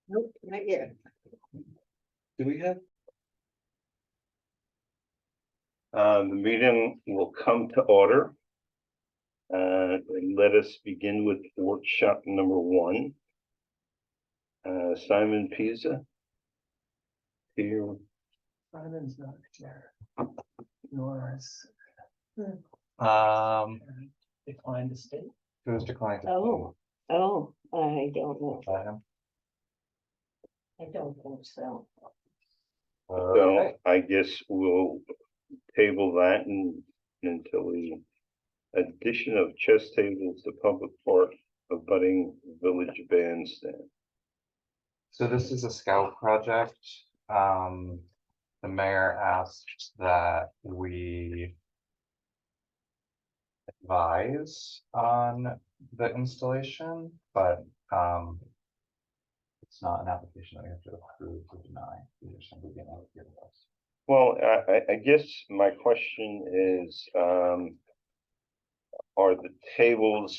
Nope, not yet. Do we have? The meeting will come to order. And let us begin with workshop number 1. Simon Pisa. Here. Simon's not here. Nor is. Declined to state. Who's declined? Oh, I don't know. Adam? I don't think so. So I guess we'll table that until the addition of chess tables to public park abutting village bandstand. So this is a scout project. The mayor asked that we advise on the installation, but it's not an application that we have to approve or deny. These are simply being allocated to us. Well, I guess my question is, are the tables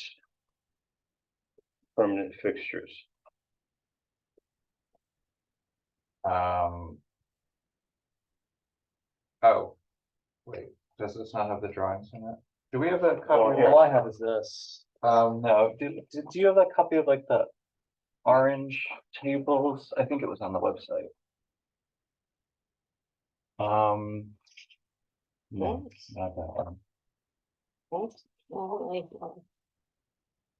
permanent fixtures? Oh, wait, does this not have the drawings in it? Do we have a copy? Well, here. All I have is this. No, do you have that copy of like the orange tables? I think it was on the website. No, not that one. That's, well,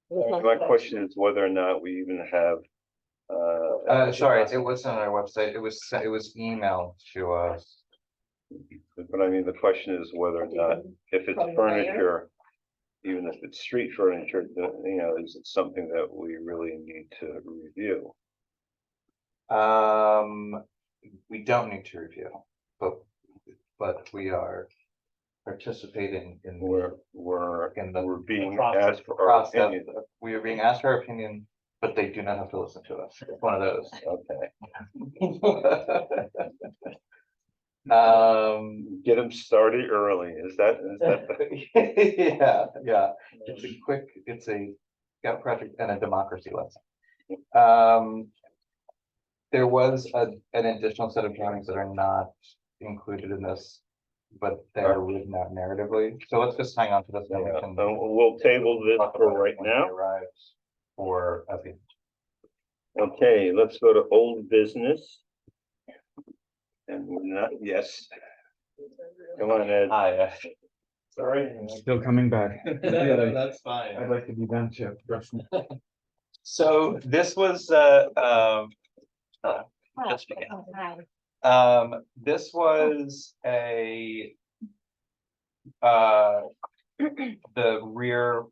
My question is whether or not we even have. Sorry, it wasn't on our website. It was emailed to us. But I mean, the question is whether or not, if it's From the furniture, even if it's street furniture, is it something that we really need to review? We don't need to review, but we are participating in We're being asked for our process. opinion. We are being asked our opinion, but they do not have to listen to us. It's one of those. Okay, get them started early. Is that yeah. It's a scout project and a democracy lesson. There was an additional set of drawings that are not included in this, but they're written out narratively. So let's just hang on to this. And we can we'll table this talk for about it right when it now. arrives. Or okay. Okay, let's go to old business. And we're not, yes. Come on, Ed. Hi. Sorry. Still coming back. That's fine. I'd like to be done too. So this was just began. This was the rear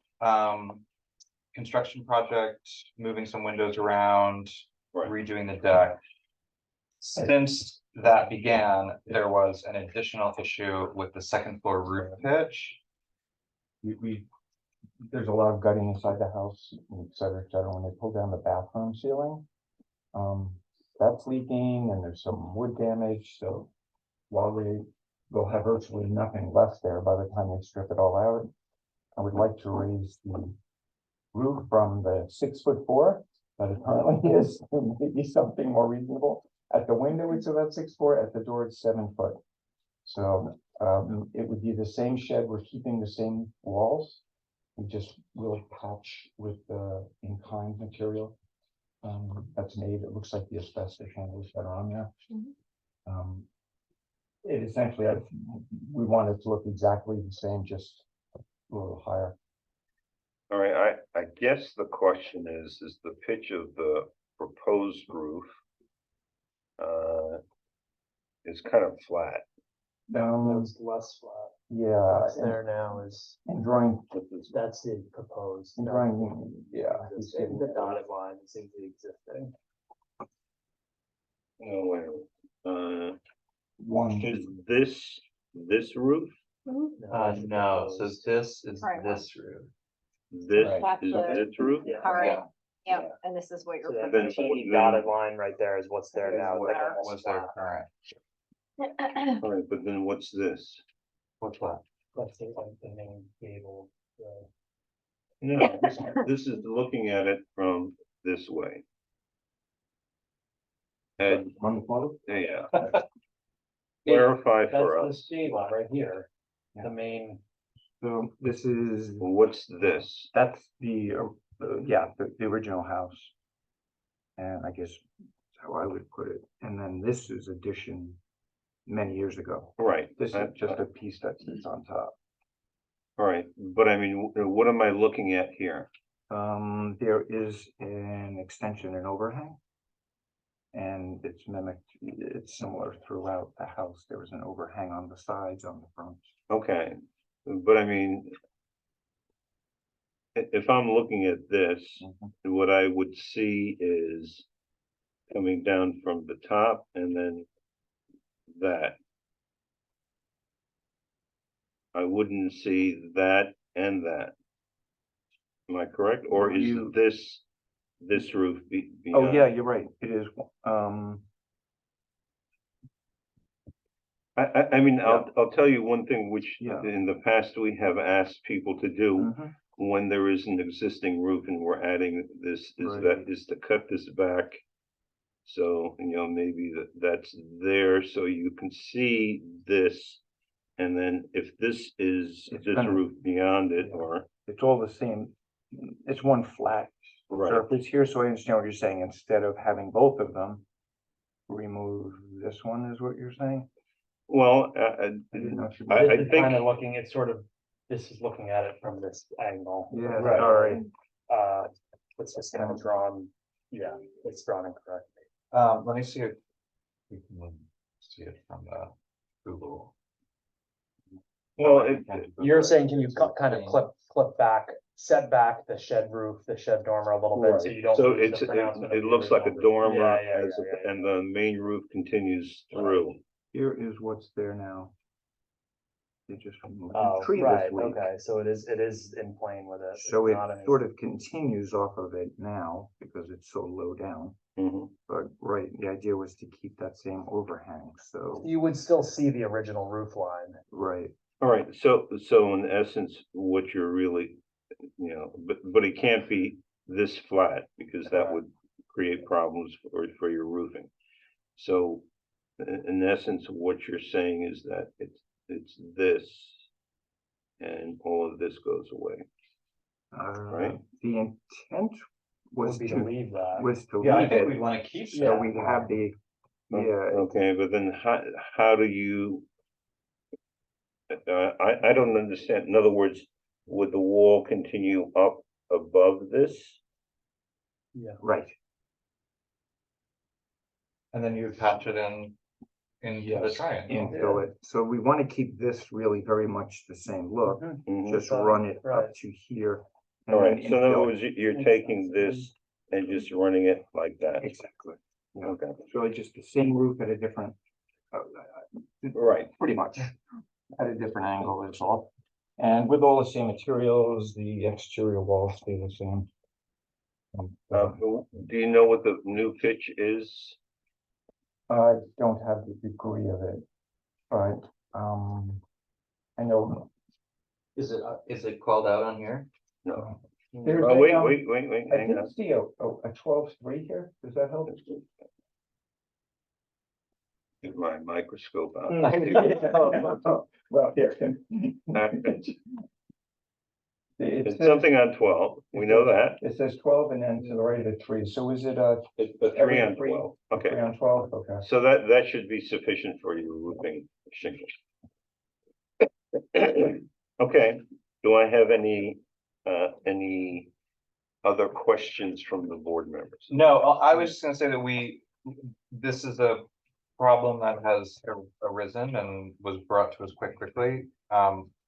construction project, moving some windows around, Right. redoing the deck. Since that began, there was an additional issue with the second floor roof pitch. There's a lot of gutting inside the house, et cetera, et cetera. When they pull down the bathroom ceiling, that's leaking and there's some wood damage. So while they'll have virtually nothing left there by the time they strip it all out, I would like to raise the roof from the 6'4" that it currently is to maybe something more reasonable. At the window, it's about 6'4", at the door, it's 7 foot. So it would be the same shed. We're keeping the same walls. We just will patch with the in-kind material that's made. It looks like the asbestos handles that are on there. It essentially, we want it to look exactly the same, just a little higher. All right, I guess the question is the pitch of the proposed roof is kind of flat. It's less flat. Yeah, What's there now is, and drawing, that's the proposed. and drawing, yeah. The dotted line is the existing. One. Is this roof? No, so this is Right. this roof. This That's is the- this roof? Yeah. All right, Yeah. yeah, and this is what you're. So that Then- teeny dotted line right there is what's there now. What like was there current? All right, but then what's this? What's that? That's the main gable. No, this is looking at it from this way. And, On the photo? yeah. Clarify That's for the us, shade line right here, the main. So this is, what's this? that's the, yeah, the original house. And I guess that's how I would put it. And then this is addition many years ago. Right, This is just a piece that sits on top. all right, but I mean, what am I looking at here? There is an extension and overhang. And it's mimicked, it's similar throughout the house. There was an overhang on the sides, on the front. Okay, but I mean. If I'm looking at this, what I would see is. Coming down from the top and then that. I wouldn't see that and that. Am I correct? Or is You- this roof Oh, beyond? yeah, you're right. It is, I mean, I'll tell you one thing which Yeah. in the past we have asked people to do. mhm, When there is an existing roof and we're adding this, Right. is to cut this back. So, maybe that's there, so you can see this. And then if this is It's this gonna- roof beyond it, Yeah. or, it's all the same. It's one flat right, surface here, so I understand what you're saying. Instead of having both of them, remove this one is what you're saying? well, I didn't know if you- I This is think- kind of looking, it's sort of, this is looking at it from this angle. Yeah, Right. sorry. It's just kind of drawn, yeah, it's drawn incorrectly. Let me see if we can see it from the Google. well, You're saying, can you kind of clip back, set back the shed roof, the shed dormer a little bit, so you don't. so lose the pronouncement of it the looks like a original roof. dormer Yeah, as, yeah. and the main roof continues through. Here is what's there now. They just removed the Oh, tree right, this week. okay, so it is in plane with it. So it It's not an- sort of continues off of it now because it's so low down. Mhm. But right, the idea was to keep that same overhang, so, You would still see the original roof line. right. All right, so in essence, what you're really, but it can't be this flat, because that Correct. would create problems for your roofing. So in essence, what you're saying is that it's this. And all of this goes away, Right. The intent was Would be to to, leave that. was to Yeah, I leave think it, we wanna keep. so yeah. we have the, yeah, okay, but then how do you? I don't understand, in other words, would the wall continue up above this? right. And then you patch it into the Yes, triangle. infill it. So we want to keep this really very much the same look, Mhm. just Right, run it right. up to here. and All then right, so in other infill. words, you're taking this and just running it like that, Exactly. Yeah. okay, It's really just the same roof at a different, right, pretty much, at a different angle is all. And with all the same materials, the exterior walls stay the same. do you know what the new pitch is? I don't have the degree of it, but, I know. Is it called out on here? No. There's Oh, a, wait, um, wait, I hang on. did see a 12-3 here, does that help? Get my microscope out. Well, here. It It's says, something on 12, we know that, it says 12 and then to the right of the 3, so is it it's the 3 Every on three. 12, okay. 3 on 12, okay. So that should be sufficient for your roofing shingles. Okay, do I have any other questions from the board members? No, I was just gonna say that this is a problem that has arisen and was brought to us quite quickly.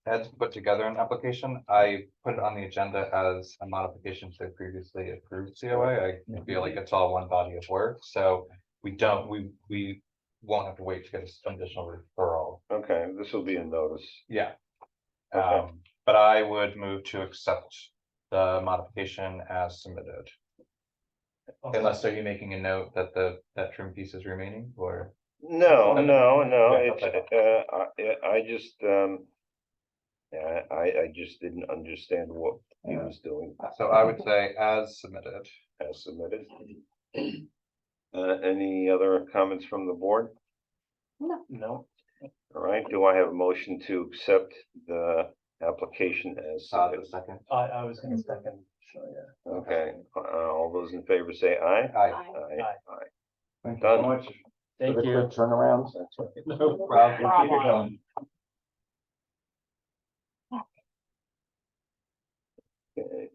Ed's put together an application. I put it on the agenda as a modification to the previously approved COA. I feel like it's all one body of work, so we won't have to wait to get an additional referral. Okay, this will be a notice. Yeah. Okay. But I would move to accept the modification as submitted. Unless are you making a note that that trim piece is remaining, or? No, Yeah, it's, I just, yeah, I just didn't understand what he was doing So I would say as submitted. as submitted. Any other comments from the board? No. All right, do I have a motion to accept the application as The submitted? second. I was gonna second, so yeah. Okay, all those in favor say aye. Aye. Aye. Thank you so Done. much. for Thank the you. quick turnaround. No problem. Okay.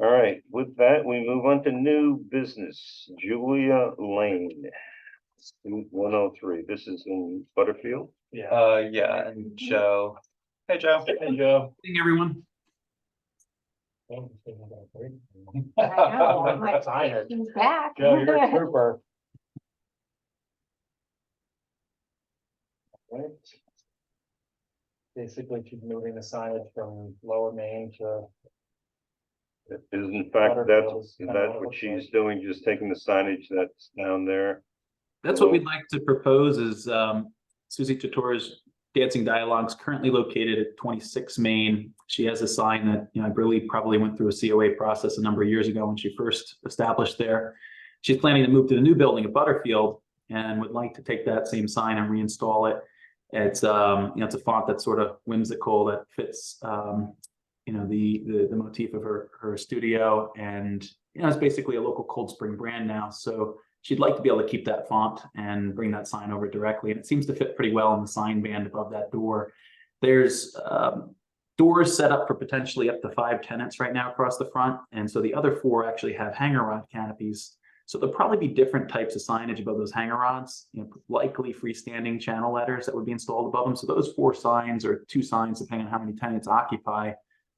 All right, with that, we move on to new business, Julia Lane. 103, this is in Butterfield. Yeah. Yeah, and Joe. Hey, Joe. Hey, Joe. Evening, everyone. I know, my- Sign it. He's back. Joe, you're a trooper. Right. Basically, she's moving the signage from Lower Main to, Is in fact, Butterfield is kind of that's what it what looks she's like. doing, just taking the signage that's down there. That's what we'd like to propose is Susie Tatore's Dancing Dialogues, currently located at 26 Main. She has a sign that, you know, I believe probably went through a COA process a number of years ago when she first established there. She's planning to move to the new building at Butterfield and would like to take that same sign and reinstall it. It's you know, it's a font that's sort of whimsical that fits you know, the motif of her studio, and you know, it's basically a local Cold Spring brand now. So she'd like to be able to keep that font and bring that sign over directly, and it seems to fit pretty well in the sign band above that door. There's doors set up for potentially up to 5 tenants right now across the front, and so the other 4 actually have hanger rod canopies. So there'll probably be different types of signage above those hanger rods, you know, likely freestanding channel letters that would be installed above them. So those 4 signs, or 2 signs, depending on how many tenants occupy,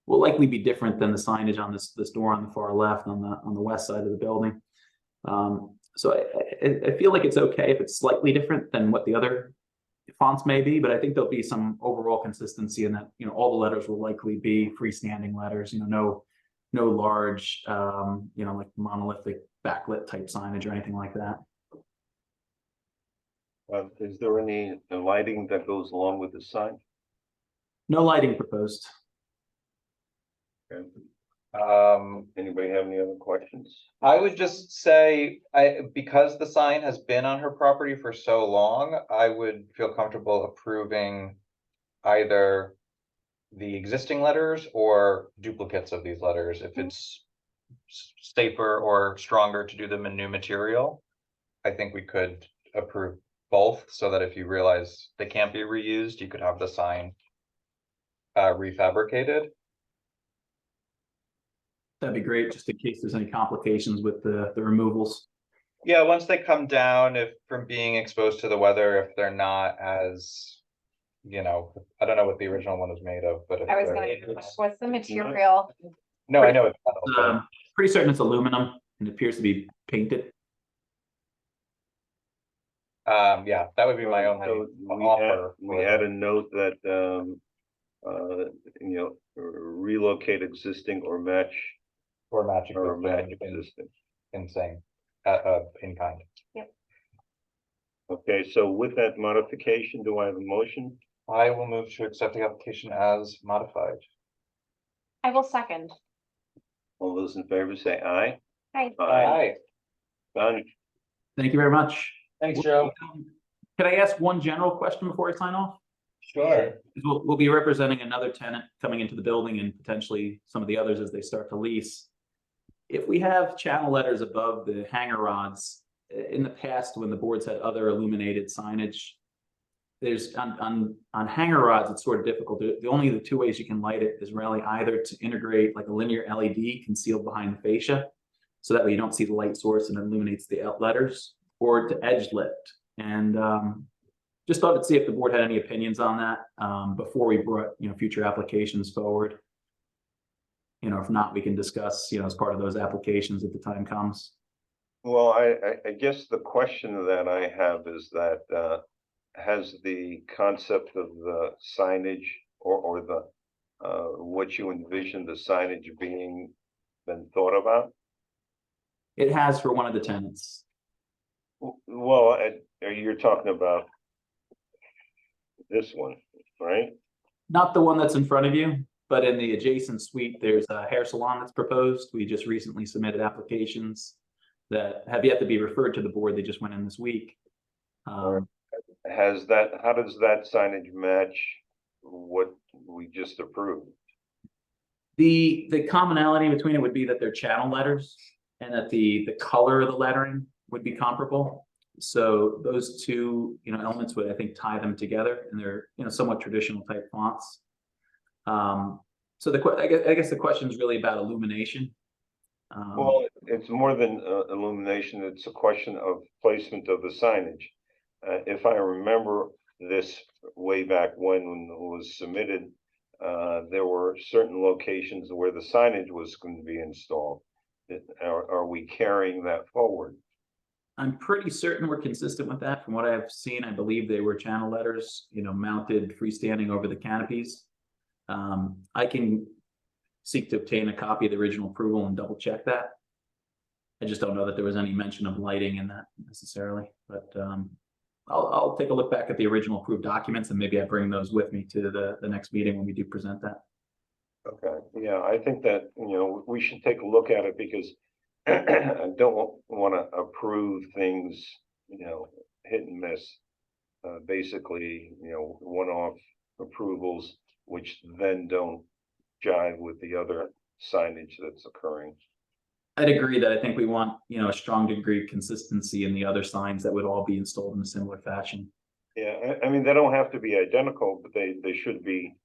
will likely be different than the signage on this door on the far left on the west side of the building. So I feel like it's okay if it's slightly different than what the other fonts may be, but I think there'll be some overall consistency in that, you know, all the letters will likely be freestanding letters, you know, no large, you know, like monolithic backlit type signage or anything like that. Is there any lighting that goes along with the sign? No lighting proposed. Okay. Um, Anybody have any other questions? I would just say, because the sign has been on her property for so long, I would feel comfortable approving either the existing letters or duplicates of these letters, if it's safer or stronger to do them in new material. I think we could approve both, so that if you realize they can't be reused, you could have the sign refabricated. That'd be great, just in case there's any complications with the removals. Yeah, once they come down, if from being exposed to the weather, if they're not as, you know, I don't know what the original one was made of, but if I was they're- gonna, what's the material? No, I know it's metal, but Pretty certain it's aluminum and it appears to be painted. yeah, that would be my only So offer. we had a note that, you know, relocate existing or match Or matching or with match in existing. insane, in kind. Okay, so with that modification, do I have a motion? I will move to accept the application as modified. I will second. All those in favor say aye. Hi. Aye. Done. Thank you very much. Thanks, Joe. Can I ask one general question before I sign off? Sure. We'll be representing another tenant coming into the building and potentially some of the others as they start to lease. If we have channel letters above the hanger rods, in the past, when the boards had other illuminated signage, there's on hanger rods, it's sort of difficult. The only the 2 ways you can light it is really either to integrate like a linear LED concealed behind the fascia, so that way you don't see the light source and it illuminates the letters, or to edge lit. And just thought to see if the board had any opinions on that before we brought, you know, future applications forward. You know, if not, we can discuss, you know, as part of those applications if the time comes. Well, I guess the question that I have is that, has the concept of the signage or the, what you envision the signage being been thought about? It has for one of the tenants. Well, you're talking about this one, right? Not the one that's in front of you, but in the adjacent suite, there's a hair salon that's proposed. We just recently submitted applications. that have yet to be referred to the board. They just went in this week. Um, how does that signage match what we just approved? the commonality between it would be that they're channel letters and that the color of the lettering would be comparable. So those two, elements would, I think, tie them together, and they're, somewhat traditional type fonts. So I guess the question is really about illumination. Well, it's more than illumination, it's a question of placement of the signage. If I remember this way back when it was submitted, there were certain locations where the signage was going to be installed. Are we carrying that forward? I'm pretty certain we're consistent with that. From what I've seen, I believe they were channel letters, mounted freestanding over the canopies. I can seek to obtain a copy of the original approval and double check that. I just don't know that there was any mention of lighting in that necessarily, but I'll take a look back at the original approved documents, and maybe I bring those with me to the next meeting when we do present that. Okay, yeah, I think that, we should take a look at it, because I don't want to approve things, hit and miss. Basically, one-off approvals, which then don't jive with the other signage that's occurring. I'd agree that I think we want, a strong degree of consistency in the other signs that would all be installed in a similar fashion. Yeah, I mean, they don't have to be identical, but they should be,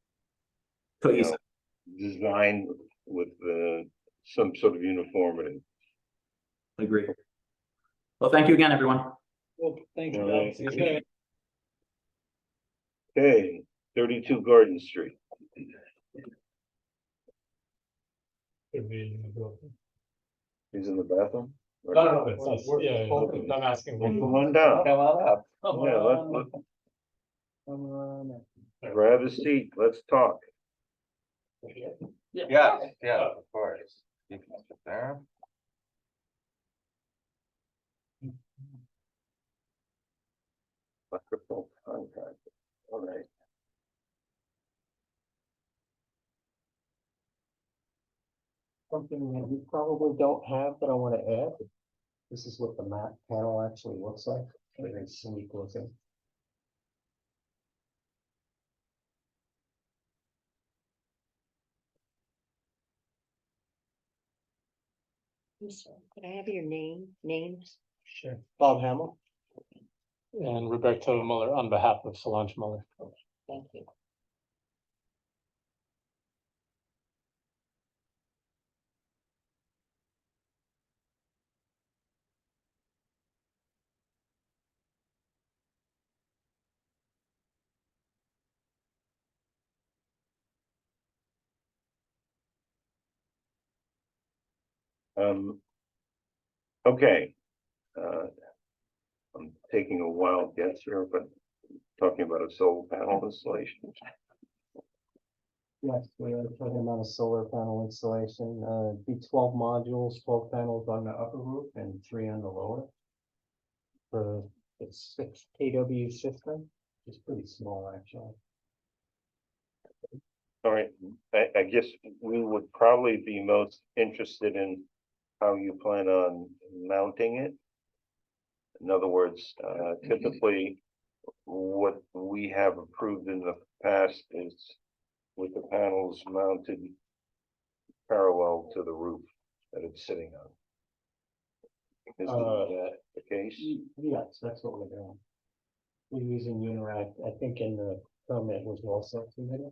Cohesive. designed with some sort of uniformity. Agree. Well, thank you again, everyone. Well, thank you. All Bob. right. See you soon. Okay, 32 Garden Street. Could be in the building. He's in the bathroom? No, it's us. Yeah, I'm asking. Well, come on down. Come on up. Yeah, let's grab a seat, let's talk. Yeah, of course. You can sit there. Electrical contract, all right. Something that you probably don't have that I want to add. This is what the map panel actually looks like. Very sleek looking. Could I have your names? Sure. Bob Hamill. And Roberto Muller on behalf of Solange Muller. Thank you. Okay. I'm taking a wild guess here, but talking about a solar panel installation. Yes, we're talking about a solar panel installation, be 12 modules, 12 panels on the upper roof and 3 on the lower. For the 6 kW system, it's pretty small actually. All right, I guess we would probably be most interested in how you plan on mounting it. In other words, typically, what we have approved in the past is with the panels mounted parallel to the roof that it's sitting on. Is that the case? Yes, that's what we're doing. We're using Unirac, I think in the permit was also submitted.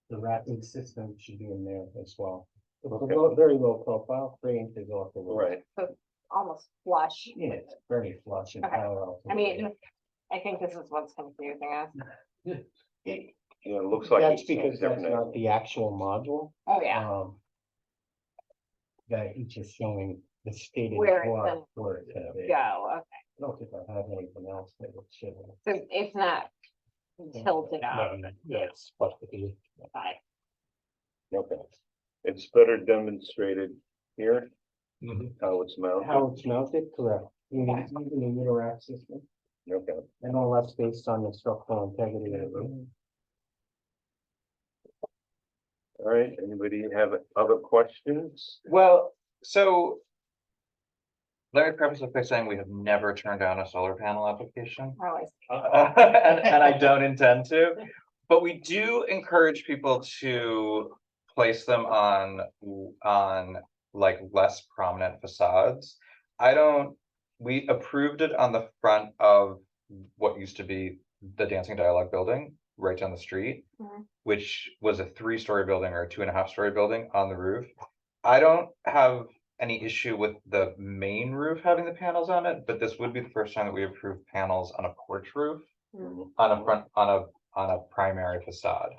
The wrapping system should be in there as well. It's a very low profile, 3 inches off the roof. Right, Almost flush. Yeah, it's very flush and Okay. parallel. to I the mean, roof. I think this is what's confusing us. yeah, it looks like. That's it's because that's different. not the actual module. Oh, yeah. That each is showing the stated Where it's plot gonna where it's gonna be. Go, okay. I don't think I have anything else that would show. So it's not tilted up. Yeah, it's what it is. But Okay, it's better demonstrated here, Mhm. how it's mounted. How it's mounted, correct, using the Unirac system, Okay, and all that's based on the structural integrity of the roof. all right, anybody have other questions? Well, so Let me preface it by saying we have never turned down a solar panel application. Always. And I don't intend to, but we do encourage people to place them on like less prominent facades. We approved it on the front of what used to be the Dancing Dialogue building, right down the street, Mhm. which was a 3-story building or a 2.5-story building on the roof. I don't have any issue with the main roof having the panels on it, but this would be the first time that we approved panels on a porch roof, Mm. on a front, on a primary facade.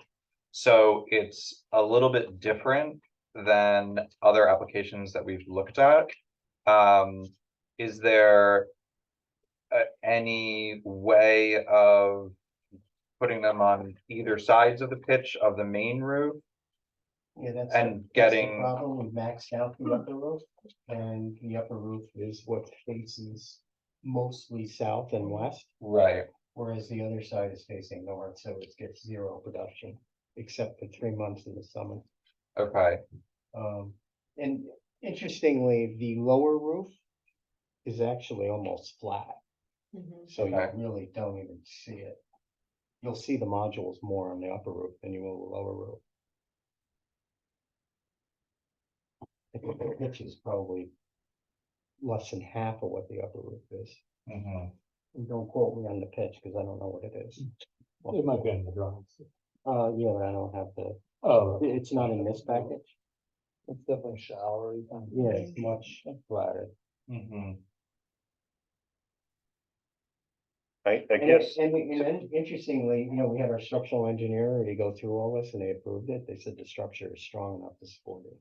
So it's a little bit different than other applications that we've looked at. Is there any way of putting them on either sides of the pitch of the main roof? Yeah, that's. And that's the getting- Problem, we maxed out the upper roof, and the upper roof is what faces mostly south and west, Right. whereas the other side is facing north, so it gets zero production, except for 3 months in the summer. Okay. And interestingly, the lower roof is actually almost flat, Mhm. so you Okay. really don't even see it. You'll see the modules more on the upper roof than you will the lower roof. I think the pitch is probably less than half of what the upper roof is. Mhm. And don't quote me on the pitch, because I don't know what it is. It might be in the drawings. Yeah, but I don't have the, Oh, it's not in this package. it's definitely showery. Yeah, it's much flatter. Mhm. I And guess, interestingly, we had our structural engineer already go through all this and they approved it. They said the structure is strong enough to support it.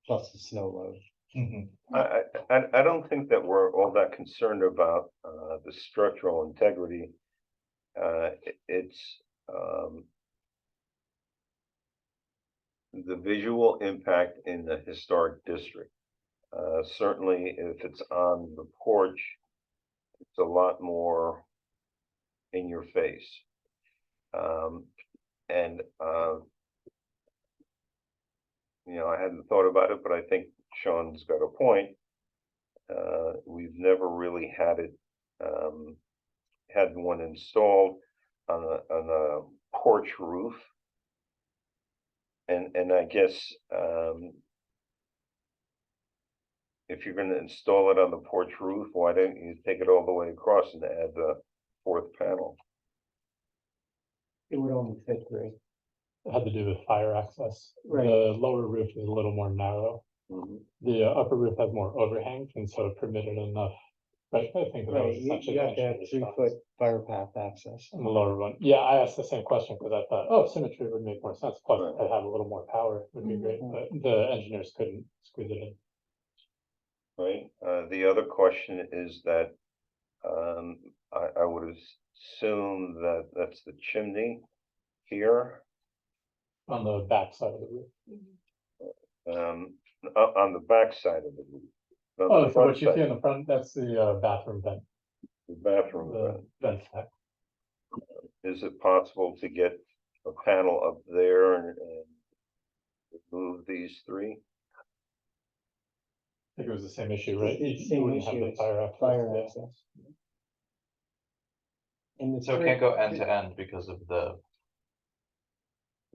Plus the snow load. Mhm. I don't think that we're all that concerned about, the structural integrity. It's, the visual impact in the historic district. Certainly if it's on the porch, it's a lot more in your face. And, I hadn't thought about it, but I think Sean's got a point. We've never really had it, had one installed on a porch roof. And I guess, if you're gonna install it on the porch roof, why don't you take it all the way across and add the 4th panel? It would only fit 3. It had to do with fire access. Right. The lower roof is a little more narrow. The upper roof has more overhang, and so it permitted enough. Right, I think that was Right, essentially. you have to have engineer's 3 thoughts. foot fire path access. On the lower one, yeah, I asked the same question because I thought, oh, symmetry would make more sense, plus Right. to have a little more power would be great, but the engineers couldn't squeeze it in. Right, the other question is that, I would assume that that's the chimney here, On the back side of the roof. on the back side of the roof. On the Oh, so front what you see side, in the front, that's the bathroom vent, the bathroom, the vent stack. is it possible to get a panel up there and remove these 3? I think it was the same issue, right? It's the You same wouldn't have issue, the it's fire access. Fire yeah. access. And the So it 3 can't go end to end because of the,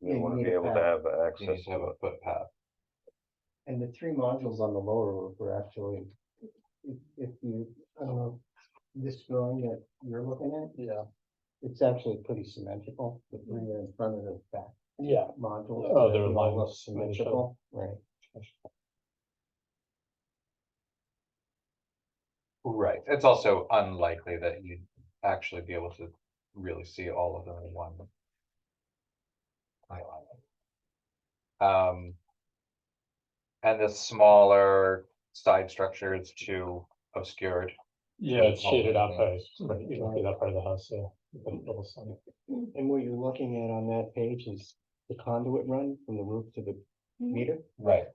Yeah, You you wanna need be a able to path. have you access need to have to a it. footpath. And the 3 modules on the lower roof are actually, if you, I don't know, this drawing that you're looking at, Yeah, it's actually pretty symmetrical. The 3 are in front of the back yeah, modules. Oh, so they're they all aligned look with each other. symmetrical, right? Right, it's also unlikely that you'd actually be able to really see all of them in one. And the smaller side structure is too obscured. yeah, it's shaded out by, right, you can see that part of the house, yeah. with the little sun. And what you're looking at on that page is the conduit run from the roof to the meter. Right.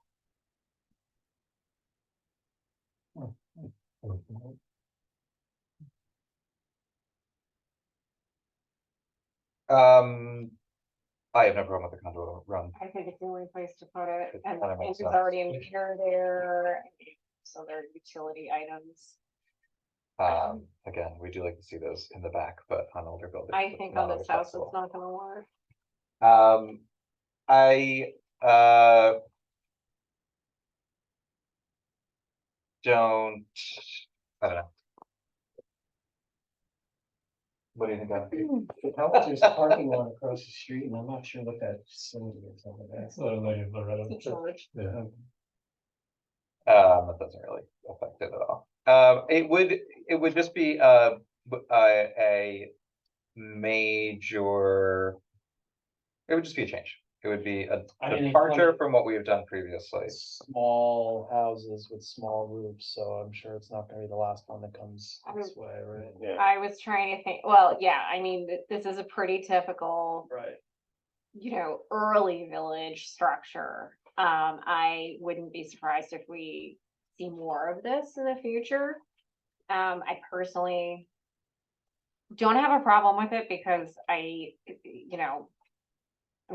I have no problem with the conduit run. I think it's the only place to put it, It and kinda makes there's sense. already a meter there. So they're utility items. Again, we do like to see those in the back, but on older buildings. I it's think not on this always house, possible. it's not gonna work. I don't, I don't know. What do you think? Adam? It helps, there's a parking lot across the street, and I'm not sure what that facility is over there. It's literally Loretta. The charge. Yeah. That doesn't really affect it at all. It would just be a major. It would just be a change. It would be a I mean, it's departure like- from what we have done previously. Small houses with small roofs, so I'm sure it's not gonna be the last one that comes this way, right? Yeah, I was trying to think, well, yeah, I mean, this is a pretty typical, Right. early village structure. I wouldn't be surprised if we see more of this in the future. I personally don't have a problem with it because I'm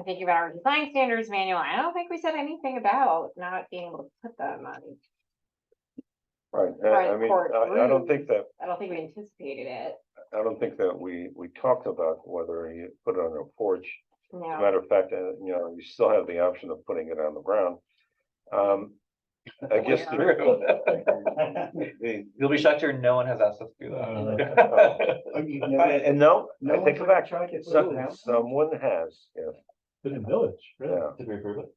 thinking about our design standards manual. I don't think we said anything about not being able to put them on. right. Right, I mean, court I don't think that, I don't think we anticipated it. I don't think that we talked about whether you put it on a porch. As a No. matter of fact, you still have the option of putting it on the ground. I guess. You'll be shocked to hear no one has asked us to do that. Oh, you've And never, no, no I take one's it back. tried to put it Some, down? someone has, yes. In the village, really. Yeah. Did we approve it?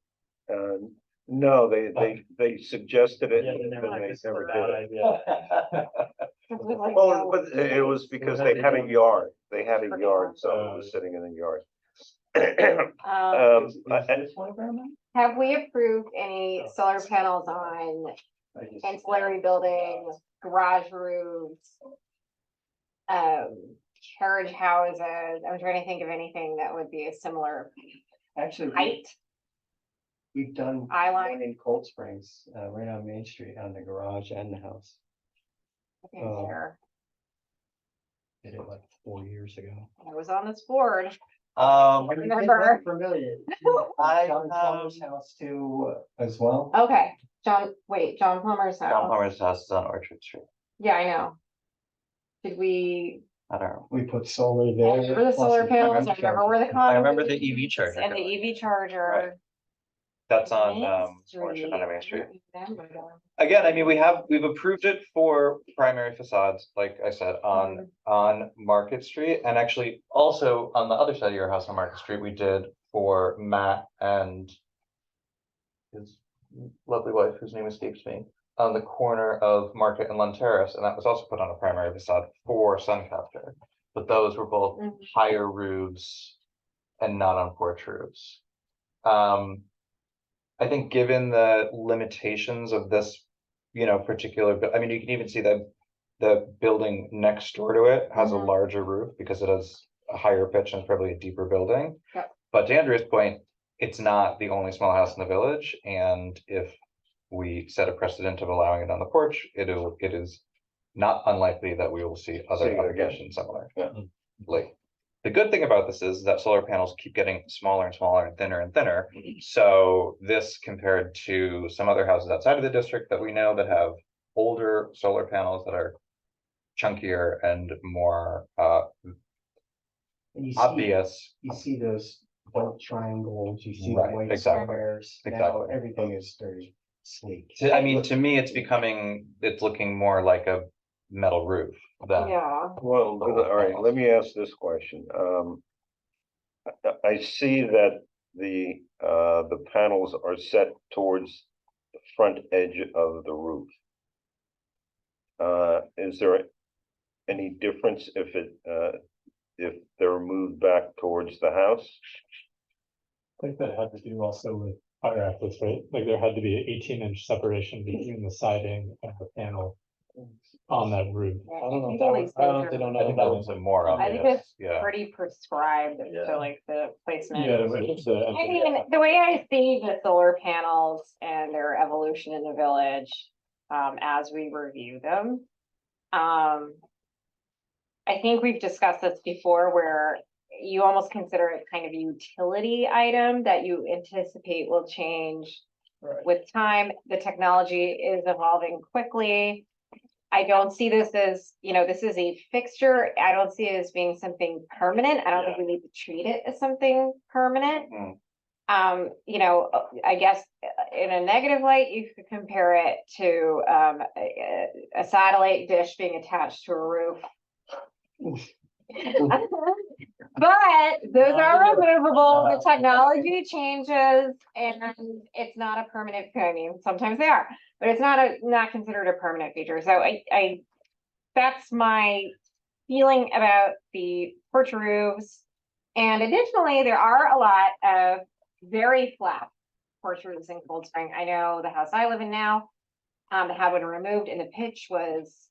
No, they suggested it, Yeah, and they never then they liked never the did bad it. idea. Well, but it was because they had a yard, they had a yard, so it was sitting in the yard. Um, Is this one around have we approved any solar panels on there? I just- ancillary buildings, garage roofs? Carriage houses, I'm trying to think of anything that would be a similar Actually, height. we've done Eyeline. one in Cold Springs, right on Main Street, on the garage and the house. Oh. There. Did it like 4 years ago. I was on this board. Remember? Familiar. I, John Plummer's house too, as well. Okay, John Plummer's John house. Plummer's house is on Orchard Street. Yeah, I know. Did we, I don't know. We put solar I there. remember the plus solar the panels, I EV remember where the. I remember conduit the EV is charger And the going. EV charger. That's on Main Orchard, on Main Street. I don't remember Again, I mean, we've approved it for primary facades, like I said, on Market Street, and actually also on the other side of your house on Market Street, we did for Matt and his lovely wife, whose name escapes me, on the corner of Market and Lund Terrace, and that was also put on a primary facade for Suncapture. But those were both Mhm. higher roofs and not on porch roofs. I think given the limitations of this, particular, I mean, you can even see that the building next door to it has a Mhm. larger roof because it has a higher pitch and probably a deeper building. Yep. But to Andrea's point, it's not the only small house in the village, and if we set a precedent of allowing it on the porch, it is not unlikely that we will see other See it again. applications similar. Yeah. Like, the good thing about this is that solar panels keep getting smaller and smaller and thinner. So this compared to some other houses outside of the district that we know that have older solar panels that are chunkier and more And you see, obvious. you see those white triangles, you see the Right, white exactly, squares. Now exactly. everything is very sleek. I mean, to me, it's looking more like a metal roof than. Yeah, Well, all right, let me ask this question. I see that the panels are set towards the front edge of the roof. Is there any difference if they're moved back towards the house? I think that had to do also with fire access, right? Like there had to be an 18-inch separation between the siding and the panel on that roof. I don't know, think if that at was- least I those don't, are- they don't I know think that that was. was a more I think obvious, it's yeah. pretty prescribed Yeah. to like the placement. Yeah, it's the. I mean, the way I see the solar panels and their evolution in the village, as we review them. I think we've discussed this before where you almost consider it kind of a utility item that you anticipate will change with time. The technology is evolving quickly. I don't see this as, this is a fixture. I don't see it as being something permanent. I don't think we need to treat it as something permanent. I guess in a negative light, you could compare it to a satellite dish being attached to a roof. But those are removable, the technology changes, and it's not a permanent, I mean, sometimes they are, but it's not considered a permanent feature, so that's my feeling about the porch roofs. And additionally, there are a lot of very flat porch roofs in Cold Spring. I know the house I live in now, had one removed and the pitch was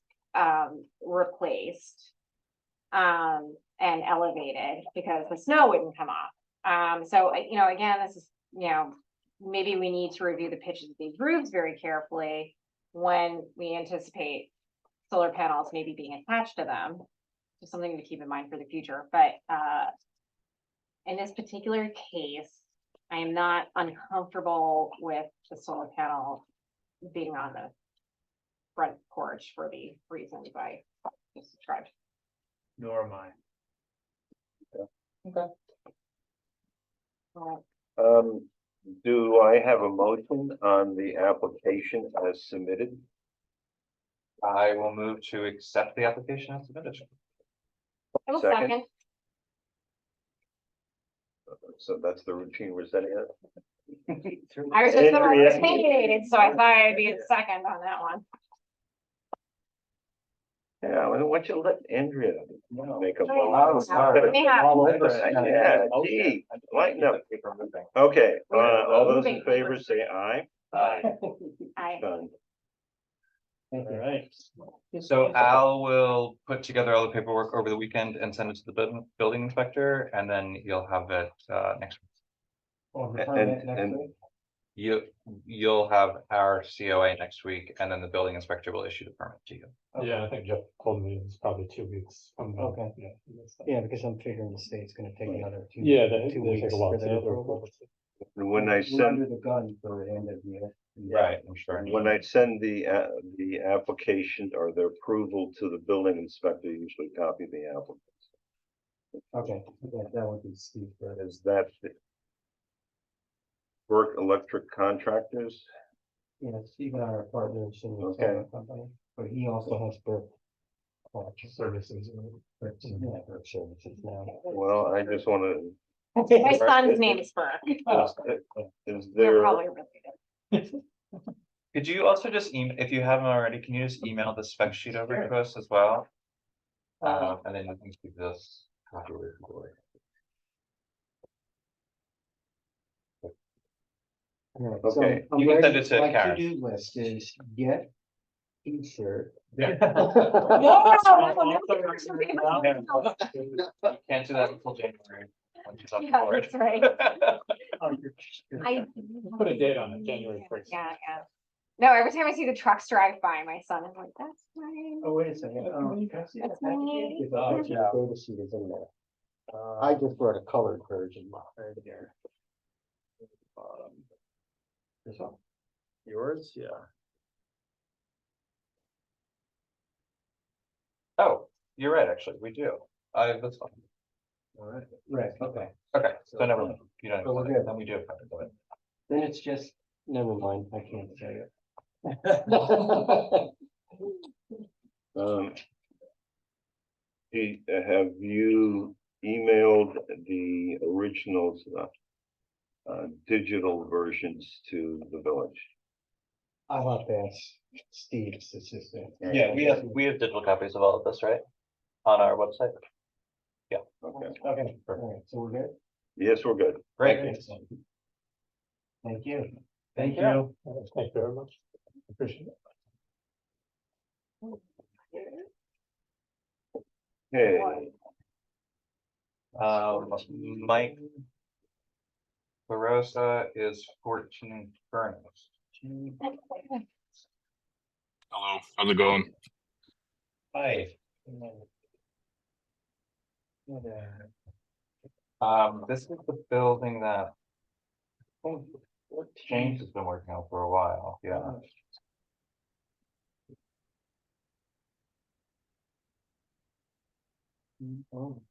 replaced and elevated because the snow wouldn't come off. So again, this is, maybe we need to review the pitches of these roofs very carefully when we anticipate solar panels maybe being attached to them. Just something to keep in mind for the future. But in this particular case, I am not uncomfortable with the solar panel being on the front porch for the reasons I just described. Nor am I. Do I have a motion on the application as submitted? I will move to accept the application as submitted. I will Second. second. So that's the routine we're setting up. I was just Andrea. opinionated, so I thought I'd be a second on that one. Yeah, why don't you let Andrea make a Oh, vote? sorry. May have- Yeah, gee, lighten up. Okay, all those in favor say aye. I, Done. All right. So Al will put together all the paperwork over the weekend and send it to the building inspector, and then you'll have it next week. Or the permit next and- week? You'll have our COA next week, and then the building inspector will issue the permit to you. Yeah, I think Jeff told me it's probably 2 weeks from now. Okay. Yeah, because I'm figuring the state's gonna take another two. Yeah, they 2 take weeks a while for to their do their approval. approval. When I We're send, under the gun for the end of the year. Right, I'm sure. when I send the application or the approval to the building inspector, usually copy the applicant. Okay, yeah, that would be Steve. Is that Burke Electric Contractors? Yeah, Steve and I are partners in the Okay. solar company, but he also has Burke. Services. Yeah, Burke Services now. Well, I just wanna, my son's name is Burke. is We're there, probably related. Could you also just if you haven't already, can you just email the spec sheet over to us as well? And then you can keep this copy with Glory. Alright, Okay. so I'm You can send ready. it to My Karen. to-do list is get t-shirt. Can't do that until January. When she's on Yeah, board. that's right. I. Put a date on it, January 1st. Yeah. No, every time I see the trucks drive by, my son is like, that's mine. Oh, wait a second. That's me. Oh, yeah, data sheet is in there. I just wrote a colored version right here. This one? Yours, yeah. Oh, you're right, actually, we do. That's fine. All right. Right, okay. Okay, so never mind. You don't, So we're have to- good. then we do have to do it. Then it's just, never mind, I can't say it. have you emailed the originals, digital versions to the village? I'll have to ask Steve's assistant. Yeah, we have digital copies of all of this, right? On our website. Okay, Okay, all right, so we're good? yes, we're good. Great. Thank you. Thank you. Thank you very much. Appreciate it. Okay, Mike. LaRosa is 14 Furnace. Hello, how's it going? Hi. This is the building that James has been working on for a while, yeah. Oh.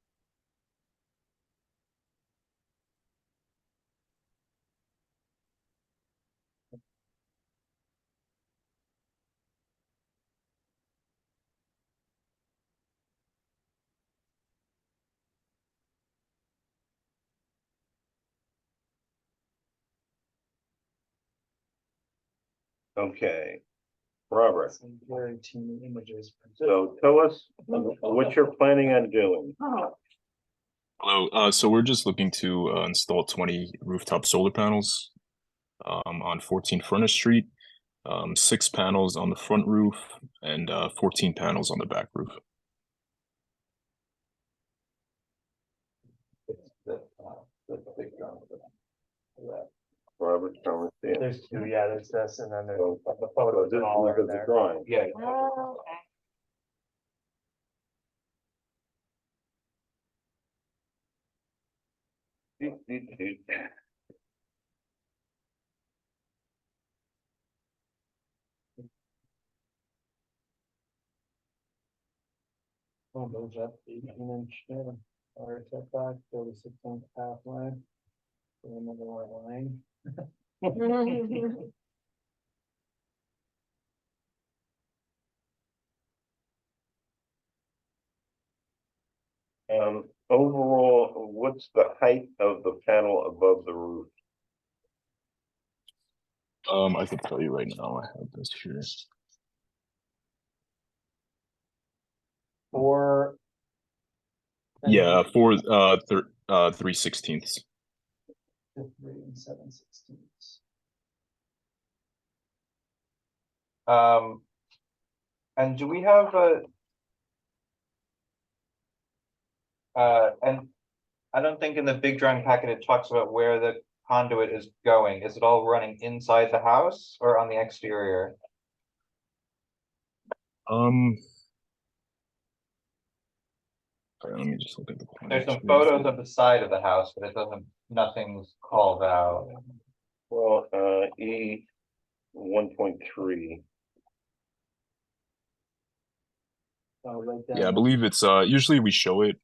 Okay. Robert, Some very teeny images. so tell us what you're planning on doing. Hello. So we're just looking to install 20 rooftop solar panels on 14 Furnace Street, 6 panels on the front roof, and 14 panels on the back roof. Robert, comment there. There's two, yeah, there's this, and then there's So, the photos this and all is are the there. drawing. Yeah. Oh, okay. Oh, those up 18-inch, or setback, 36-inch pathway. Another line. Overall, what's the height of the panel above the roof? I can tell you right now. I have this here. Or. Yeah, 3/16. 3 and 7/16. And do we have and I don't think in the big drawing packet it talks about where the conduit is going. Is it all running inside the house or on the exterior? Sorry, let me just look at the plan. There's some photos of the side of the house, but it doesn't, nothing's called out. Well, E 1.3. Yeah, I believe it's usually we show it.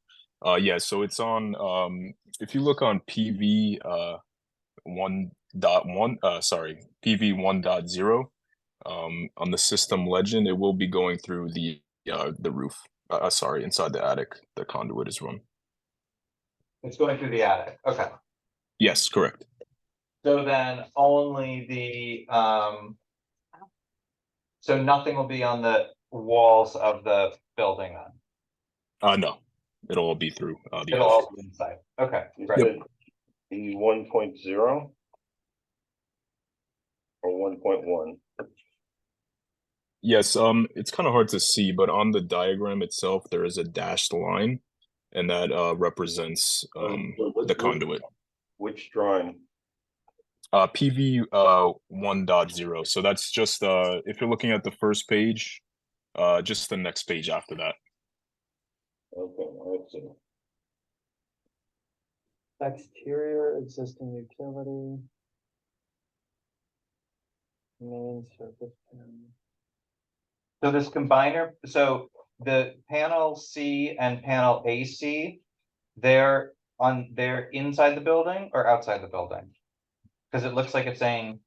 Yeah, so it's on if you look on PV 1.1, PV 1.0, on the system legend, it will be going through the roof. Inside the attic, the conduit is run. It's going through the attic, okay. Yes, correct. So then only the, so nothing will be on the walls of the building then? No, it'll all be through the It'll attic. all be inside, okay, You great. said E 1.0 or 1.1? Yes, it's kind of hard to see, but on the diagram itself, there is a dashed line, and that represents the conduit. Which drawing? PV 1.0. So that's just if you're looking at the first page, just the next page after that. Okay, let's see. Exterior existing utility. Main surface panel. So this combiner, so the panel C and panel AC, they're inside the building or outside the building? Because it looks like it's saying,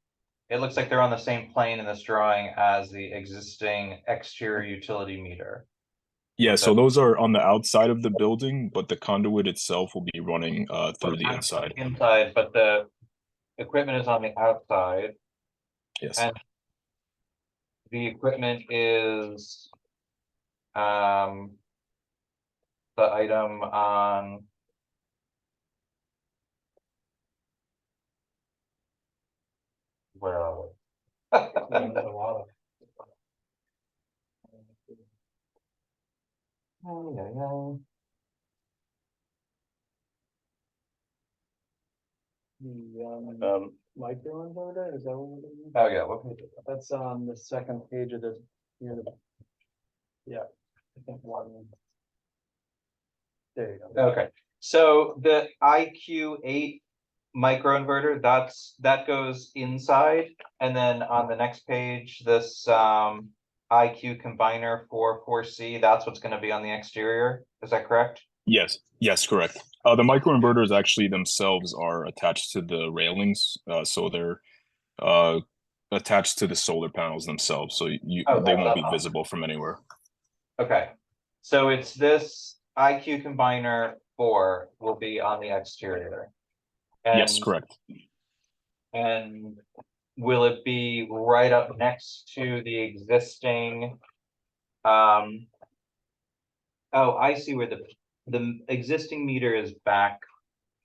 it looks like they're on the same plane in this drawing as the existing exterior utility meter. Yeah, so those are on the outside of the building, but the conduit itself will be running through the inside. Inside, but the equipment is on the outside. Yes. And the equipment is the item on where are we? Oh, yeah. The micro inverter, is that what it is? Oh, yeah, what page is that? That's on the second page of the, yeah, I think one. There you go. Okay, so the IQ8 microinverter, that goes inside, and then on the next page, this IQ combiner for 4C, that's what's gonna be on the exterior, is that correct? Yes, correct. The microinverters actually themselves are attached to the railings, so they're attached to the solar panels themselves, so Oh, they that's won't be up. visible from anywhere. Okay, so it's this IQ combiner 4 will be on the exterior. Yes, And- correct. And will it be right up next to the existing? Oh, I see where the existing meter is back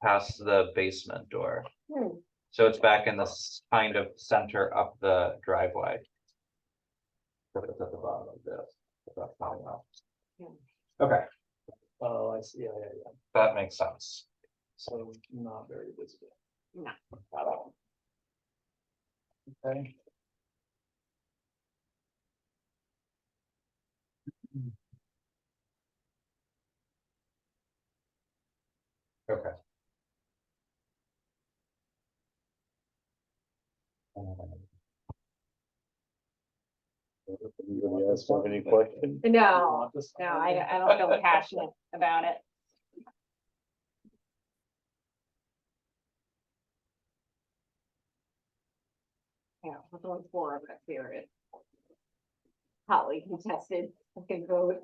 past the basement door. So it's back in this kind of center up the driveway. So it's at the bottom of this. if that's not enough. Okay, Oh, I see, yeah. that makes sense. So not very visible. No. At all. Okay. Okay. Anybody else have any questions? No, I don't feel passionate about it. Yeah, with only 4 of us here, it's hotly contested, I can vote.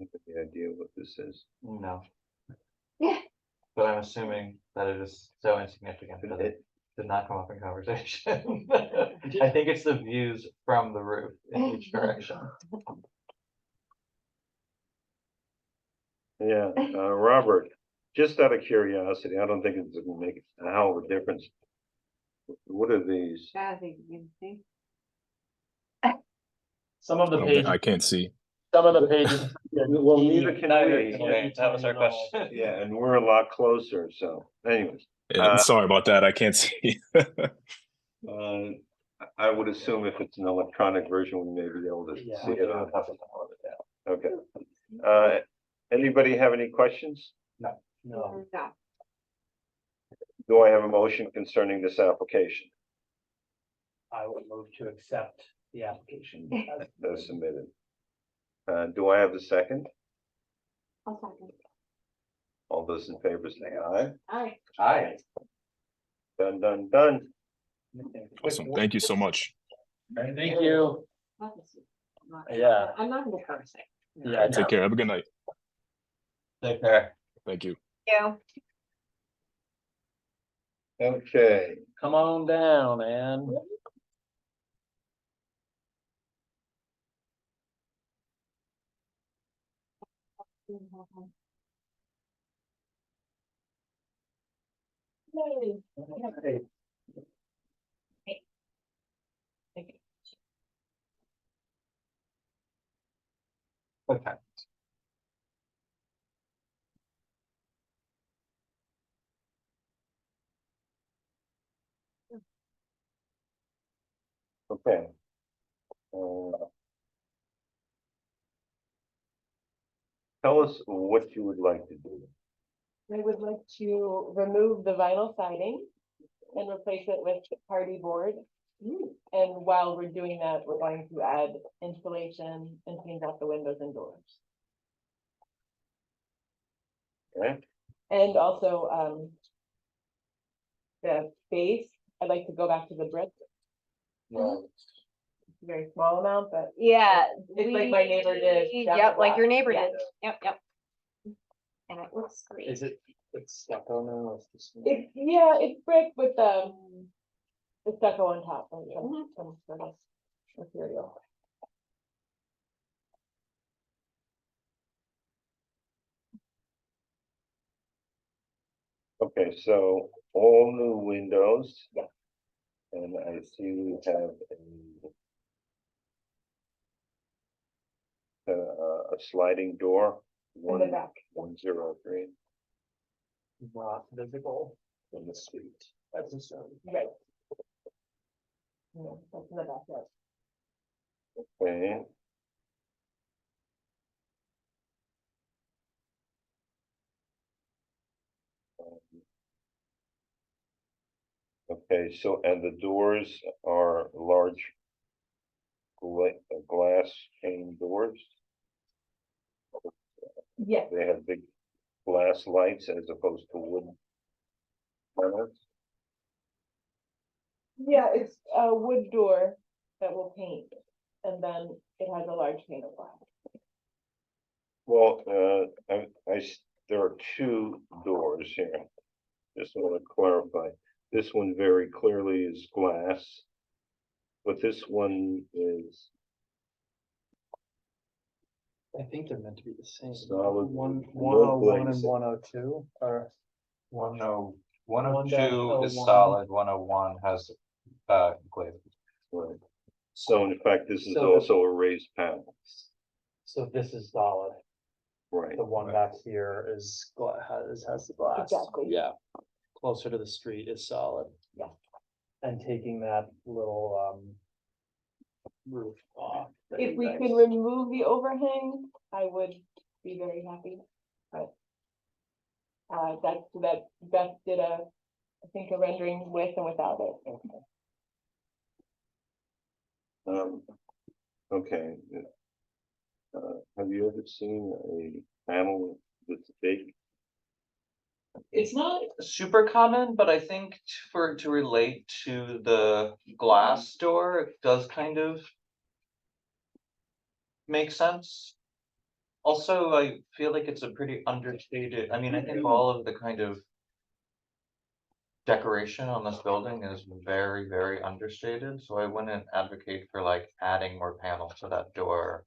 Any idea what this is? No. Yeah. But I'm assuming that it is so insignificant that it did not come up in conversation. I think it's the views from the roof in each direction. Yeah, Robert, just out of curiosity, I don't think it's gonna make a hell of a difference. What are these? Some of the pages, I can't see. some of the pages. Well, neither can we. Okay, that was our question. Yeah, and we're a lot closer, so anyways, Sorry about that. I can't see. I would assume if it's an electronic version, we may be able to Yeah. see it on. Okay. Anybody have any questions? No. No. Do I have a motion concerning this application I would move to accept the application. as submitted? Do I have a second? I'll second. All those in favor say aye. Aye. Aye. Done. Awesome. Thank you so much. Thank you. Yeah. I'm not gonna curse it. Yeah. Take care. Have a good night. Take care. Thank you. Yeah. Okay, Come on down, man. Okay. okay. Tell us what you would like to do. I would like to remove the vinyl siding and replace it with hardy board. And while we're doing that, we're going to add insulation and clean out the windows and doors. Okay, And also, the base, I'd like to go back to the brick. Very small amount, but Yeah. It's like my neighbor did down the Yep, like your block. neighbor Yeah. did. Yep. And it looks great. Is it's stucco now? It's just- it's brick with the stucco on top, like Mhm. some sort of material. okay, so all new windows. Yeah. And I see we have a sliding door one, back. 103. Not visible in the street. That's a zone. Right. Yeah, that's in the backyard. Okay. Okay, so, and the doors are large glass pane doors? Yes, They have big glass lights as opposed to wood panels? yeah, it's a wood door that will paint, and then it has a large pane of glass. Well, there are two doors here. Just want to clarify. This one very clearly is glass. But this one is I think they're meant to be the same. Solid One, wood 101 glaze. and 102 are. 102 is 1-01. solid, 101 has glaze. right. So in fact, this is So also a raised panel, So this is solid. right? The one back here is has the glass. Exactly. Yeah. Closer to the street is solid. Yeah. And taking that little roof off. that If you we guys- could remove the overhang, I would be very happy, but. That Beth did I think a rendering with and without it. Okay. Have you ever seen a panel that's big? It's not super common, but I think for it to relate to the glass door, it does kind of make sense. Also, I feel like it's a pretty understated, I mean, I think all of the kind of decoration on this building is very, very understated, so I wouldn't advocate for like adding more panels to that door.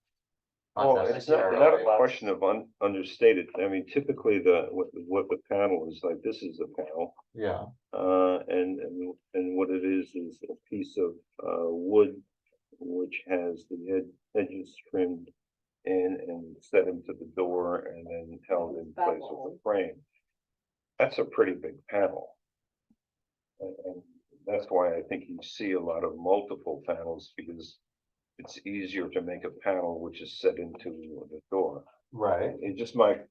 Well, it's not a unnecessarily. question of understated. I mean, typically what the panel is like, this is the panel. Yeah, And what it is a piece of wood which has the edges trimmed and set into the door and then held in place with a frame. That's a pretty big panel. And that's why I think you see a lot of multiple panels, because it's easier to make a panel which is set into the door. right. It just might,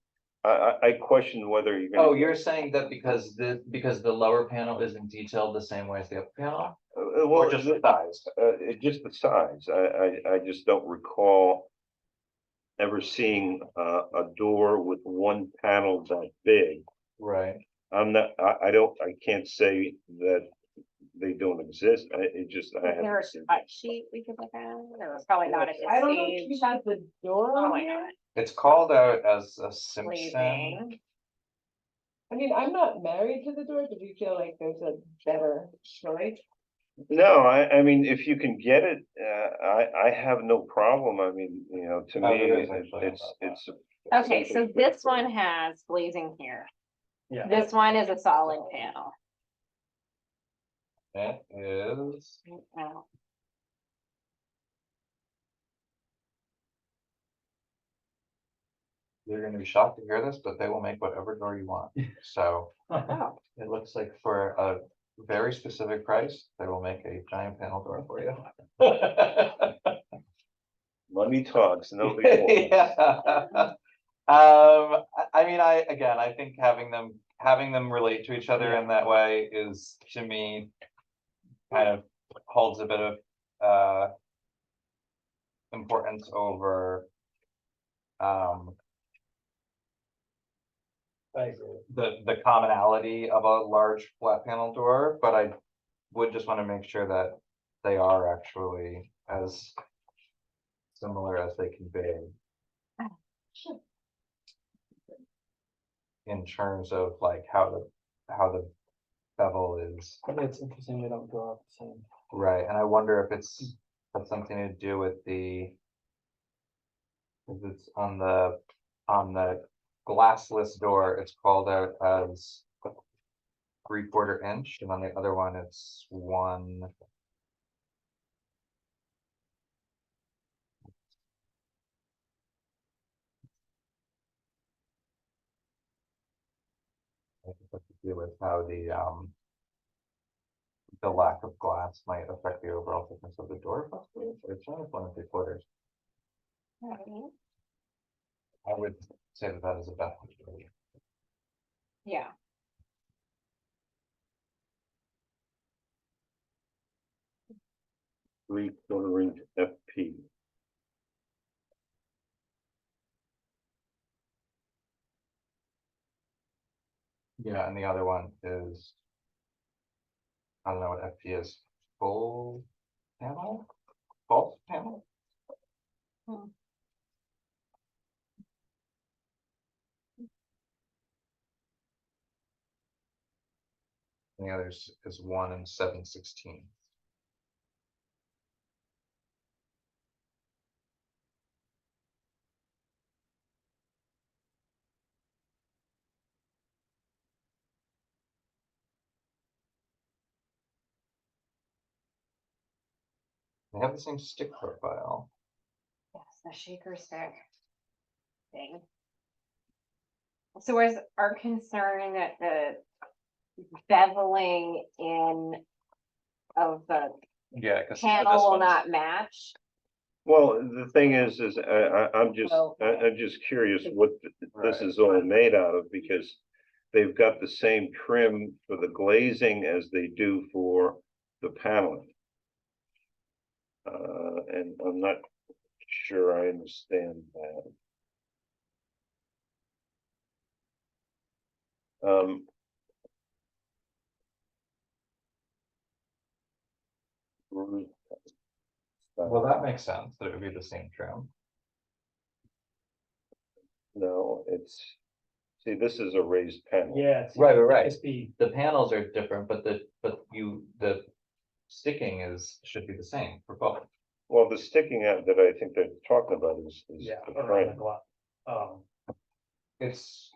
I question whether you're gonna. Oh, you're saying that because the lower panel isn't detailed the same way as the upper panel? Well, Or just the size? Just the size. I just don't recall ever seeing a door with one panel that big. Right. I can't say that they don't exist. It just, I Is there a haven't seen. cut sheet we could look at? Or probably not at this I don't know if stage. she has the door on Probably here. not. It's called out as a Simpson. Glazing. I mean, I'm not married to the door, but we feel like there's a better choice. No, I mean, if you can get it, I have no problem. I mean, you know, to Oh, me, there is actually it's. Okay, so this one has glazing here. Yeah. This one is a solid panel. It is. Oh, You're gonna be shocked to hear this, but they will make whatever door you want. So oh, it looks like for a very specific price, they will make a giant panel door for you. Money talks, nobody wants. Yeah. I mean, I think having them relate to each other in that way is, to me, kind of holds a bit of importance over I agree. the commonality of a large flat panel door, but I would just want to make sure that they are actually as similar as they can be. In terms of like how the bevel is, It's interesting they don't go out the same. right, and I wonder if it's has something to do with if it's on the glassless door, it's called out as 3/4 inch, and on the other one, it's 1. do with how the lack of glass might affect the overall thickness of the door, possibly, or it's only 1 3/4. I would say that is a best. Yeah, 3/4 inch FP. Yeah, and the other one is. I don't know what FP is, full panel, false panel? And the others is 1 7/16. They have the same stick profile. yes, the shaker stick thing. So is our concern that the beveling in of the Yeah, because panel will not match? Well, the thing is I'm just, Well- I'm just curious what this is all made out of, because they've got the same trim for the glazing as they do for the paneling. And I'm not sure I understand that. Well, that makes sense, that it would be the same trim. No, it's, see, this is a raised panel. Yeah. Right. It's the, The panels are different, but the sticking should be the same for both. Well, the sticking out that I think they're talking about is yeah, the around the frame. glass. It's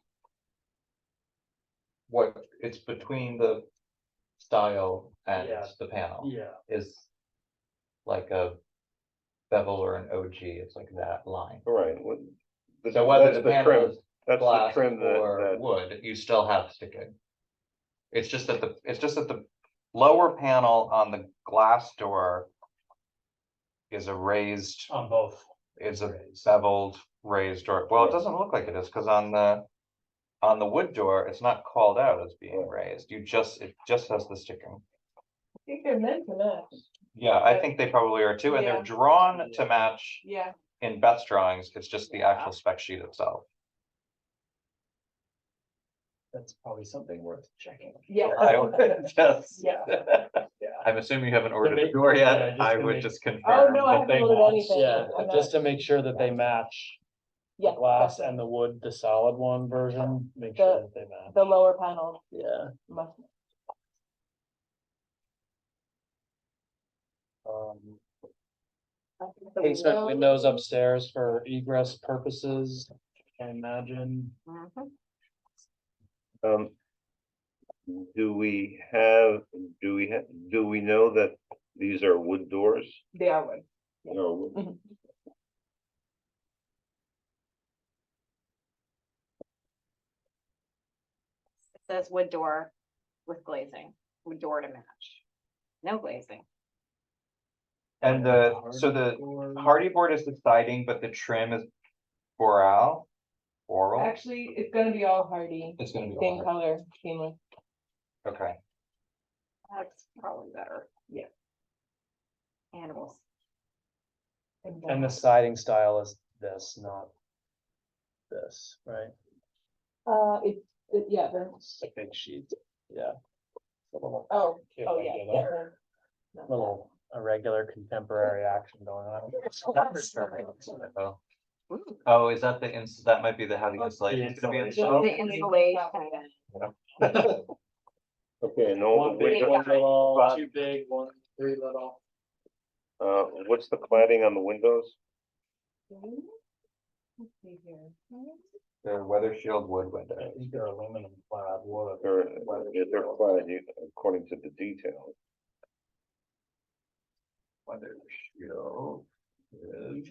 it's between the style and Yeah. the panel Yeah, is like a bevel or an OG, it's like that line. Right. So whether That's the the panel trim, is that's the glass trim or that, wood, you still have sticking. It's just that the lower panel on the glass door is a raised, on both. is a Raised. beveled raised door. Well, it Right. doesn't look like it is, because on the wood door, it's not called out as being raised. It just has the sticking. I think they're meant to match. Yeah, I think they probably are too, and Yeah. they're drawn to match Yeah. in Beth's drawings. It's just the actual spec sheet itself. That's probably something worth checking. Yeah. I would just, Yeah. I'm assuming you haven't ordered make- the door yeah, yet. just I to would make- just Oh, confirm. no, I that haven't they ordered match. anything. Yeah, I'm just not- to make sure that they match the Yeah, glass that's and the wood, the solid one version, make sure that they match. the lower panel Yeah. must. Casement windows upstairs for egress purposes, I imagine. Mhm. do we know that these are wood doors? They are wood. No. Mhm. It says wood door with glazing, wood door to match. No glazing. And so the hardy board is the siding, but the trim is boral. Actually, it's gonna be all hardy, It's gonna be same all color, seamless. okay. That's probably better. Yeah. Animals. And the siding style is this, not this, right? Yeah, It's a big sheet, yeah. A little, oh, yeah, irregular, yeah. little irregular contemporary action going on. Oh, is that that might be how the insulation is gonna be installed? The insulation. Okay, and all One the big, windows, one little, two big, one, three little. what's the cladding on the windows? Let's see here. They're weather shield wood I windows. think they're aluminum clad wood. They're clad according to the detail. Weather shield is.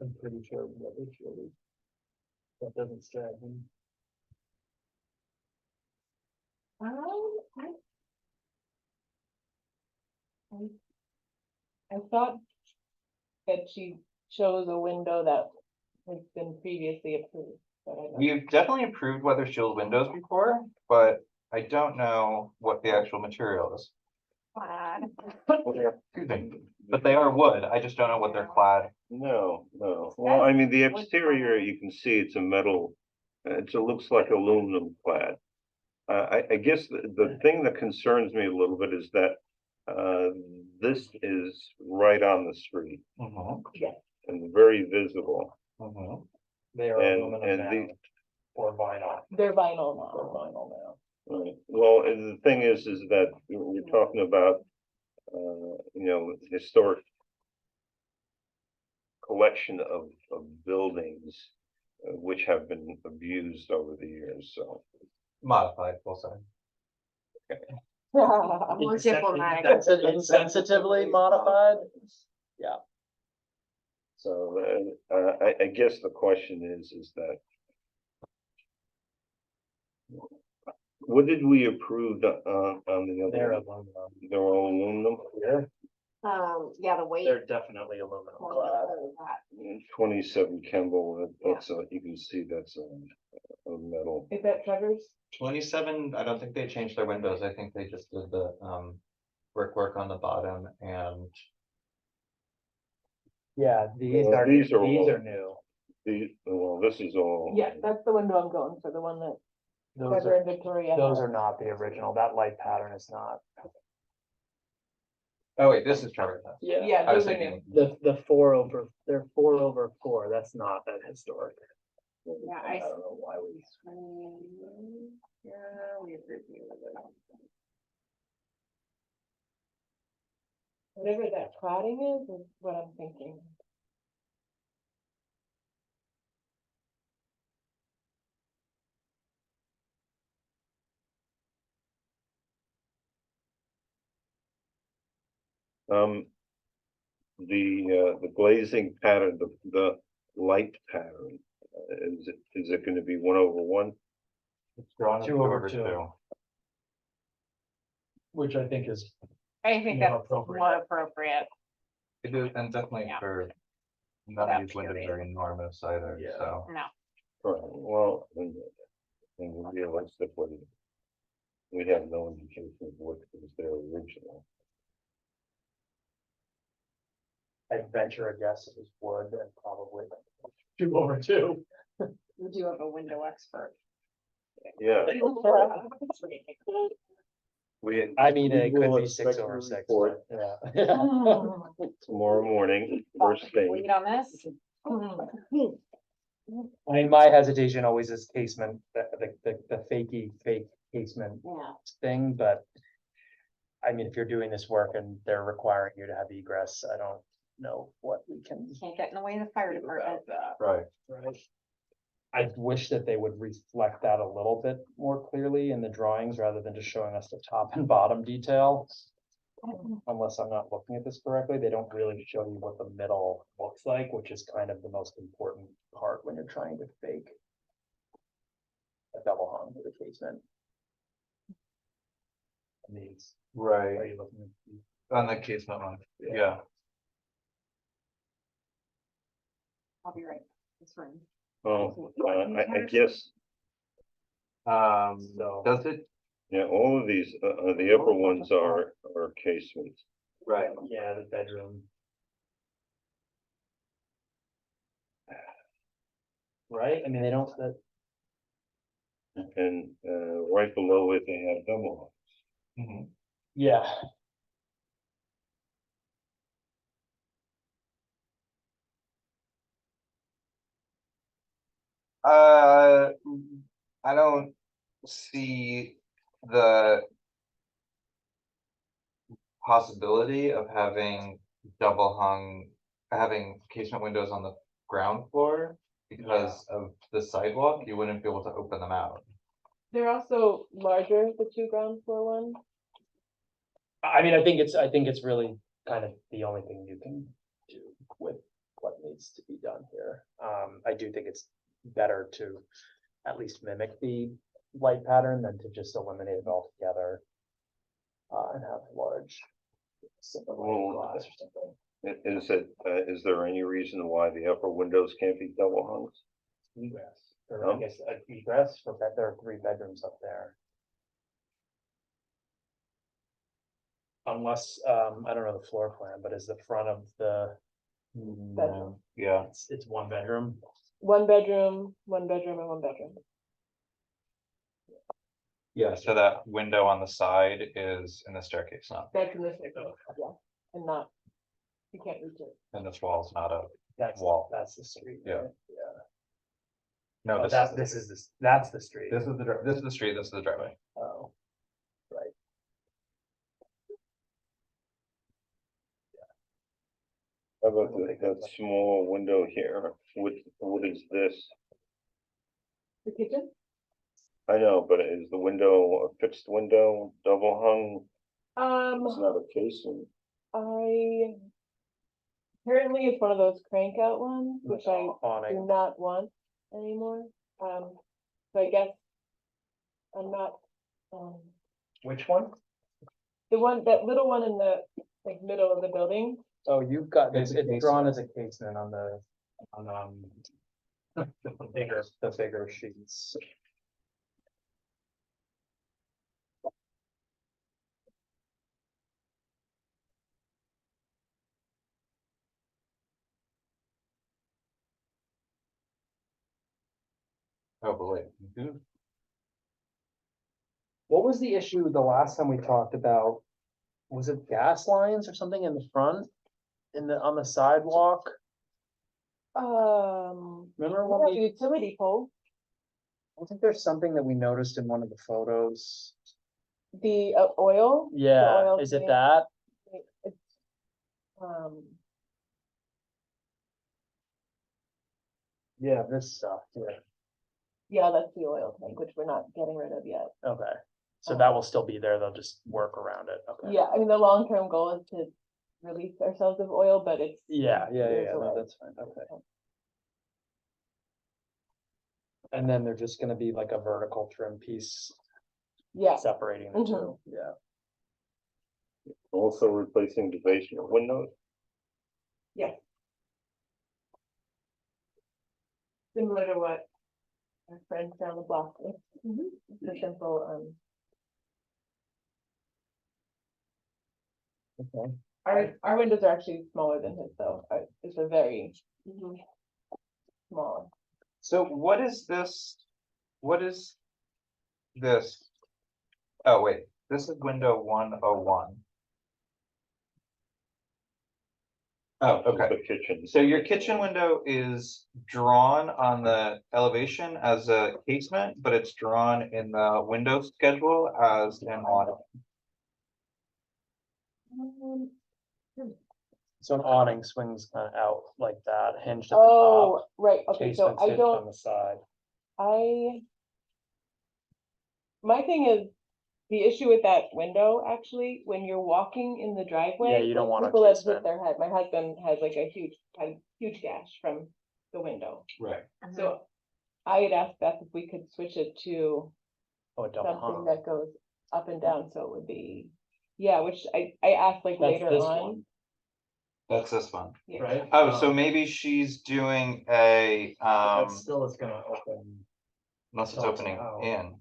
I'm pretty sure weather shield is. That doesn't say. I thought that she chose a window that has been previously approved, but I don't. We've definitely approved weather shield windows before, but I don't know what the actual material is. Plaid. Excuse me, but they are wood. I just don't know what they're clad. No, no. Well, I mean, the exterior, you can see it's a metal, it looks like aluminum clad. I guess the thing that concerns me a little bit is that, this is right on the street and very visible. They are And- aluminum and now, the- or vinyl. They're vinyl They're now. vinyl now. Right. Well, and the thing is that we're talking about, historic collection of buildings, which have been abused over the years, so. Modified, we'll say. More diplomatic. Insensitively modified? So, I guess the question is that. What did we approve on the other? They're aluminum. They're all aluminum, Yeah, the weight. They're definitely aluminum clad. 27 Kemble, that's, you can see that's a metal. Is that Trevor's? 27, I don't think they changed their windows. I think they just did the brickwork on the bottom and Yeah, these Well, are, these these are all- are new. Well, this is all. Yeah, that's the window I'm going for, the one that Those Trevor are, and Victoria. those have. are not the original. That light pattern is not. oh wait, this is Trevor's house. Yeah, I was those are thinking, new. The 4/4, that's not that historic. Yeah, I don't know why we. Yeah, we agreed with it. Whatever that cladding is what I'm thinking. The glazing pattern, the light pattern, is it gonna be 1/1? it's drawn as 2/2. Which I think is. I think More that's appropriate. more appropriate. It is, and definitely Yeah. for none Without of these windows period. are enormous either, Yeah. so. No. Right, well, and realistically, we have no indication of what was there original. I'd venture a guess it was wood and probably 2/2. We do have a window expert. Yeah, we. I mean, it we could will be expect 6/6. a report but Yeah. Tomorrow morning, first thing. Wait on this. I mean, my hesitation always is casement, the fake casement Yeah. thing, but. I mean, if you're doing this work and they're requiring you to have egress, I don't know what we can Can't get in the way of the fire do department. about that. Right. Right. I wish that they would reflect that a little bit more clearly in the drawings rather than just showing us the top and bottom detail. Unless I'm not looking at this correctly, they don't really show you what the middle looks like, which is kind of the most important part when you're trying to fake a double hung with a casement. These, are Right, you looking at these? on the casement one, yeah. I'll be right. It's fine. Oh, I guess, So- Does it? yeah, all of these, the upper ones are casements. Right. Yeah, the bedroom. Right, I mean, they don't, that, And, right below it, they have double. yeah. I don't see the possibility of having having casement windows on the ground floor because of the sidewalk, you wouldn't be able to open them out. They're also larger, the two ground floor ones. I mean, I think it's really kind of the only thing you can do with what needs to be done here. I do think it's better to at least mimic the light pattern than to just eliminate it altogether. And have large. Simple Well, glass or something. Is there any reason why the upper windows can't be double hung? Egress, or I guess egress for that, there are 3 bedrooms up there. Unless, I don't know the floor plan, but is the front of the, Bedroom. Yeah, it's 1 bedroom? 1 bedroom, 1 bedroom and 1 bedroom. yeah, so that window on the side is in the staircase now, That's in this, yeah, and not, you can't reach it. and this wall's not a That's, wall. that's the street. Yeah. right? No, Oh, this that, is, this is this, that's the street. this is the, this is the street, this is the driveway. Oh. Right. How about that small window here? What is this? The kitchen? I know, but is the window a fixed window, double hung? It's not a casing. Apparently it's one of those crank out ones, which I do Awning. not want anymore. So I guess I'm not, Which one? the one, that little one in the, like, middle of the building. Oh, you've got, It's it's a drawn casement. as a casement on the, the bigger sheets. Oh, but wait. What was the issue the last time we talked about? Was it gas lines or something in the front? On the sidewalk? Remember when Yeah, the we, utility pole, I think there's something that we noticed in one of the photos. the oil. Yeah, oil is it tank. that? It's, Yeah, this stuff, yeah, yeah, that's the oil tank, which we're not getting rid of yet. okay. So that will still be there, they'll just work around it, okay. Yeah, I mean, the long-term goal is to release ourselves of oil, but it's. Yeah, years no, away. that's fine, okay. And then they're just gonna be like a vertical trim piece Yeah, separating the two, yeah. Also replacing the basement windows. similar to what our friends down the block, it's a simple, Okay. our windows are actually smaller than his though, it's a very small. So what is this? What is this? Oh, wait, this is window 101. Oh, okay. The kitchen. So your kitchen window is drawn on the elevation as a casement, but it's drawn in the window schedule as an awning. So an awning swings kind of out like that, hinged at the Oh, top. right, okay, so Casement's I hinged on don't, the side. my thing is, the issue with that window, actually, when you're walking in the driveway. Yeah, you don't like, want a people have hit casement. their head, my husband has like a huge gash from the window, Right. so. I had asked Beth if we could switch it to Oh, a double something hung. that goes up and down, so it would be, yeah, which I asked like That's later this on. one, That's this one. Yeah. right? Oh, so maybe she's doing a, That still is gonna open. unless it's Oh, opening wow. in.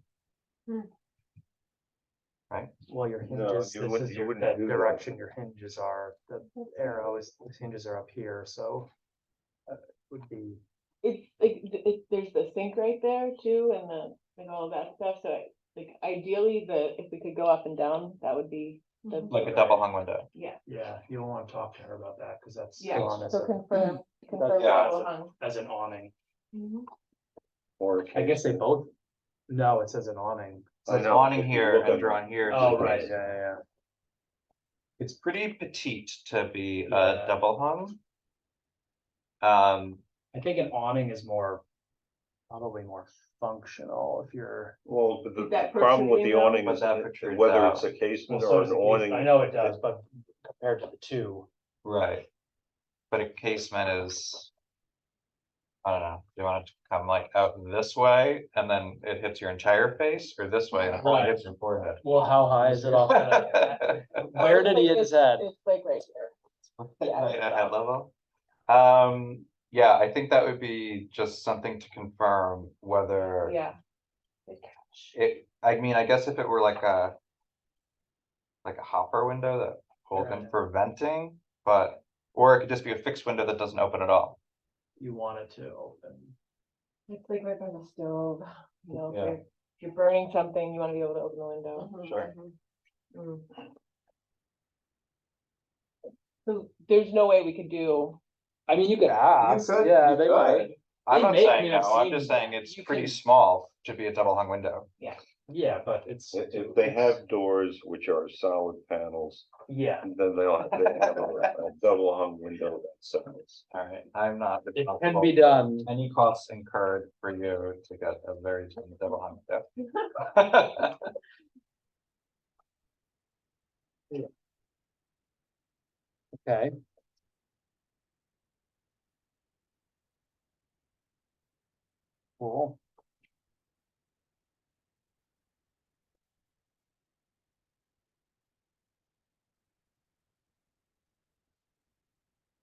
Well, your No, hinges, you this wouldn't- is you your, wouldn't that do that. direction your hinges are, the arrow is, the hinges are up here, so. Would be, It's like, there's the sink right there too, and all of that stuff, so like ideally if we could go up and down, that would be. Like a double hung window. Yeah, yeah, you don't wanna talk to her about that, cause that's. yeah, drawn as so a- confirm. Yeah. double hung. As an awning, Mhm. Or a I guess they casement. both, no, it says an awning. So it's I know, awning if you here look and at drawn here. Oh, to the right, base. yeah. It's pretty petite to be Yeah. a double hung. I think an awning is probably more functional if you're. Well, but Is the that problem with the protruding though? awning But is that that protrudes whether out. it's a casement Well, so or does an the case- awning. I know it does, but compared to the two, right. But a casement is, I don't know, do you want it to come like out this way and then it hits your entire face, or this way and it only hits your forehead? Well, how high is it off? the- Where did he hit his head? It's like right here. At head level? Yeah, I think that would be just something to confirm whether Yeah. I mean, I guess if it were like a hopper window that holds in for venting, but, or it could just be a fixed window that doesn't open at all. You want it to open. It's like right by the stove, you know, Yeah. if you're burning something, you wanna be able to open the window. Sure. Mm. So there's no way we could do, I mean, you could ask, could- yeah, you they could. would. I'm They not may- I saying mean, no, I've I'm just seen- saying it's you pretty can- small to be a double hung window. Yeah, but it's. If they have doors which are solid panels, Yeah, then they have a double hung window that size. Alright, I'm not. it can responsible be for done. Any costs incurred for you to get a very tiny double hung window. Okay. Cool.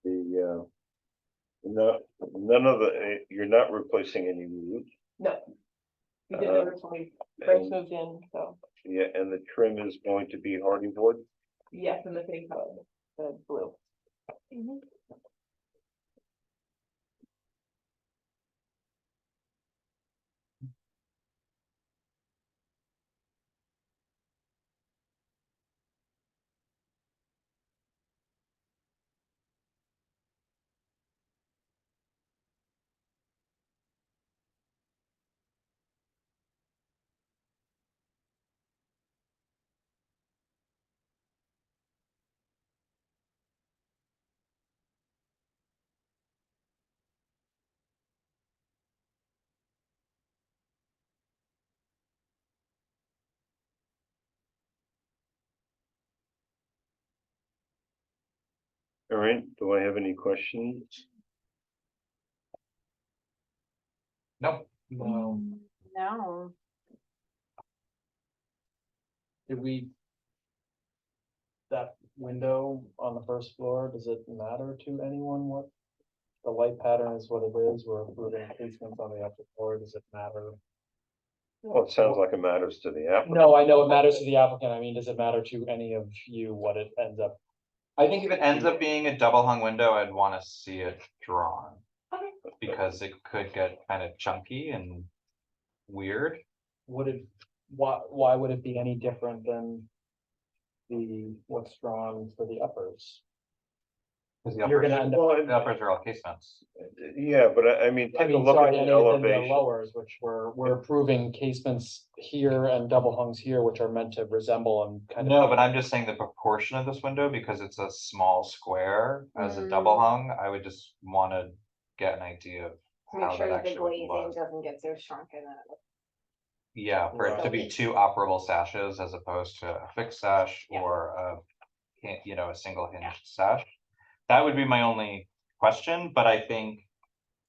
The, no, none of the, you're not replacing any roof. no. We did it when we first moved in, so, Yeah, and the trim is going to be hardy board. yes, in the same color, the blue. All right, do I have any questions? Nope. No, No, did we? That window on the first floor, does it matter to anyone what? The light pattern is what it is, we're approving casements on the upper floor, does it matter? Well, it sounds like it matters to the applicant. No, I know it matters to the applicant, I mean, does it matter to any of you what it ends up? I think if it ends up being a double hung window, I'd wanna see it drawn. Because it could get kind of chunky and weird. Would it, why would it be any different than? What's drawn for the uppers? Cause the You're uppers, gonna end up, the uppers are all casements. Yeah, but I mean, I take a mean, look at sorry, the any of them, the elevation. lowers, which we're approving casements here and double hungs here, which are meant to resemble and kind of. No, but I'm just saying the proportion of this window, because it's a small square as a double hung, I would just wanna get an idea of make how sure that that the actually would glazing look. doesn't get so shrunken that. Yeah, for it to be Right. two operable sashes as opposed to a fixed sash Yeah. or a, a single hinged sash. That would be my only question, but I think,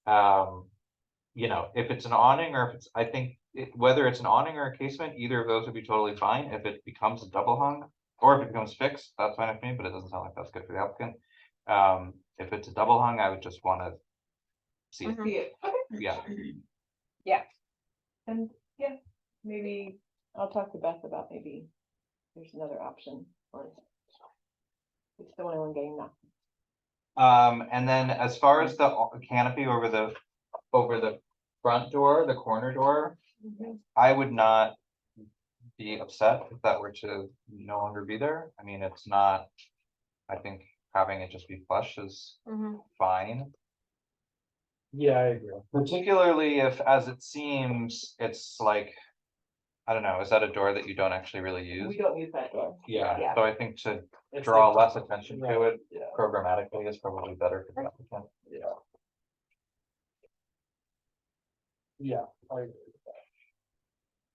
if it's an awning or if it's, I think whether it's an awning or a casement, either of those would be totally fine. If it becomes a double hung or if it becomes fixed, that's fine with me, but it doesn't sound like that's good for the applicant. If it's a double hung, I would just wanna see it, See it, okay, yeah. and, yeah, maybe, I'll talk to Beth about maybe there's another option, or. It's the only one getting knocked. And then as far as the canopy over the front door, the corner door, I would not be upset if that were to no longer be there. I mean, it's not, I think having it just be flush is fine. Yeah, I agree. Particularly if, as it seems, it's like, I don't know, is that a door that you don't actually really use? We don't use that door. Yeah, Yeah. so I think to It's draw like- less attention to Right, it yeah, programmatically is probably better for the applicant. yeah. Yeah, I agree with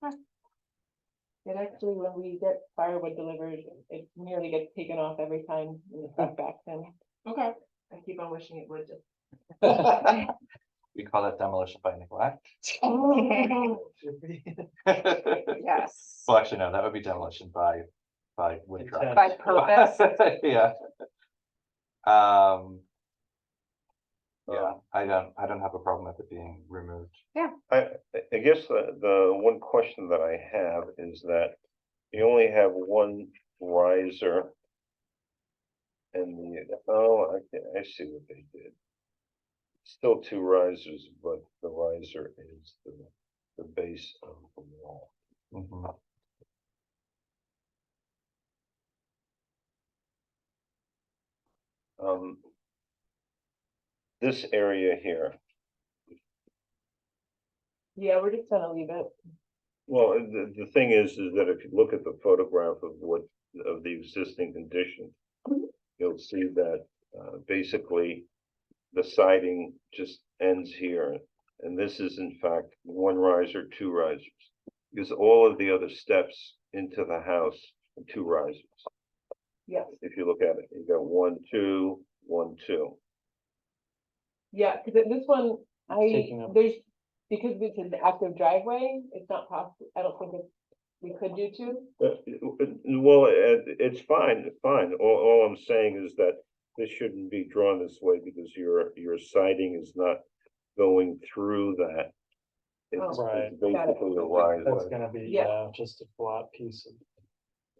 that. It actually, when we get firewood delivered, it nearly gets taken off every time in the truck back then. Okay. I keep on wishing it would just. We call that demolition by neglect. Yes. Well, actually, no, that would be demolition by withdrawal. By purpose. Yeah. Yeah, I don't have a problem with it being removed. I guess the one question that I have is that you only have one riser. And I see what they did. Still two risers, but the riser is the base of the wall. Mhm. This area here, Yeah, we're just gonna leave it. well, the thing is that if you look at the photograph of the existing condition, you'll see that, basically the siding just ends here. And this is in fact one riser, two risers, because all of the other steps into the house are two risers. Yes, If you look at it, you got 1, 2, 1, 2. yeah, cause this one, Taking up- there's, because it's an active driveway, it's not possible, I don't think we could do two. Well, it's fine, fine. All I'm saying is that this shouldn't be drawn this way because your siding is not going through that. It's Oh, right. it's basically a rise. That's gonna be, Yeah. yeah, just a flat piece of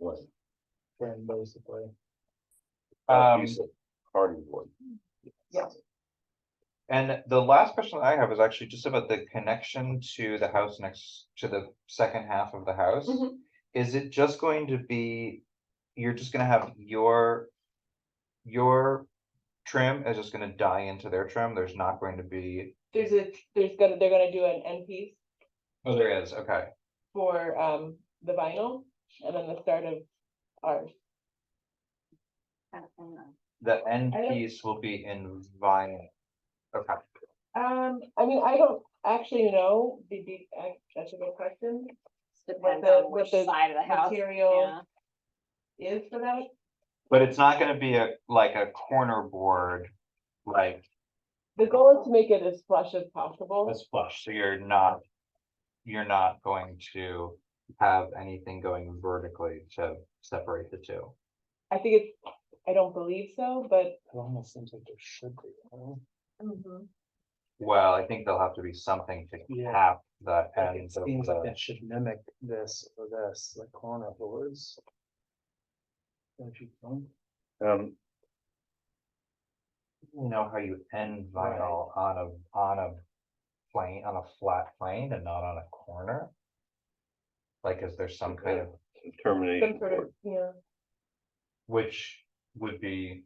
Right. frame, basically. A piece of hardy wood. Yeah. And the last question I have is actually just about the connection to the house next to the second half of the house. Mhm. Is it just going to be, you're just gonna have your trim is just gonna die into their trim? There's not going to be, They're gonna do an end piece oh, there is, okay. for, the vinyl, and then the start of ours. The end I don't- piece will be in vinyl. Okay, I mean, I don't actually know, that's a good question, Depends the- on what which the side of the house. material- Yeah. is for that. but it's not gonna be like a corner board, like The goal is to make it as flush as possible. as flush, so you're not going to have anything going vertically to separate the two. I think I don't believe so, but. It almost seems like there should be. Well, I think there'll have to be something to Yeah. cap the Like, it ends of seems like the, it should mimic this or this, like corner boards. Don't you think? you know, how you end vinyl on a plane, on a flat plane and not on a corner? Like, is there some kind of, Termination Some sort of, board. yeah, which would be.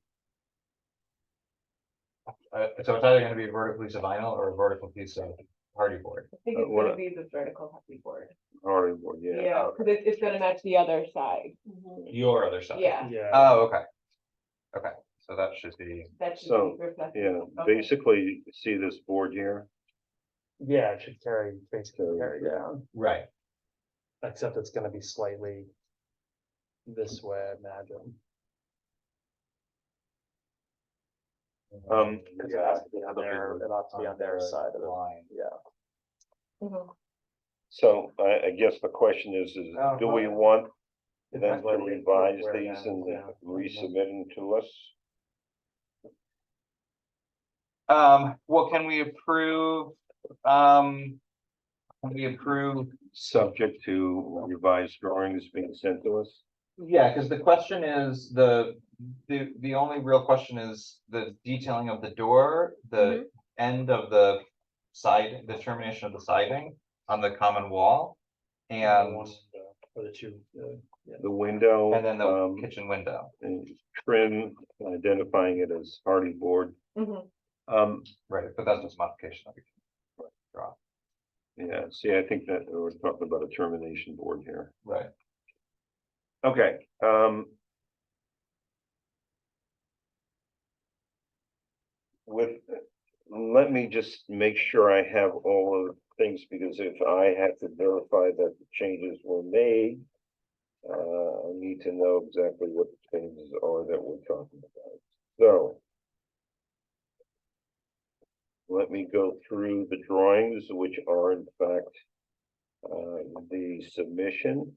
So it's either gonna be a vertical piece of vinyl or a vertical piece of hardy board. I think it's what- gonna be the vertical happy board. Hardy wood, yeah. Yeah, cause it's gonna match the other side. Your other side. Yeah, Yeah. Oh, okay. Okay, so that should be, that should So, be reflected. Yeah, Okay. basically, see this board here? Yeah, it should basically So- carry down, right, except it's gonna be slightly this way, I imagine. Cause it has to be on their, it ought to be on their side of the line, yeah. Mhm. So I guess the question is do we want them Depends to where they- revise where these them, and yeah. resubmit them to us? well, can we approve, Subject to revised drawings being sent to us? yeah, cause the question is, the only real question is the detailing of the door, the end of the side, the termination of the siding on the common wall. And, For the two, The window. and then the kitchen window, And trim, identifying it as hardy board. Mhm. right, but that's just modification that we can draw, Yeah, see, I think that we're talking about a termination board here. right? Okay, let me just make sure I have all of the things, because if I have to verify that the changes were made, I need to know exactly what the changes are that we're talking about. So let me go through the drawings, which are in fact the submission.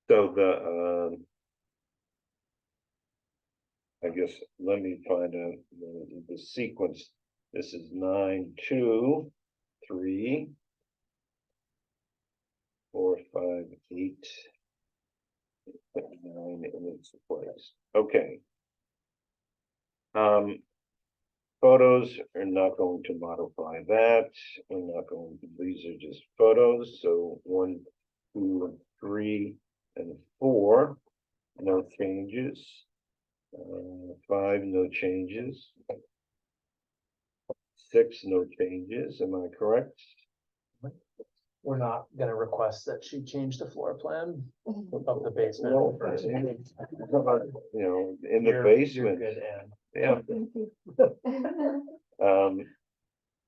So I guess, let me find out the sequence. This is 9, 2, 3, 4, 5, 8, 9 in its place. Okay. Photos are not going to modify that. We're not going to, these are just photos. So 1, 2, 3, and 4, no changes. 5, no changes. 6, no changes. Am I correct? We're not gonna request that she change the floor plan of the basement. Well, you know, in the You're basement. good, Ann. Yeah.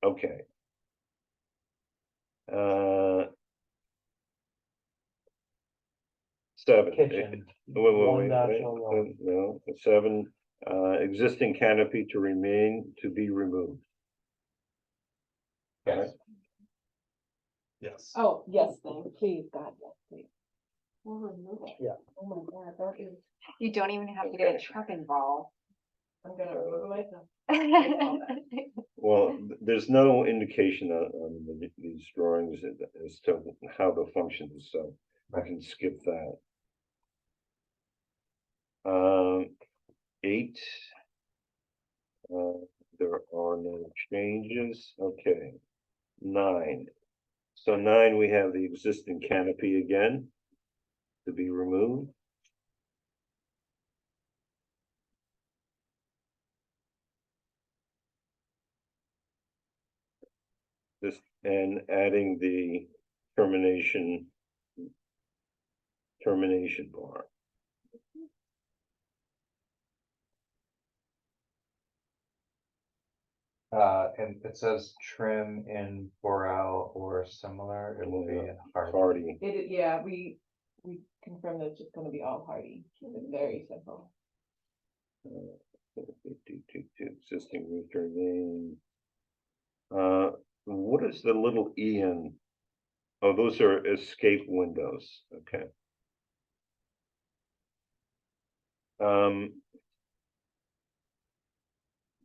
Okay. Seven. Kitchen. Wait, 1-01. no, 7, existing canopy to be removed. Yes. Yes. Oh, yes, please, God, yes, please. Yeah. Oh my God, that is, You don't even have to get a truck involved. I'm gonna remove myself. Well, there's no indication on these drawings as to how the function is, so I can skip that. 8. There are no changes. Okay. 9. So 9, we have the existing canopy again to be removed. This, and adding the termination bar. And it says trim in Boral or similar, it will be in Hardy. Hardy. Yeah, we confirmed that it's just gonna be all hardy, it's very simple. Existing roof remain. What is the little E in? Oh, those are escape windows, okay.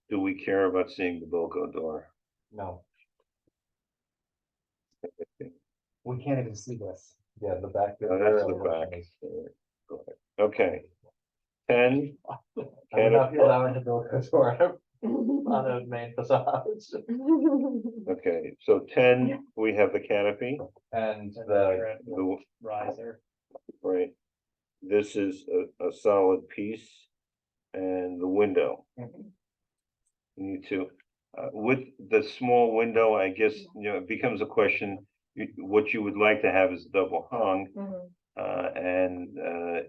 Do we care about seeing the Bilko door? No, Okay. We can't even see this. yeah, the back. Oh, that's the back. Okay. 10. I would not be allowing the Bilko door on the main facade. Okay, so 10, we have the canopy, And the, Riser. right. This is a solid piece and the window. You need to, with the small window, I guess, you know, it becomes a question, what you would like to have is double hung.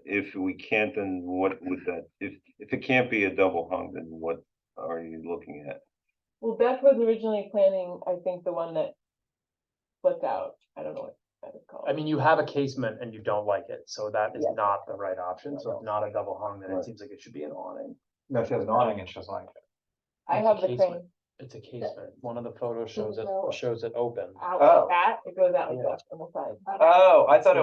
If we can't, then what would that, if it can't be a double hung, then what are you looking at? Well, Beth was originally planning, I think, the one that flipped out, I don't know what that is called. I mean, you have a casement and you don't like it, so that is Yeah. not the right option. So it's not a double hung, then Right. it seems like it should be an awning. no, she has an awning and she doesn't like it. I It's a have the casement. crane, It's a casement. One of the photos shows it open. Out Oh. like that. it goes out like Yeah. that on the side. Oh, I thought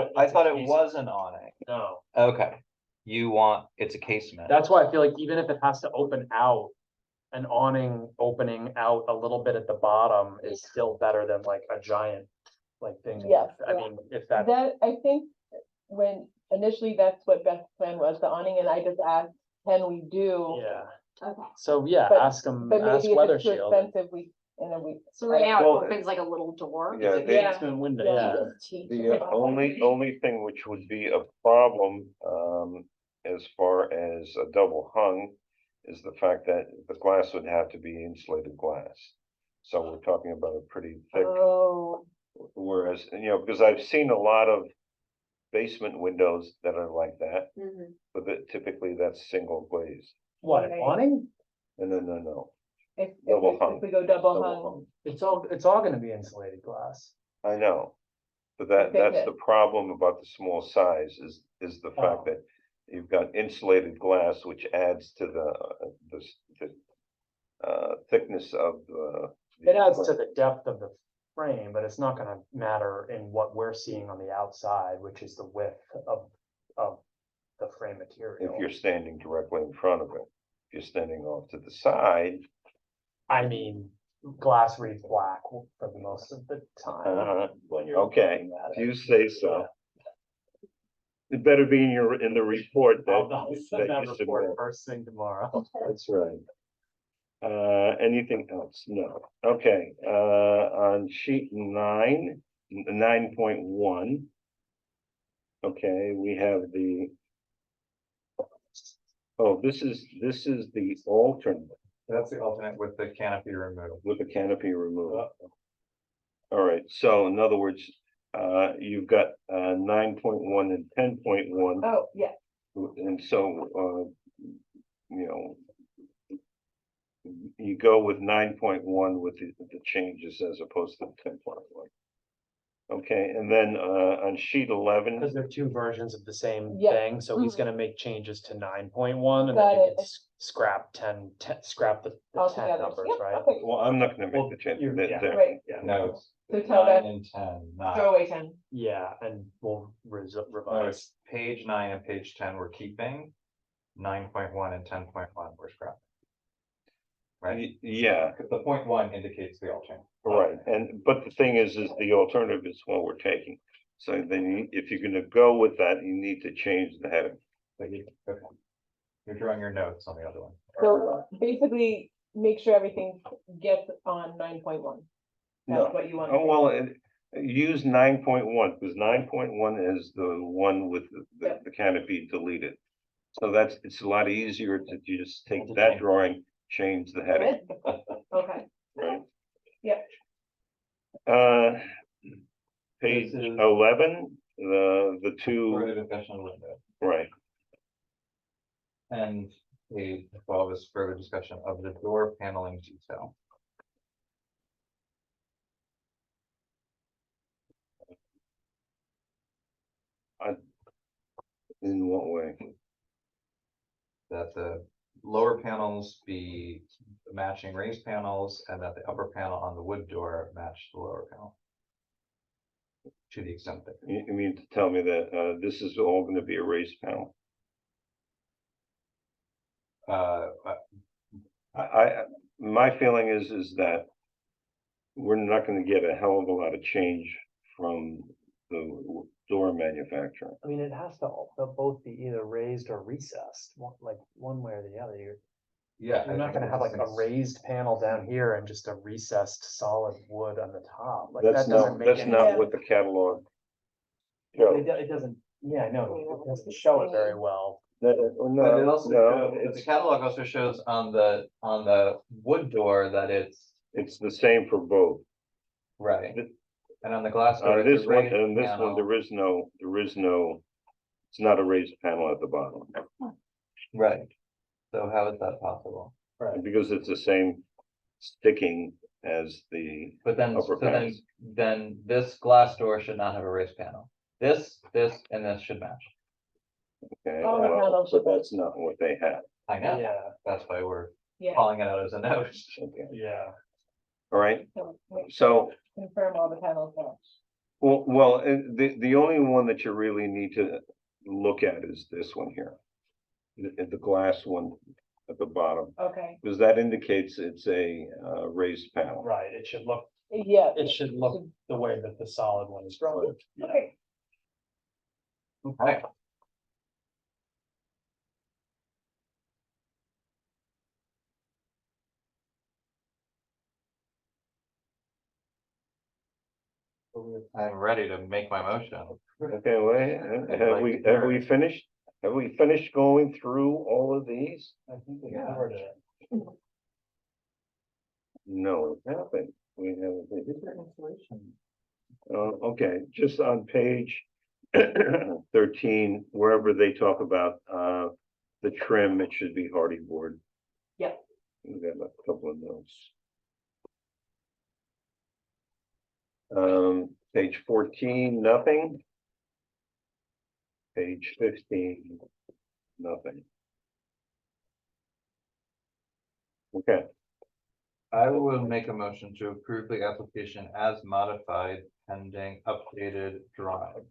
it it was an awning. No, Okay, it's a casement. that's why I feel like even if it has to open out, an awning opening out a little bit at the bottom is still better than like a giant like thing. Yes. I mean, if that, That, I think, when initially that's what Beth's plan was, the awning, and I just asked, can we do? yeah. Okay. So yeah, But- ask them, But ask maybe if Weather it's too Shield. expensive, we. So right now Well, it opens like a little door. Yeah, It's a they- casement window, yeah. The only thing which would be a problem, as far as a double hung, is the fact that the glass would have to be insulated glass. So we're talking about a pretty thick, Oh, whereas, you know, because I've seen a lot of basement windows that are like that, Mhm. but typically that's single glazed. What, Right. awning? No. If Double we- hung. if we go double Double hung, hung. It's all gonna be insulated glass. I know. But that's the problem about the small size is the fact Oh. that you've got insulated glass, which adds to the thickness of the. It adds to the depth of the frame, but it's not gonna matter in what we're seeing on the outside, which is the width of the frame material. If you're standing directly in front of it. If you're standing off to the side, I mean, glass reads black for the most of the time. when you're okay, looking at if it. you say so. It better be in the report that. I'll send that you report submit. first thing tomorrow. That's right. Anything else? No. Okay, on sheet 9.1. Okay, we have the. Oh, this is the alternate That's the alternate with the canopy removed. with the canopy removed. All right, so in other words, you've got 9.1 and 10.1. oh, yeah, And so, you know. You go with 9.1 with the changes as opposed to 10.1. Okay, and then on sheet 11, Because they're two versions of the same Yeah. thing, so he's Mhm. gonna make changes to 9.1 and Got then we it. can scrap 10, scrap the 10 altogether, numbers, yep, right? okay, well, I'm not gonna Well, make the change. you- yeah, right, Notes. So tell that- 9 and 10, throw not. away 10, Yeah, and we'll No, revise. it's page 9 and page 10 we're keeping. 9.1 and 10.1 we're scrapping. Right? Yeah, The point one indicates the alternate. right, but the thing is the alternative is what we're taking. So then if you're gonna go with that, you need to change the heading. Okay. You're drawing your notes on the other one. so basically, make sure everything gets on 9.1. No. That's what you want. Oh, well, use 9.1, because 9.1 is the one with Yep. the canopy deleted. So it's a lot easier to just take To that change. drawing, change the heading, Okay, right? Yep. Page This is- 11, the two, Further discussion window. right, And page 12 is further discussion of the door paneling detail. in what way? That the lower panels be matching raised panels and that the upper panel on the wood door match the lower panel. To the extent that. You mean to tell me that, this is all gonna be a raised panel? Uh, My feeling is that we're not gonna get a hell of a lot of change from the door manufacturer. I mean, it has to both be either raised or recessed, one way or the other. yeah. You're not gonna have like a raised panel down here and just a recessed solid wood on the top. Like That's that doesn't not, make that's any not sense. what the catalog. It shows. it doesn't, yeah, I know, it doesn't show it very well. No, But it also, no, the catalog also shows on the wood door that it's the same for both. right. And on the glass door. On it's a this one, raised and this one, panel. there is no, it's not a raised panel at the bottom, Right. So how is that possible? because it's the same sticking as the, But then, Upper so panels. then this glass door should not have a raised panel. This, and this should match. okay, All the well, panels but should that's not what they have. I know, Yeah, that's why we're yeah, calling it out as a note. Okay, yeah. all right, so make so, confirm all the panels match. well, the only one that you really need to look at is this one here. The glass one at the bottom, Okay, because that indicates it's a raised panel. Right, it should look yeah, the way that the solid one is drawn. Yeah. okay, Okay. I'm ready to make my motion. Okay, wait, have we finished? Have we finished going through all of these? I think we covered it. No, it happened. We haven't. Okay, just on page 13, wherever they talk about, the the trim, it should be hardy board. Yep. We got a couple of notes. Page 14, nothing. Page 15, nothing. Okay, I will make a motion to approve the application as modified pending updated drawings.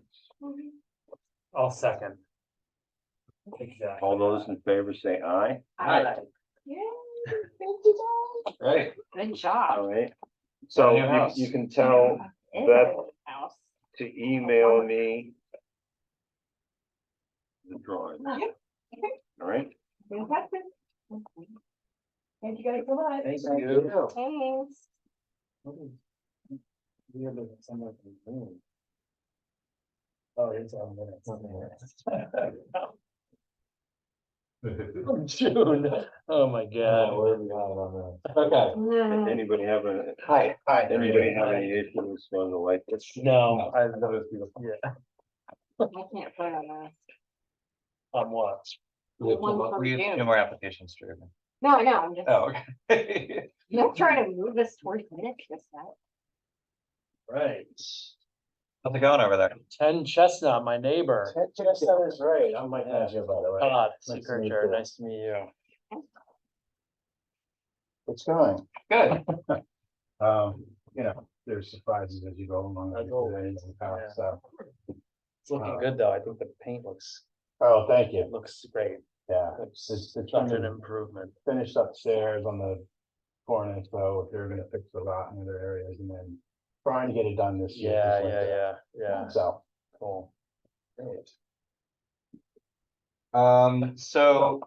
I'll second. all those in favor say aye. Aye. Yay, thank you guys. Right. Good job. All right. So New house. you can tell It's that a house. to email me the drawing. Yep. All right. Fantastic. Thank you guys so much. Thank you. Thanks. Oh, it's on minutes. June, oh my god. Okay. Anybody have a, Hi. anybody have any issues on the light? No, I thought it was beautiful. Yeah. I can't put on this. On what? One from We have June. two more applications to review. No, I know, I'm just, Oh, okay. I'm trying to move us towards minutes this time. Right. How's it going over there? 10 Chestnut, my neighbor. Chestnut is right, I'm Mike Maggio, by the way. Todd, Nice to Secret meet Chair, you. nice to meet you. It's going. Good. You know, there's surprises as you go along. As always, yeah. So, It's looking good, though. I think the paint looks thank you. looks great. Yeah, It's it's such trying an to improvement. finish upstairs on the corner, so if they're gonna fix the rot in other areas and then trying to get it done this year. Yeah, just like that. yeah. So, Cool. Great. So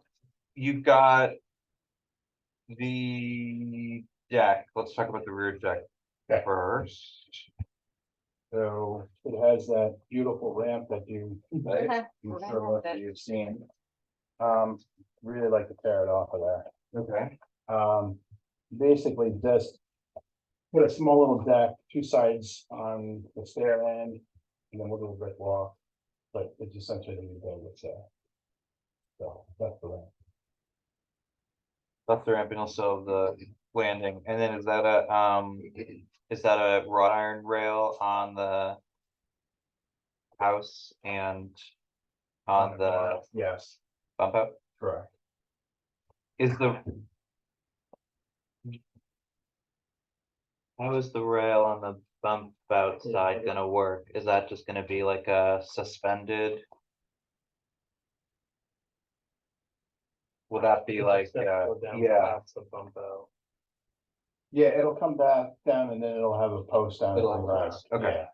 you've got the deck. Let's talk about the rear deck Okay. first. so it has that beautiful ramp that Okay, I'm we're gonna sure have most of that. you've seen. Really like to tear it off of there. Okay. Basically just put a small little deck, two sides on the stair end, and then a little brick wall. But it's essentially the go with so that's the way. That's the ramp and also the landing. And then is that a wrought iron rail on the house and on the Yes, bump out? correct. Is how is the rail on the bump out side gonna work? Is that just gonna be like a suspended? Will that be like, yeah, That's the bump out. Yeah, it'll come back down and then it'll have a post down. It'll at have the a right. post, okay. Yeah,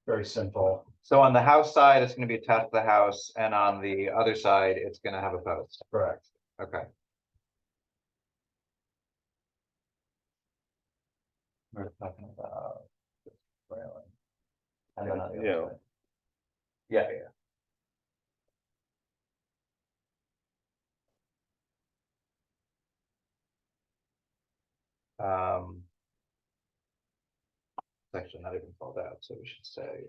very simple. so on the house side, it's gonna be attached to the house, and on the other side, it's gonna have a post, Correct. okay. We're talking about this railing. And then on the Yeah. other side. Yeah, yeah. It's actually not even called out, so we should say.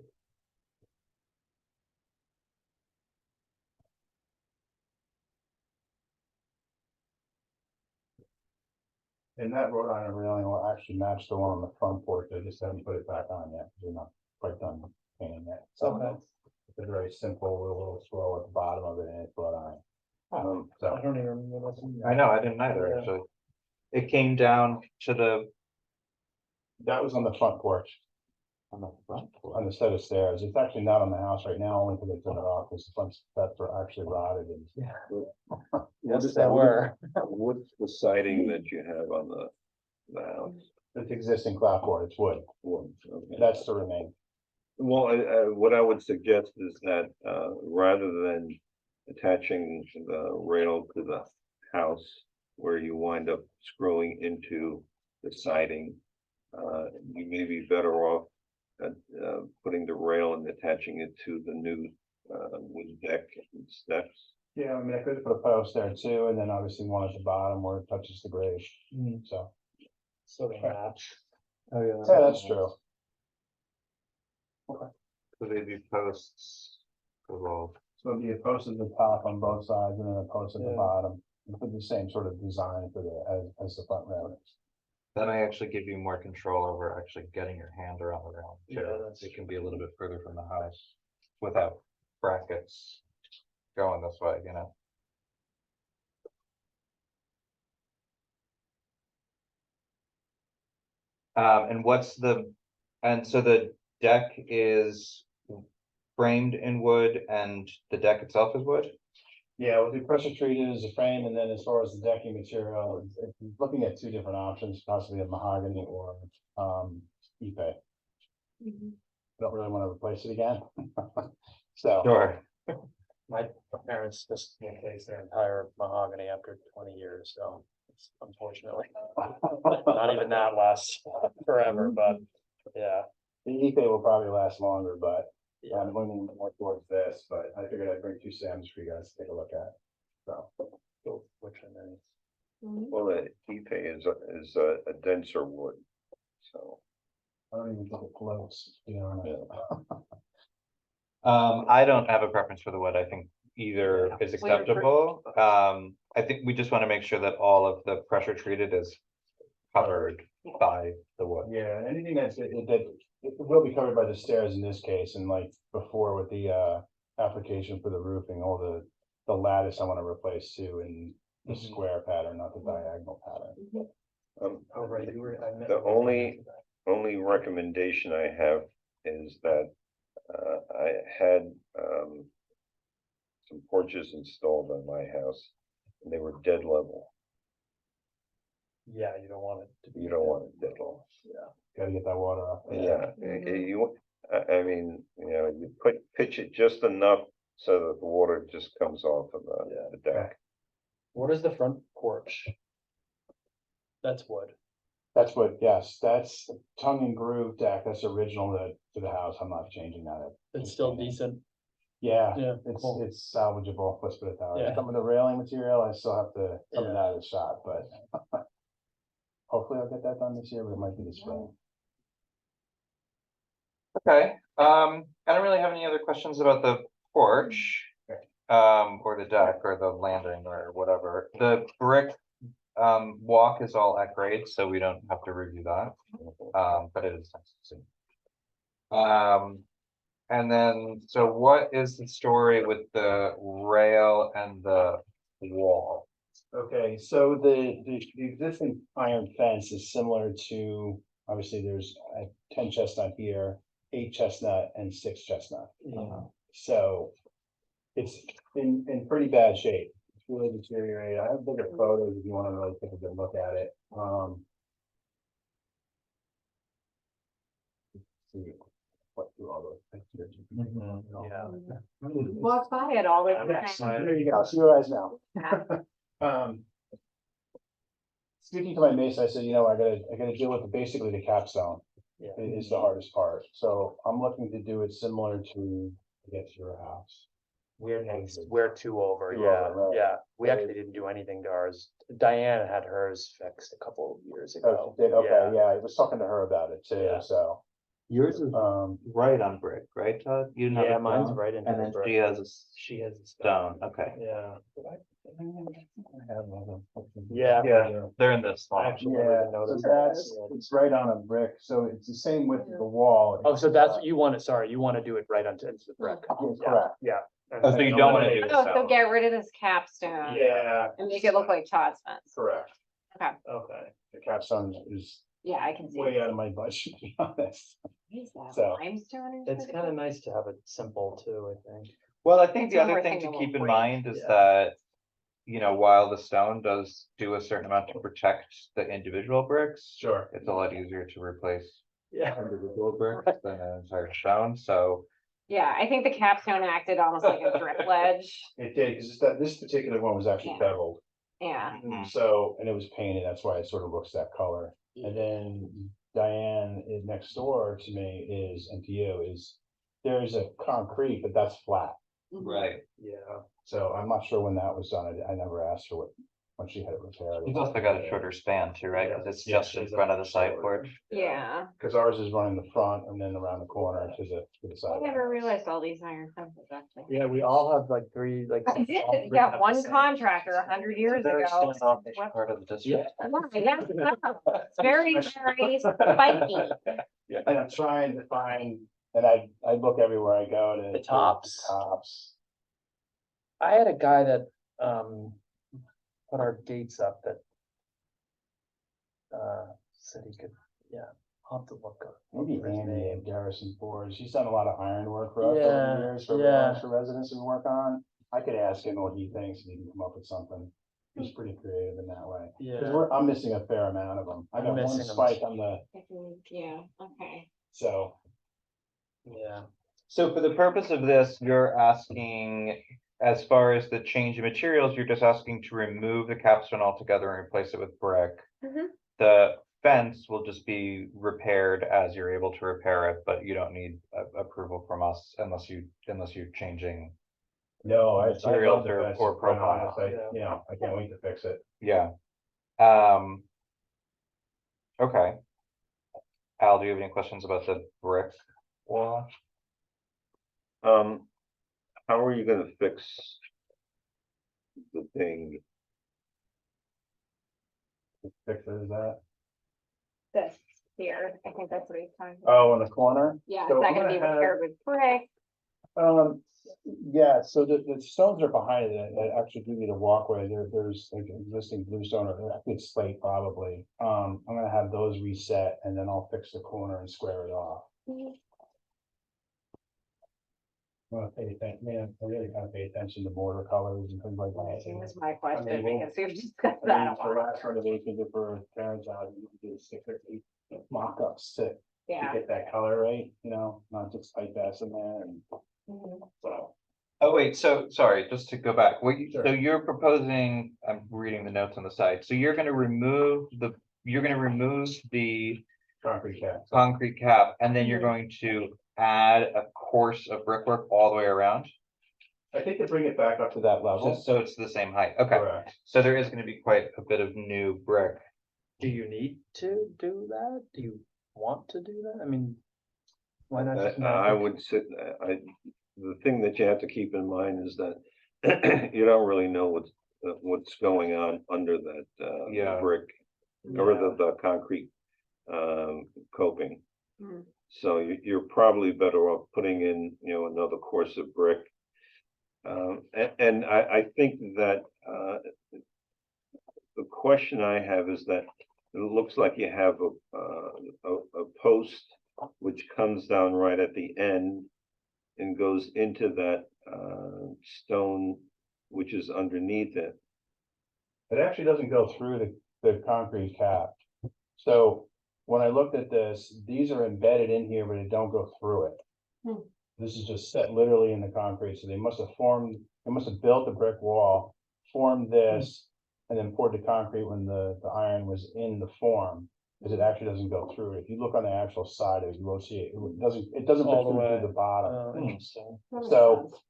And that wrought iron railing will actually match the one on the front porch. I just haven't put it back on yet. They're not quite done painting it. So Okay. it's a very simple little swirl at the bottom of it and it's wrought iron. So. I don't even remember that. I know, I didn't either, Yeah. actually. It came down to the, That was on the front porch, on the front on door. the set of stairs. It's actually not on the house right now, only because they took it off, because the front steps are actually rotted and. Yes, they were. What's the siding that you have on the house? It's existing clapboard, it's wood. Wood, okay. That's to remain. Well, what I would suggest is that, rather than attaching the rail to the house where you wind up screwing into the siding, you may be better off putting the rail and attaching it to the new, wood deck and steps. Yeah, I mean, I could put a post there too, and then obviously one at the bottom where it touches the grade, so. So they match. Oh, yeah. Yeah, that's true. So they'd be posts. Well, So it'll be a post at the top on both sides and then a post at the Yeah. bottom, with the same sort of design for as the front railings. That may actually give you more control over actually getting your hand around the railing. too. Yeah, that's It can be a little bit further from the house without brackets going this way, you know? And and so the deck is framed in wood and the deck itself is wood? Yeah, we'll do pressure treated as a frame, and then as far as the decking material, looking at two different options, possibly a mahogany or, Ipe. Don't really want to replace it again. So. Sure. My parents just replaced their entire mahogany after 20 years, so it's unfortunately. Not even that lasts forever, but yeah. The Ipe will probably last longer, but Yeah. I'm leaning more towards this, but I figured I'd bring two Sams for you guys to take a look at. So. Which one is? Well, the Ipe is a denser wood, so. I don't even think it floats, you know. I don't have a preference for the wood. I think either Yeah. is acceptable. I think we just want to make sure that all of the pressure treated is covered by the wood. Yeah, anything it will be covered by the stairs in this case, and like before with the application for the roofing, all the lattice I want to replace too in the Mhm. square pattern, not the diagonal pattern. Oh, right, you were. The only recommendation I have is that I had some porches installed on my house and they were dead level. Yeah, you don't want it to be. You don't want it dead level. Gotta get that water off. Yeah, I mean, you know, you pitch it just enough so that the water just comes off of the deck. What is the front porch? That's wood. That's what, yes, that's tongue and groove deck, that's original to the house, I'm not changing that. It's still decent. Yeah, Yeah, it's, cool. it's salvageable, let's put it that way. Yeah. Some of the railing material, I still have to, some of Yeah. that is shot, but hopefully I'll get that done this year, but it might be this spring. Okay, I don't really have any other questions about the porch. Or the deck or the landing or whatever. The brick walk is all at grade, so we don't have to review that. But it is nice to see. And then, so what is the story with the rail and the wall? Okay, so the existing iron fence is similar to, obviously, there's 10 chestnut here, 8 chestnut and 6 chestnut. So it's in pretty bad shape. It's really deteriorated. I have bigger photos if you want to really take a good look at it. Let's see what through all those pictures. Yeah. Walk by it all the time. There you go. See your eyes now. Speaking to my mason, I said, you know, I gotta deal with basically the capstone. Yeah. Is the hardest part. So I'm looking to do it similar to get to your house. We're two over, Two yeah, over, right. yeah. We actually didn't do anything to ours. Diane had hers fixed a couple of years Oh, ago. she did? Okay, yeah, I was talking to her about it too, Yeah. so, Yours is right on brick, right, Todd? You know. Yeah, mine's right into And the then brick. she has a She has a stone, okay. Yeah. yeah. Yeah. They're in this I one. actually Yeah, never even so noticed. that's, it's right on a brick, so it's the same width of the wall. Oh, so that's what you want to, sorry, you want to do it right into the brick. Yeah, Yeah, correct. Yeah. Oh, so you don't want to do Oh, this so out. get rid of this capstone Yeah. and make it look like Todd's fence. Correct. Okay. The capstone is Yeah, I can see. way it. out of my budget, to be honest. Is that So- limestone? It's kind of nice to have it simple too, I think. Well, I think It's the one other more thing thing to that keep won't in break. mind is Yeah. that, you know, while the stone does do a certain amount to protect the individual bricks, Sure. it's a lot easier to replace Yeah. individual bricks than an entire stone, so. Yeah, I think the capstone acted almost like a drip ledge. It did, because this particular one was actually Yeah. beveled. Yeah. So, and it was painted, that's why it sort of looks that color. And then Diane next door to me is, and to you is, there's a concrete, but that's flat. Mhm. Right. Yeah. So I'm not sure when that was done. I never asked her when she had it repaired. You've also got a shorter span too, right? Cause it's Yeah, just in she's front of the a side short- porch. Yeah, Cause ours is running the front and then around the corner to the I side. never realized all these iron fences actually. Yeah, we all have like three, like. all three Yeah, have the one same- contractor 100 years ago. Very standoffish What- part of the district. Yeah, it's very, very spiky. Yeah, and I'm trying to find, and I look everywhere I go to. The tops. Tops. I had a guy that, put our gates up that. Said he could, yeah, I'll have to look up. Maybe for his Andy name. at Garrison Forge, he's done a lot of iron work for us over Yeah, the years, for yeah. commercial residents we work on. I could ask him what he thinks, and he can come up with something. He's pretty creative in that way. Cause Yeah, I'm missing a fair amount of them. I I'm got one missing 'em. spike on the, Yeah, okay. so. yeah. So for the purpose of this, you're asking, as far as the change in materials, you're just asking to remove the capstone altogether and replace it with brick. Mhm. The fence will just be repaired as you're able to repair it, but you don't need approval from us unless you're changing. No, Materials love the or- fence, or to be quite profile. honest. You know, I can't wait to fix it. Yeah. Okay. Al, do you have any questions about the brick wall? How are you gonna fix the thing? Fix it, is that? This here, I think that's what he's talking about. Oh, in the corner? Yeah, so is that I'm gonna be gonna have- repaired with brick? Yeah, so the stones are behind it, that actually give you the walkway, there's like existing bluestone or it's slate probably. I'm gonna have those reset and then I'll fix the corner and square it off. Well, man, I really gotta pay attention to border colors and things like that. That was my question, we'll- because we've discussed I that mean, a for lot. last renovation, for parents out, you can do 6 or 8 mock-ups to Yeah. get that color right, you know, not just type pass in there and Mhm. so. Oh, wait, so, sorry, just to go back, so Sure. you're proposing, I'm reading the notes on the side, so you're gonna remove the Concrete cap. concrete cap, and then you're Mhm. going to add a course of brickwork all the way around? I think to bring it back up to that level. Just so it's the same height, okay, Correct. so there is gonna be quite a bit of new brick. Do you need to do that? Do you want to do that? I mean. Why not just? I would say, the thing that you have to keep in mind is that you don't really know what's going on under that, Yeah. brick or the concrete, coping. Mm. So you're probably better off putting in, another course of brick. And I think that, the question I have is that it looks like you have a post which comes down right at the end and goes into that, stone, which is underneath it. It actually doesn't go through the concrete cap. So when I looked at this, these are embedded in here, but it don't go through it. Hmm. This is just set literally in the concrete, so they must have built a brick wall, formed this, and then poured the concrete when the iron was in the form. Because it actually doesn't go through. If you look on the actual side of it, you will see it. It doesn't All the go way. through the bottom. Oh, interesting. That makes So- sense.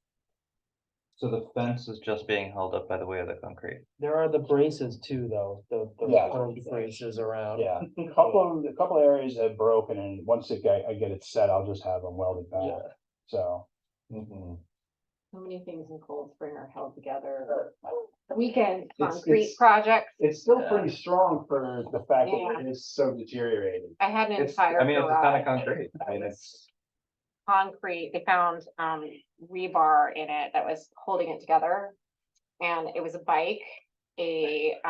So the fence is just being held up by the weight of the concrete. There are the braces too, though, the Yeah. curved braces around. Yeah, a couple areas have broken, and once I get it set, I'll just have them welded back. Yeah. So. So many things in Cold Spring are held together. Weekend It's- concrete it's- projects. It's still Yeah. pretty strong for the fact that Yeah. it is so deteriorated. I had an It's, entire. I mean, it's a ton of garage concrete, I that mean, was it's, Concrete, they found rebar in it that was holding it together. And it was a bike, a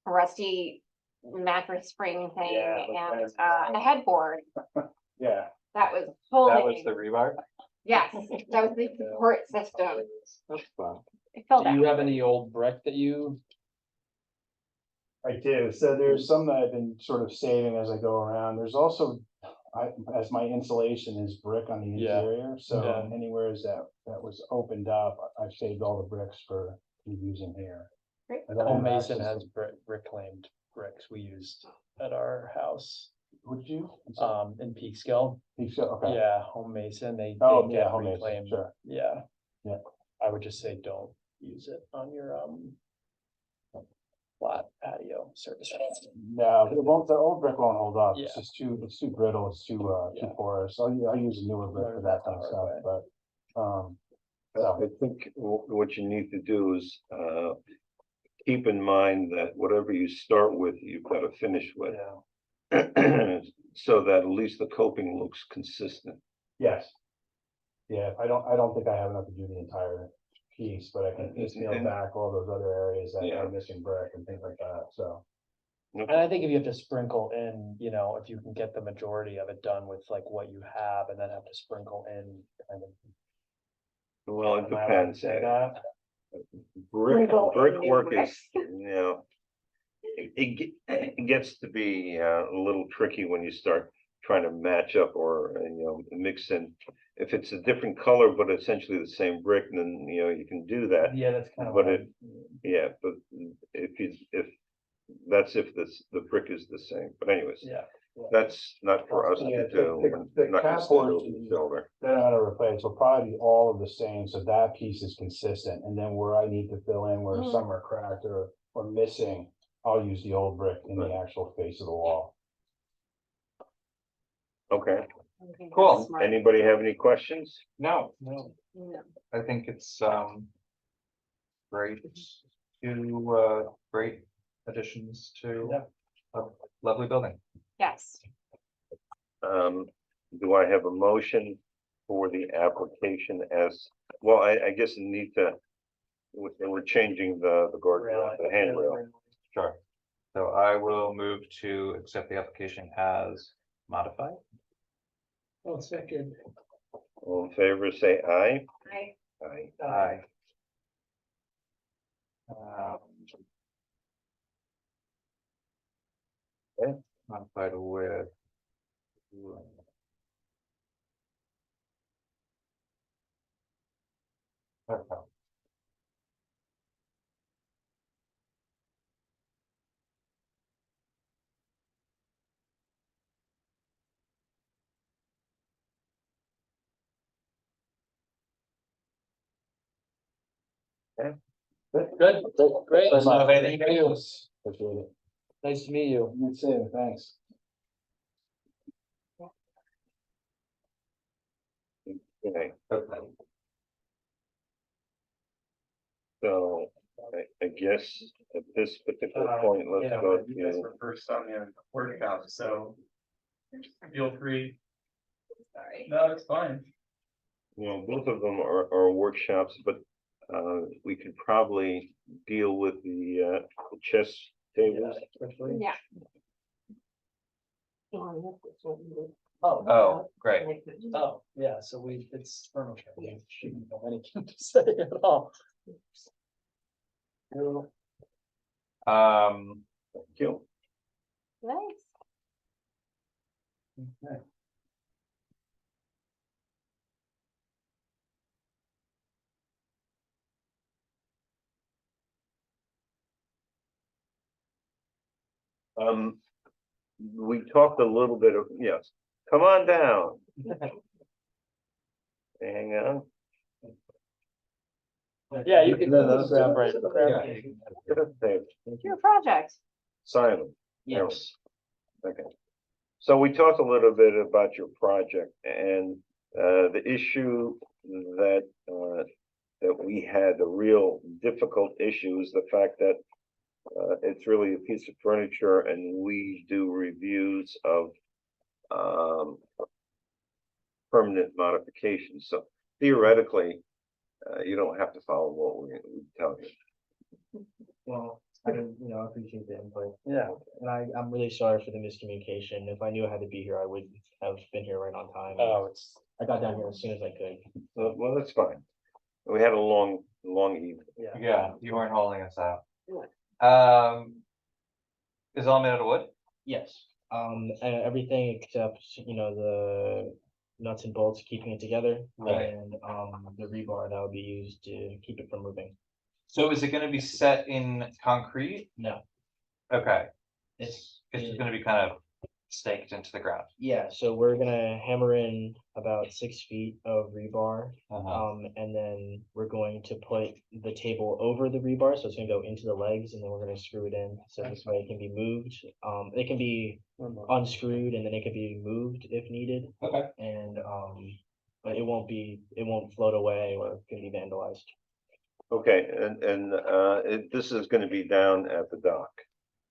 rusty mattress spring thing Yeah, and that's- a headboard Yeah. that was that was holding. the rebar? Yes, that was the support system. That's fun. It fell Do you down. have any old brick that you? I do. So there's some that I've been sort of saving as I go around. There's also, as my insulation is brick on the Yeah. interior, so Yeah. anywhere that was opened up, I've saved all the bricks for using here. Great. I don't Home have Mason access has reclaimed bricks we used at our house, to- Would you? in Peekskill. Okay. Yeah, Home Mason, they Oh, get yeah, Home Mason, reclaimed. sure. Yeah. Yeah. I would just say don't use it on your, flat patio surface. No, the old brick won't hold up. Yeah. It's just it's too brittle, it's too Yeah. porous. I'll use a newer brick for that kind of stuff, but, I think what you need to do is, keep in mind that whatever you start with, you've got to finish with. Yeah. So that at least the coping looks consistent. yes. Yeah, I don't think I have enough to do the entire piece, but I can piecemeal And- back all those other areas that Yeah. are missing brick and things like that, so. And I think if you have to sprinkle in, you know, if you can get the majority of it done with like what you have and then have to sprinkle in kind of. Well, it Am I allowed to depends. say that? Sprinkle in new Brickwork brick. is, you know, it gets to be a little tricky when you start trying to match up or, you know, mix in. If it's a different color, but essentially the same brick, then, you know, you can do that. Yeah, that's kind of But what it, yeah, but if the brick is the same, but anyways, yeah. that's not for us Yeah, to do. the We're not gonna cap send it portion- over to the builder. Then I'm gonna replace, will probably be all of the same, so that piece is consistent, and then where I need to fill in where some are cracked or missing, I'll use the old brick in the actual face of the wall. Okay, I think that's Cool. smart. anybody have any questions? No, No. I think it's, great great additions to a lovely building. Yes, Do I have a motion for the application as, well, I guess you need to, we're changing the guardrail, the handrail. Sure. So I will move to accept the application as modified. Oh, second. All in favor, say aye. I, Aye. Aye. Um, Okay, modified with. Okay. Good, great. Very much. Thank you. Appreciate it. Nice to meet you. You too, thanks. Okay, Okay. so I guess at this particular point, let's go to, first on the workshop, so feel free. sorry. No, it's fine. well, both of them are workshops, but we could probably deal with the chess tables. Yeah. Oh, great. Oh, yeah, so it's furniture. We shouldn't have anything to say at all. Thank you. Nice. We talked a little bit of, yes, come on down. Hang on. Yeah, you can. No, no, grab right. Your project. Simon. Yes. Okay. So we talked a little bit about your project and the issue that we had, the real difficult issue is the fact that it's really a piece of furniture and we do reviews of permanent modifications. So theoretically, you don't have to follow what we tell you. Well, I appreciate the input. Yeah. And I'm really sorry for the miscommunication. If I knew I had to be here, I would have been here right on time. Oh, it's. I got down here as soon as I could. Well, that's fine. We had a long evening. Yeah, you weren't holding us out. Yeah. Is it all made out of wood? Yes, everything except, the nuts and bolts keeping it together. Right. And, the rebar that would be used to keep it from moving. So is it gonna be set in concrete? No, Okay, it's, it's just gonna be kind of staked into the ground. Yeah, so we're gonna hammer in about 6 feet of rebar. And then we're going to put the table over the rebar, so it's gonna go into the legs, and then we're gonna screw it in, so this way it can be moved. It can be unscrewed and then it can be moved if needed. Okay. And, but it won't float away or can be vandalized. Okay, this is gonna be down at the dock.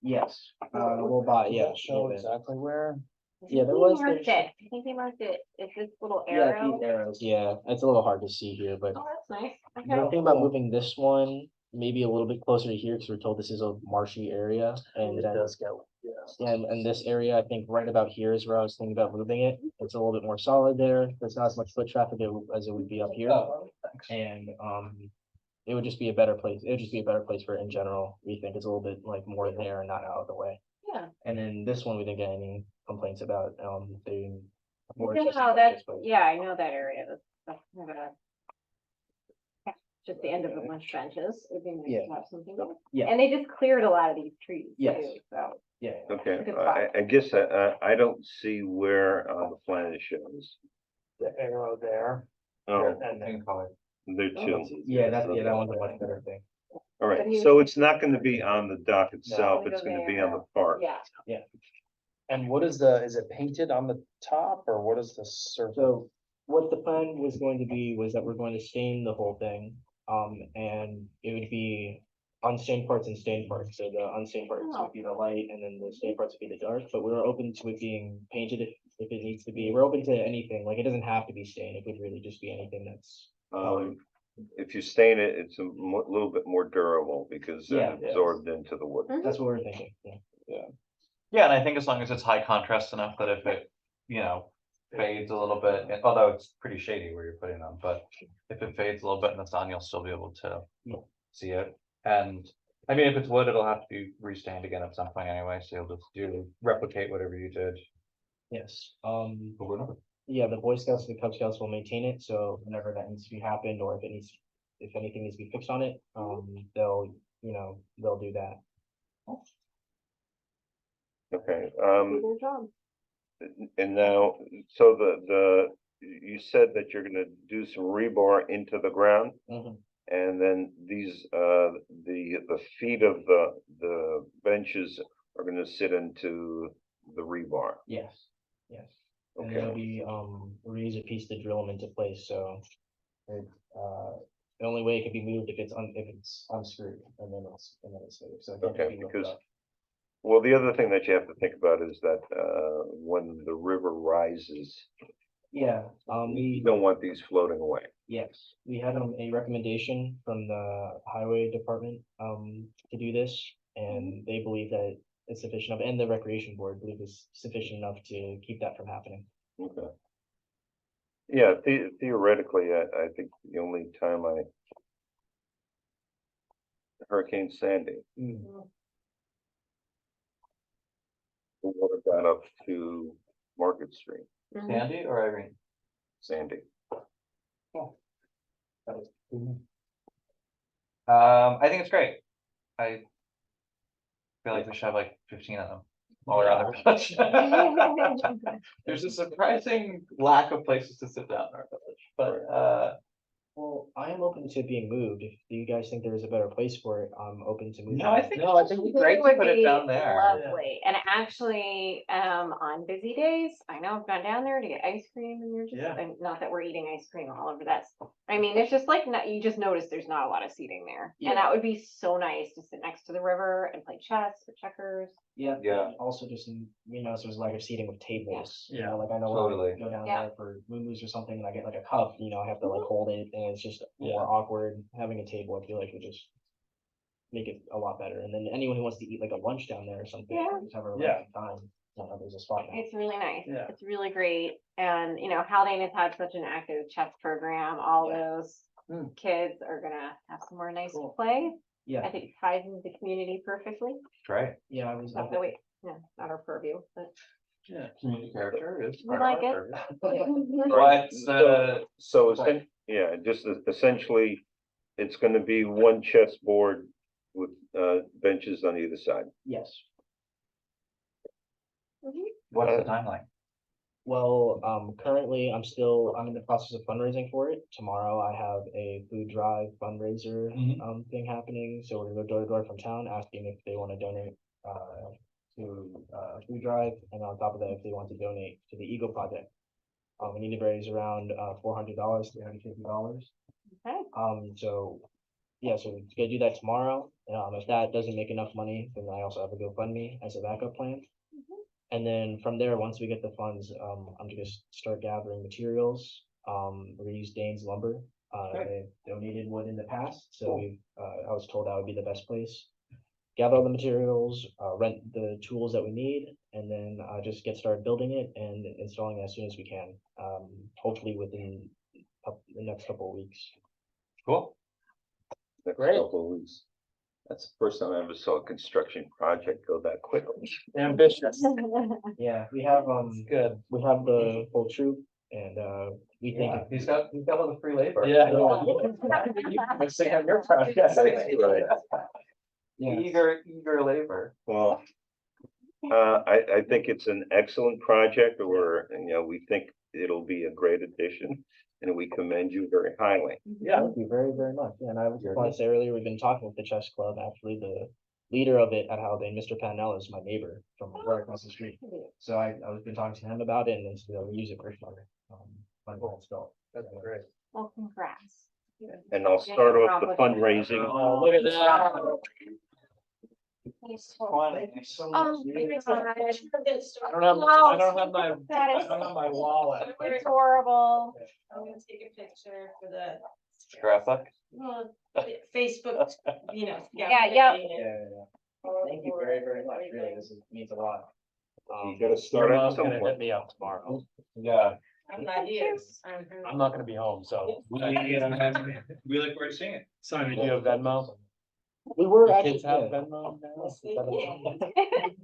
Yes, we'll buy, yeah. Show exactly where. Yeah, there He was. marked it. I think he marked it. It's this little Yeah, arrow. these arrows, yeah, it's a little hard to see here, but Oh, that's nice. we're Okay. thinking about moving this one maybe a little bit closer to here, because we're told this is a marshy area, and then. go. And this area, I think right about here is where I was thinking about moving it. It's a little bit more solid there. There's not as much foot traffic as it would be up here. And, it would just be a better place. It would just be a better place for it in general. We think it's a little bit like more there and not out of the way. Yeah. And then this one, we didn't get any complaints about, being. more No, accessible, that's, but- yeah, I know that area. That's kind of a. Just the end of a bunch of benches. It'd be nice Yeah. to have something there. Yeah. And they just cleared a lot of these trees Yes. too, so. Yeah. Okay, Good spot. I guess I don't see where the plan it shows. The arrow there. Oh, And then In color. there too. Yeah, that one's a much better thing. All But right, he so was- it's not gonna be on the dock itself, It'll it's go gonna be on there. the park. Yeah. And what is is it painted on the top or what is the surface? So what the plan was going to be was that we're going to stain the whole thing. And it would be unstained parts and stained parts. So the unstained parts would be the light and then the stained parts would be the dark, but we're open to it being painted if it needs to be. We're open to anything, like it doesn't have to be stained. It could really just be anything that's. If you stain it, it's a little bit more durable because Yeah. it's absorbed into the wood. That's what we're thinking, yeah. Yeah, and I think as long as it's high contrast enough that if it, fades a little bit, although it's pretty shady where you're putting them, but if it fades a little bit in the sun, you'll still be able to Yeah. see it. And I mean, if it's wood, it'll have to be restained again at some point anyway, so you'll just replicate whatever you did. Yes, over and over. yeah, the Boy Scouts and the Cub Scouts will maintain it, so whenever that needs to be happened, or if anything needs to be fixed on it, they'll do that. Okay, Do their job. and now, so you said that you're gonna do some rebar into the ground? Mhm. And then these, the feet of the benches are gonna sit into the rebar. Yes, yes. And then it'll Okay, be, we're gonna use a piece to drill them into place, so. The only way it can be moved if it's unscrewed, and then it's moved, so. it can't Okay, be lifted because- up. well, the other thing that you have to think about is that, when the river rises, Yeah, you don't want these floating away. yes, we had a recommendation from the highway department, to do this. And they believe that it's sufficient enough, and the recreation board believe it's sufficient enough to keep that from happening. Okay. Yeah, theoretically, I think the only time Hurricane Sandy, Mm. the water got up to Market Street, Mhm. Sandy or Irene? Sandy. I think it's great. I feel like we should have like 15 of them all around the village. There's a surprising lack of places to sit down in our village, but Well, I am open to it being moved. If you guys think there is a better place for it, I'm open to moving. no, I it. think No, I think it's great to would put it be down there. Lovely, and actually, on busy days, I know I've gone down there to get ice cream and you're just, Yeah. and not that we're eating ice cream all over that. I mean, it's just like, you just notice there's not a lot of seating there, Yeah. and that would be so nice to sit next to the river and play chess or checkers. Yeah. Yeah. Also just, so there's lack of seating with tables, Yeah. like I know when I Totally. go down Yeah. there for moo-moos or something and I get like a cup, I have to like hold it and it's just more awkward. Having a table, I feel like would just make it a lot better. And then anyone who wants to eat like a lunch down there or something, Yeah. just have a Yeah. relaxing time, there's a spot now. It's really nice. Yeah. It's really great. And, Haldane has had such an active chess program. All those Mm. kids are gonna have somewhere nice to Cool. play. I Yeah, think it ties into the community perfectly. Great. yeah, I was. Not that we, not our purview, but. Yeah. Community character is. We part of like our it. service. What's So Right. just essentially, it's gonna be one chessboard with benches on either side. Yes. What's the timeline? Well, currently I'm in the process of fundraising for it. Tomorrow I have a food drive fundraiser, thing happening. So we're gonna go door to door from town asking if they want to donate, to, food drive. And on top of that, if they want to donate to the Eagle Project. We need to raise around, $400, $350. Okay. So, yeah, so we're gonna do that tomorrow. If that doesn't make enough money, then I also have a GoFundMe as a backup plan. And then from there, once we get the funds, I'm gonna start gathering materials. We're gonna use Dane's lumber. They donated wood in the past, so I was told that would be the best place. Gather all the materials, rent the tools that we need, and then just get started building it and installing it as soon as we can. Hopefully within the next couple of weeks. Cool. Next Great. couple of weeks. That's the first time I ever saw a construction project go that quickly. Ambitious. Yeah, we have Good. we have the whole troop, and we think Yeah, he's got all the free labor. Yeah. Missing on your project. Right. yeah. Eager labor. Well, I think it's an excellent project, or, we think it'll be a great addition, and we commend you very highly. Yeah. Thank you very, very much. Yeah, and I was going to say earlier, we've been talking with the chess club, actually, the leader of it at Haldane, Mr. Panell, is my neighbor from right across the street. So I've been talking to him about it, and then so we use it personally. My whole stuff. That's great. Well, congrats. And I'll start off the fundraising. Oh, look at that. Thank you so much. Oh, my God. I don't have my, That I is don't have my wallet. adorable. I'm gonna take a picture for the, Graphic. well, Facebook, Yeah, yep. Yeah. Thank you very, very much. Really, means a lot. You gotta Your start it mom's gonna somewhere. hit me up tomorrow. Yeah, I'm not here. I'm not gonna be home, so. We look forward to seeing it. Simon, do you have Venmo? We were Your actually, kids have yeah. Venmo now? Yes, they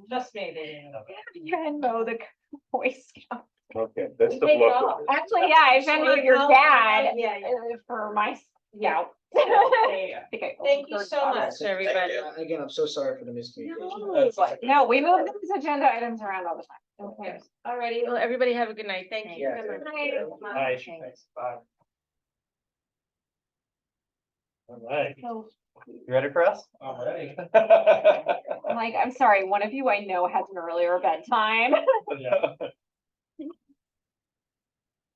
Trust me, they didn't. Venmo the Boy Scout. Okay, best of Take it luck. off. with it. Actually, yeah, I Venmo your dad Yeah, for my scout. Okay. Thank you so much, everybody. Again, I'm so sorry for the miscommunication. No, we move these agenda items around all the time. Okay. Alrighty, well, everybody have a good night. Thank you. Yeah. Good night. Nice. Thanks. Bye. All right. So, You ready for us? All right. I'm like, I'm sorry, one of you I know has an earlier bedtime.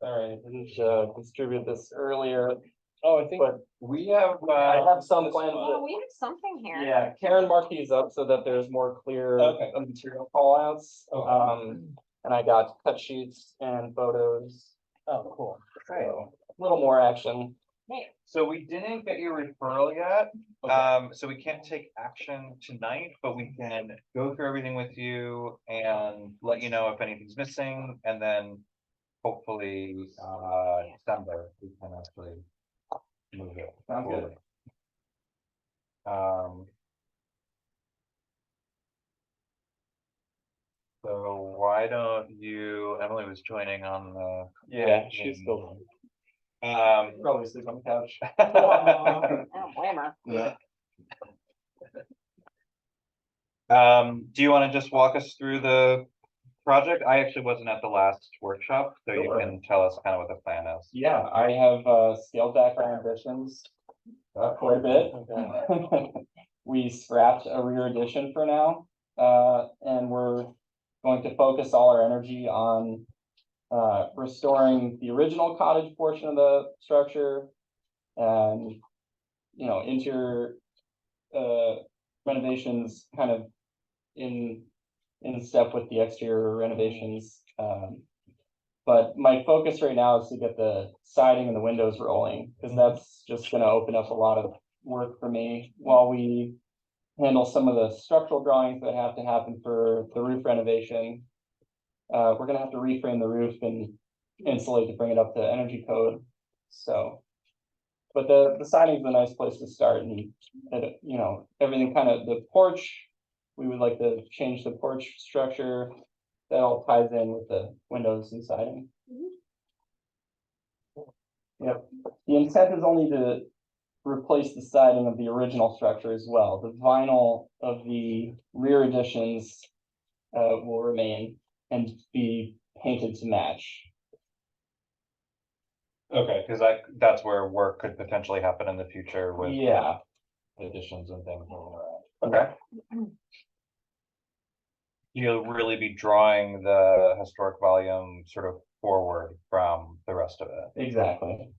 All right, we need to distribute this earlier. Oh, I think But we have, I have some plans Oh, that, we have something here. yeah, Karen marked these up so that there's more clear Okay. material callouts. Okay. And I got cut sheets and photos, Oh, cool. so a little more action. So we didn't get your referral yet, so we can't take action tonight, but we can go through everything with you and let you know if anything's missing, and then hopefully, December, we can actually move it Sounds good. forward. So why don't you, Emily was joining on the. Yeah, she's still probably sleep on the couch. I don't blame her. Yeah. Do you want to just walk us through the project? I actually wasn't at the last workshop, so you Sure. can tell us kind of what the plan is. Yeah, I have scaled back our ambitions quite a bit. We scrapped a rear addition for now, and we're going to focus all our energy on restoring the original cottage portion of the structure and, interior renovations kind of in step with the exterior renovations. But my focus right now is to get the siding and the windows rolling, because that's just gonna open up a lot of work for me while we handle some of the structural drawings that have to happen for the roof renovation. We're gonna have to reframe the roof and insulate to bring it up to energy code, so. But the siding's a nice place to start, and, everything kind of, the porch, we would like to change the porch structure. That all ties in with the windows and siding. Yep, the intent is only to replace the siding of the original structure as well. The vinyl of the rear additions will remain. and be painted to match. Okay, cause that's where work could potentially happen in the future with Yeah, additions and things. Okay. You'll really be drawing the historic volume sort of forward from the rest of it. exactly.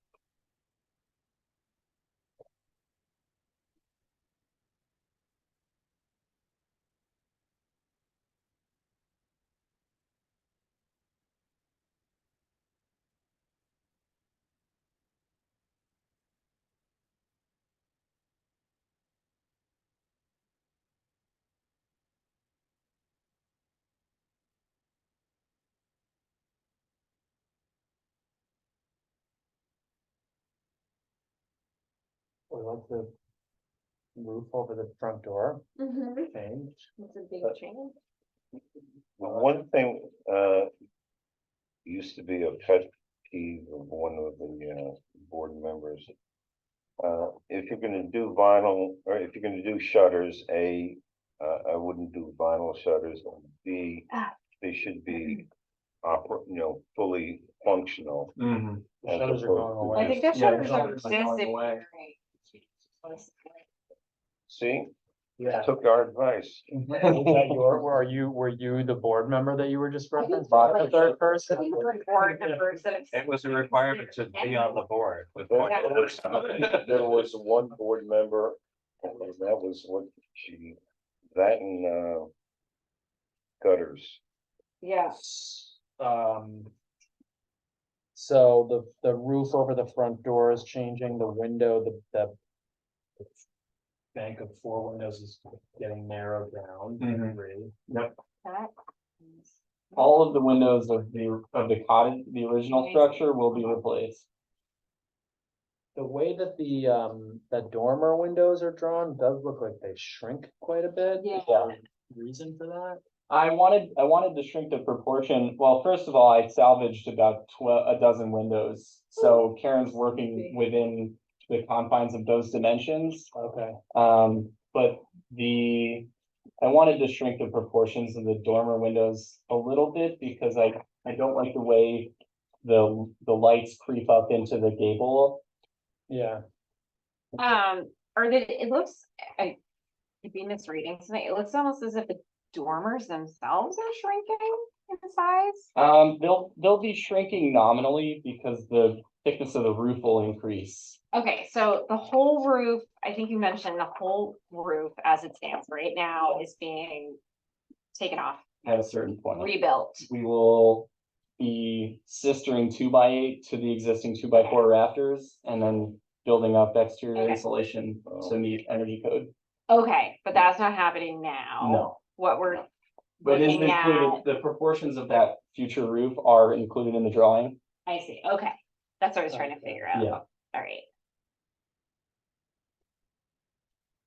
We like the roof over the front door Mhm. change. It's a big change. One thing, used to be a pet peeve of one of the, board members. If you're gonna do vinyl, or if you're gonna do shutters, I wouldn't do vinyl shutters, B, Ah. they should be fully functional. as Shutters are opposed going to away. I think the Yeah, shutters are shutters are going away. disappearing. See, Yeah. took our advice. Was that were you the board member that you were just I think referencing? so, The like, third person? Board members that have- It was a requirement to be on the board. with There point- there was one board member, and that was what that and, gutters. Yes. So the roof over the front door is changing, the window, the bank of 4 windows is getting narrowed down. Three. Yep. That All of the windows of the cottage, the original structure will be replaced. The way that the dormer windows are drawn does look like they shrink quite a bit. Is Yeah. there a reason for that? I wanted to shrink the proportion. Well, first of all, I salvaged about a dozen windows. So Karen's working within the confines of those dimensions. Okay. But I wanted to shrink the proportions of the dormer windows a little bit because I don't like the way the lights creep up into the gable. Yeah. it looks, I could be misreading something. It looks almost as if the dormers themselves are shrinking in size. They'll be shrinking nominally because the thickness of the roof will increase. Okay, so the whole roof, I think you mentioned the whole roof as it stands right now is being taken off, At a certain point. rebuilt. We will be sistering 2x8 to the existing 2x4 rafters and then building up exterior Okay. insulation to meet energy code. Okay, but that's not happening now. No, What we're but it is looking included, at, the proportions of that future roof are included in the drawing. I see, okay. That's what I was trying to figure out. Yeah. All right.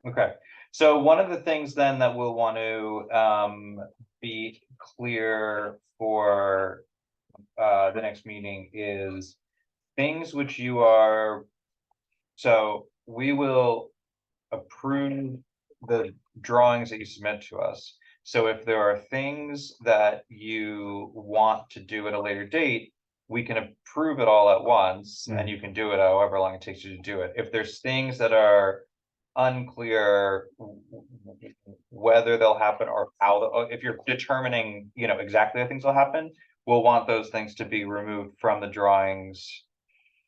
Okay, so one of the things then that we'll want to be clear for the next meeting is things which you are, so we will approve the drawings that you submit to us. So if there are things that you want to do at a later date, we can approve it all at once and you can do it however long it takes you to do it. If there's things that are unclear whether they'll happen or how, if you're determining, exactly how things will happen, we'll want those things to be removed from the drawings.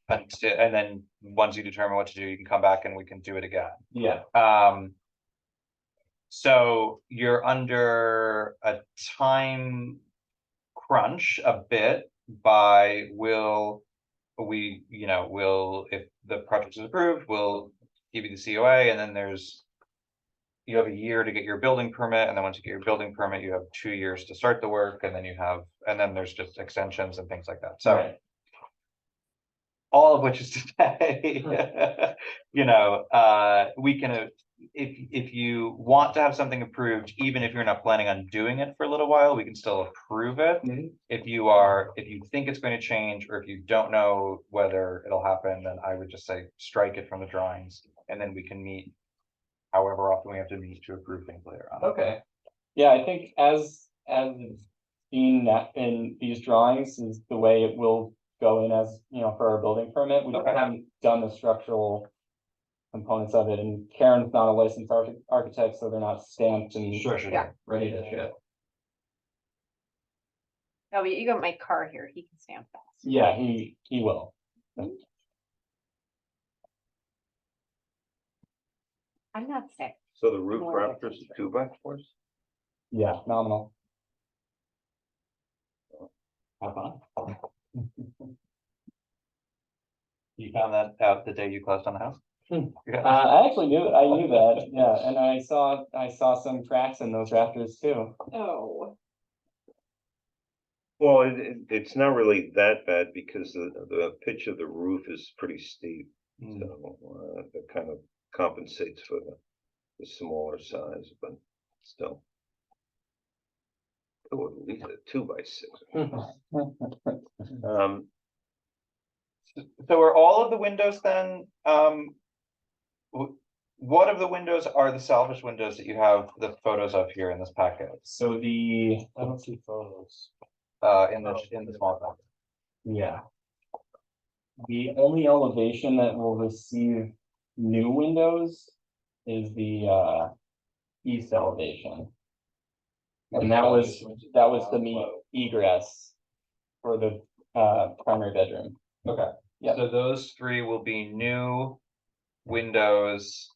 And then once you determine what to do, you can come back and we can do it again. Yeah. So you're under a time crunch a bit by will, if the project is approved, we'll give you the COA, and then you have a year to get your building permit, and then once you get your building permit, you have 2 years to start the work, and then there's just extensions and things like that. So Right. all of which is to say, we can, if you want to have something approved, even if you're not planning on doing it for a little while, we can still approve it. Mhm. If you think it's going to change, or if you don't know whether it'll happen, then I would just say strike it from the drawings, and then we can meet however often we have to meet to approve things later on. Okay. Yeah, I think as seen that in these drawings is the way it will go in as, you know, for our building permit. We Okay. haven't done the structural components of it, and Karen's not a licensed architect, so they're not stamped and Yeah. ready to ship. Oh, but you got my car here, he can stamp that. Yeah, he will. I'm not sick. So the roof More like rafters a are 2x4s? Yeah, nominal. Have fun. You found that out the day you closed on the house? Yeah. I actually knew that, yeah, and I saw some cracks in those rafters too. Oh. Well, it's not really that bad because the pitch of the roof is pretty steep. Mm. So, that kind of compensates for the smaller size, but still. Oh, at least a 2x6. So are all of the windows then, what of the windows are the salvage windows that you have the photos of here in this packet? So I don't see photos. In the small packet? yeah. The only elevation that will receive new windows is the east elevation. And that was the main egress for the primary bedroom. Okay. Yeah. So those three will be new windows.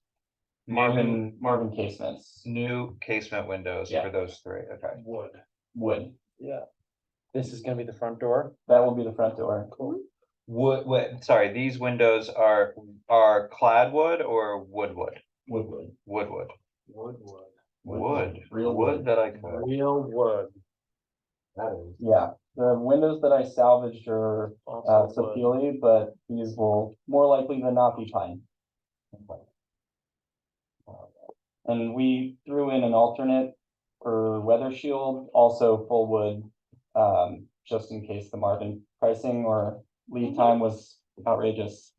Marvin casements, New casement windows Yeah. for those three, okay. wood. This is gonna be the front door. That will be the front door. Sorry, these windows are clad wood or wood? Wood. Wood. Real Wood that I could. Real wood. Yeah, the windows that I salvaged are Sapele, but these will more likely than not be pine. And we threw in an alternate for weather shield, also full wood, just in case the Marvin pricing or lead time was outrageous.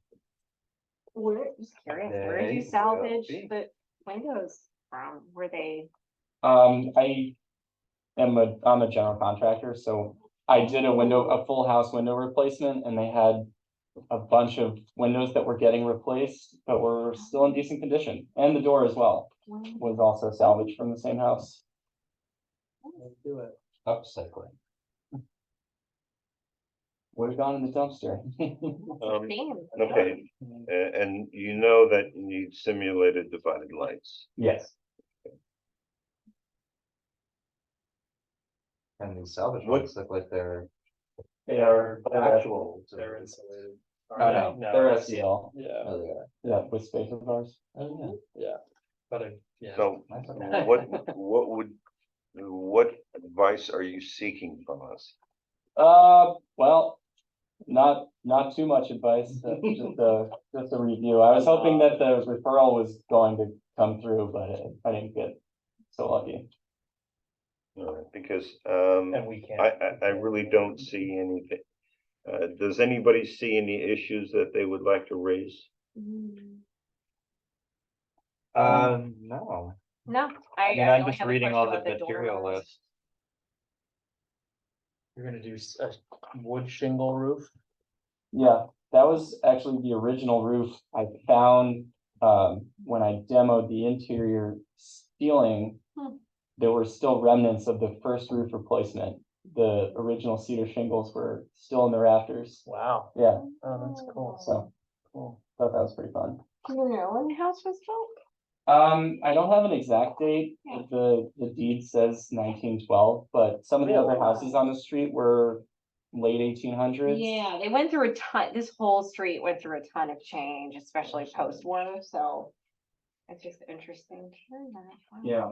Just curious, where did you They will salvage be. the windows from? Were they? I'm a general contractor, so I did a full house window replacement, and they had a bunch of windows that were getting replaced, but were still in decent condition, and the door as well was also salvaged from the same house. Do it. Upcycling. Would have gone in the dumpster. Damn. Okay, and you know that you need simulated divided lights. Yes. And these salvage What- ones look like they're They are actual. They're insulated. no, they're SEL. Yeah. Yeah, with spacer bars. Yeah. But yeah. So what advice are you seeking from us? Well, not too much advice, just a review. I was hoping that the referral was going to come through, but I didn't get so lucky. Because, And we can't. I really don't see anything. Does anybody see any issues that they would like to raise? No. No, I mean, I I'm only just have a reading all the question about material dormers. list. You're gonna do a wood shingle roof? Yeah, that was actually the original roof I found, when I demoed the interior ceiling. Hmm. There were still remnants of the first roof replacement. The original cedar shingles were still in the rafters. Wow. Yeah, Oh, that's cool. so, Cool. thought that was pretty fun. Do you know when the house was built? I don't have an exact date. The deed says 1912, but some of the other houses on the street were late 1800s. Yeah, they went through a ton, this whole street went through a ton of change, especially post-war, so. It's just interesting. to hear that. Wow. Yeah,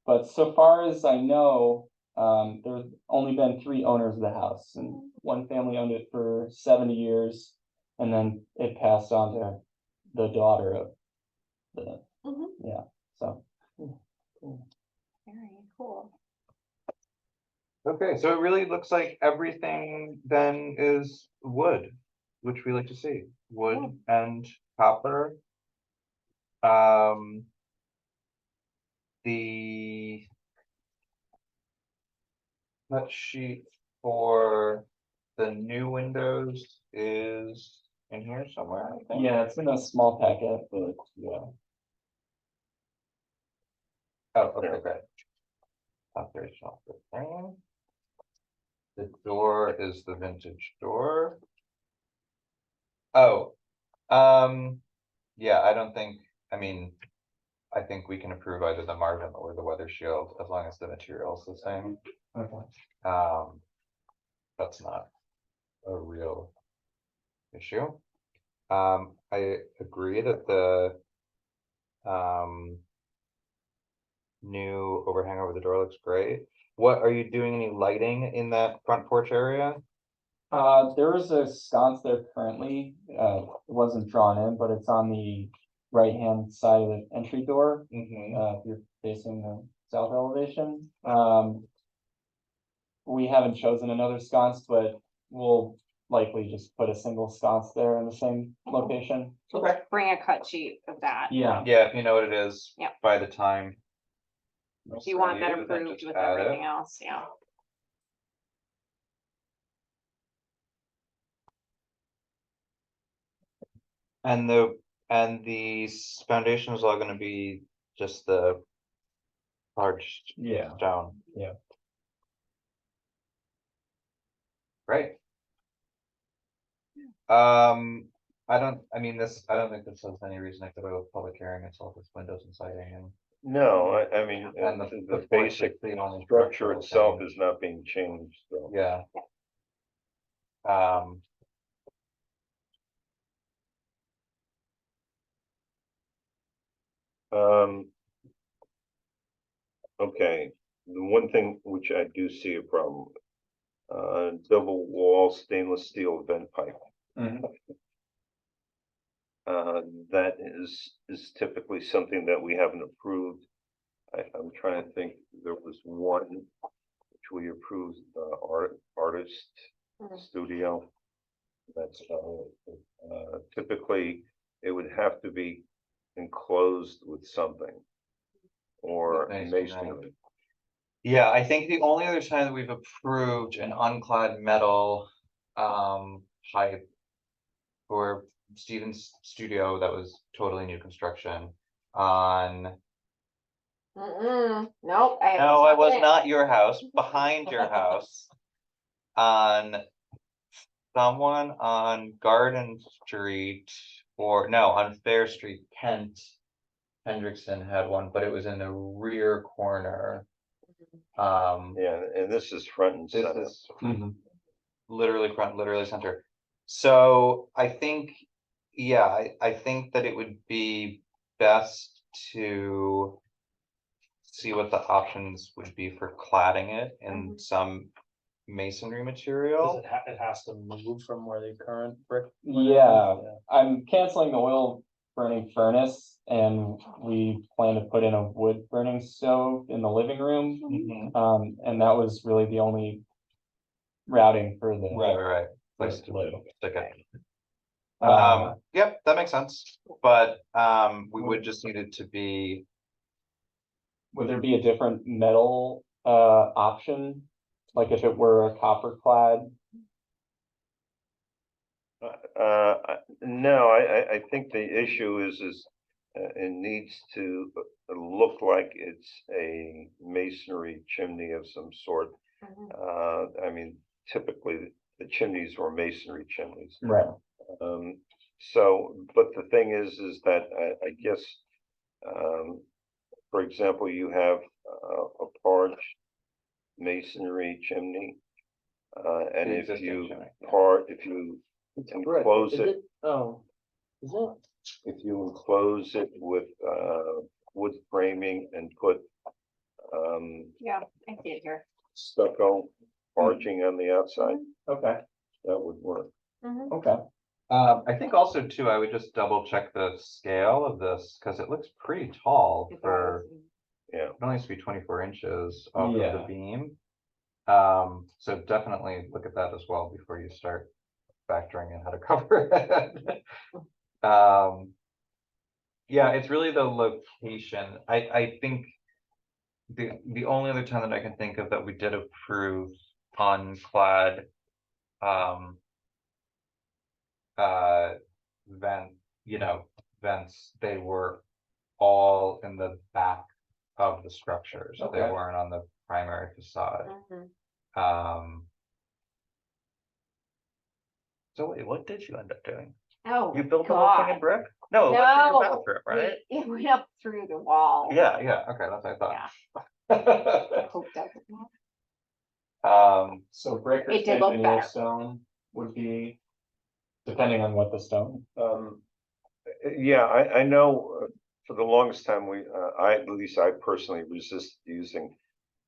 but so far as I know, there's only been 3 owners of the house, and one family owned it for 70 years. And then it passed on to the daughter of the, Mhm. yeah, so. Very cool. Okay, so it really looks like everything then is wood, which we like to see, wood and copper. The cut sheet for the new windows is in here somewhere, I think. Yeah, it's in a small packet, but yeah. Oh, okay, great. Operational frame. The door is the vintage door. Oh, yeah, I don't think, I mean, I think we can approve either the margin or the weather shield as long as the material is the same. Okay. That's not a real issue. I agree that the new overhang over the door looks great. What, are you doing any lighting in that front porch area? There is a sconce there currently, it wasn't drawn in, but it's on the right-hand side of the entry door. If you're facing the south elevation, we haven't chosen another sconce, but we'll likely just put a single sconce there in the same location. Okay. Bring a cut sheet of that. Yeah, Yeah, if you know what it is. Yep. By the time. If you want that then approved just with add it. everything else, yeah. And the foundation is all gonna be just the arched yeah. stone. Yeah. Great. I don't think this has any reason to go to a public hearing until this windows and siding and. No, I mean, And the porch basic is the only structure structural itself thing. is not being changed, so. Yeah. Um. Okay, the one thing which I do see a problem. Double wall stainless steel vent pipe. Mhm. That is typically something that we haven't approved. I'm trying to think, there was one which we approved, artist Mhm. studio. That's, typically, it would have to be enclosed with something. Or masonry. Yeah, I think the only other time that we've approved an unclad metal pipe for Steven's studio that was totally new construction on. Nope. No, it was not your house, behind your house. On someone on Garden Street, or no, on Fair Street, Kent. Hendrickson had one, but it was in the rear corner. Yeah, and this is front and This center. is Mhm. literally front, literally center. So I think, yeah, I think that it would be best to see what the options would be for cladding it in some masonry material. It has to move from where the current brick? Yeah, I'm canceling the oil burning furnace and we plan to put in a wood burning stove in the living room. And that was really the only routing for the. Right. Place to Live. stick it. Uh, Yep, that makes sense, but we would just need it to be. Would there be a different metal option? Like if it were a copper clad? No, I think the issue is, it needs to look like it's a masonry chimney of some sort. I mean, typically the chimneys were masonry chimneys. Right. So, but the thing is that I guess, for example, you have a large masonry chimney. And The if existing you chimney, yeah. if you enclose it, Oh, is it? if you enclose it with wood framing and put Yeah, I see it here. stucco arching on the outside, Okay, that would work. okay. I think also too, I would just double check the scale of this, because it looks pretty tall It for, does. Yeah. it only needs to be 24 inches off of Yeah. the beam. So definitely look at that as well before you start factoring in how to cover it. Yeah, it's really the location. I think the only other time that I can think of that we did approve on clad. Vent, vents, they were all in the back of the structure, so they Okay. weren't on the primary facade. Mhm. So wait, what did you end up doing? Oh, You built the whole thing in God. brick? No, it went through your No, bathroom, right? It went up through the wall. Yeah, okay, that's what I Yeah. thought. Hooked up. So brick or It did look veneer better. stone would be, depending on what the stone. Yeah, I know, for the longest time, at least I personally resist using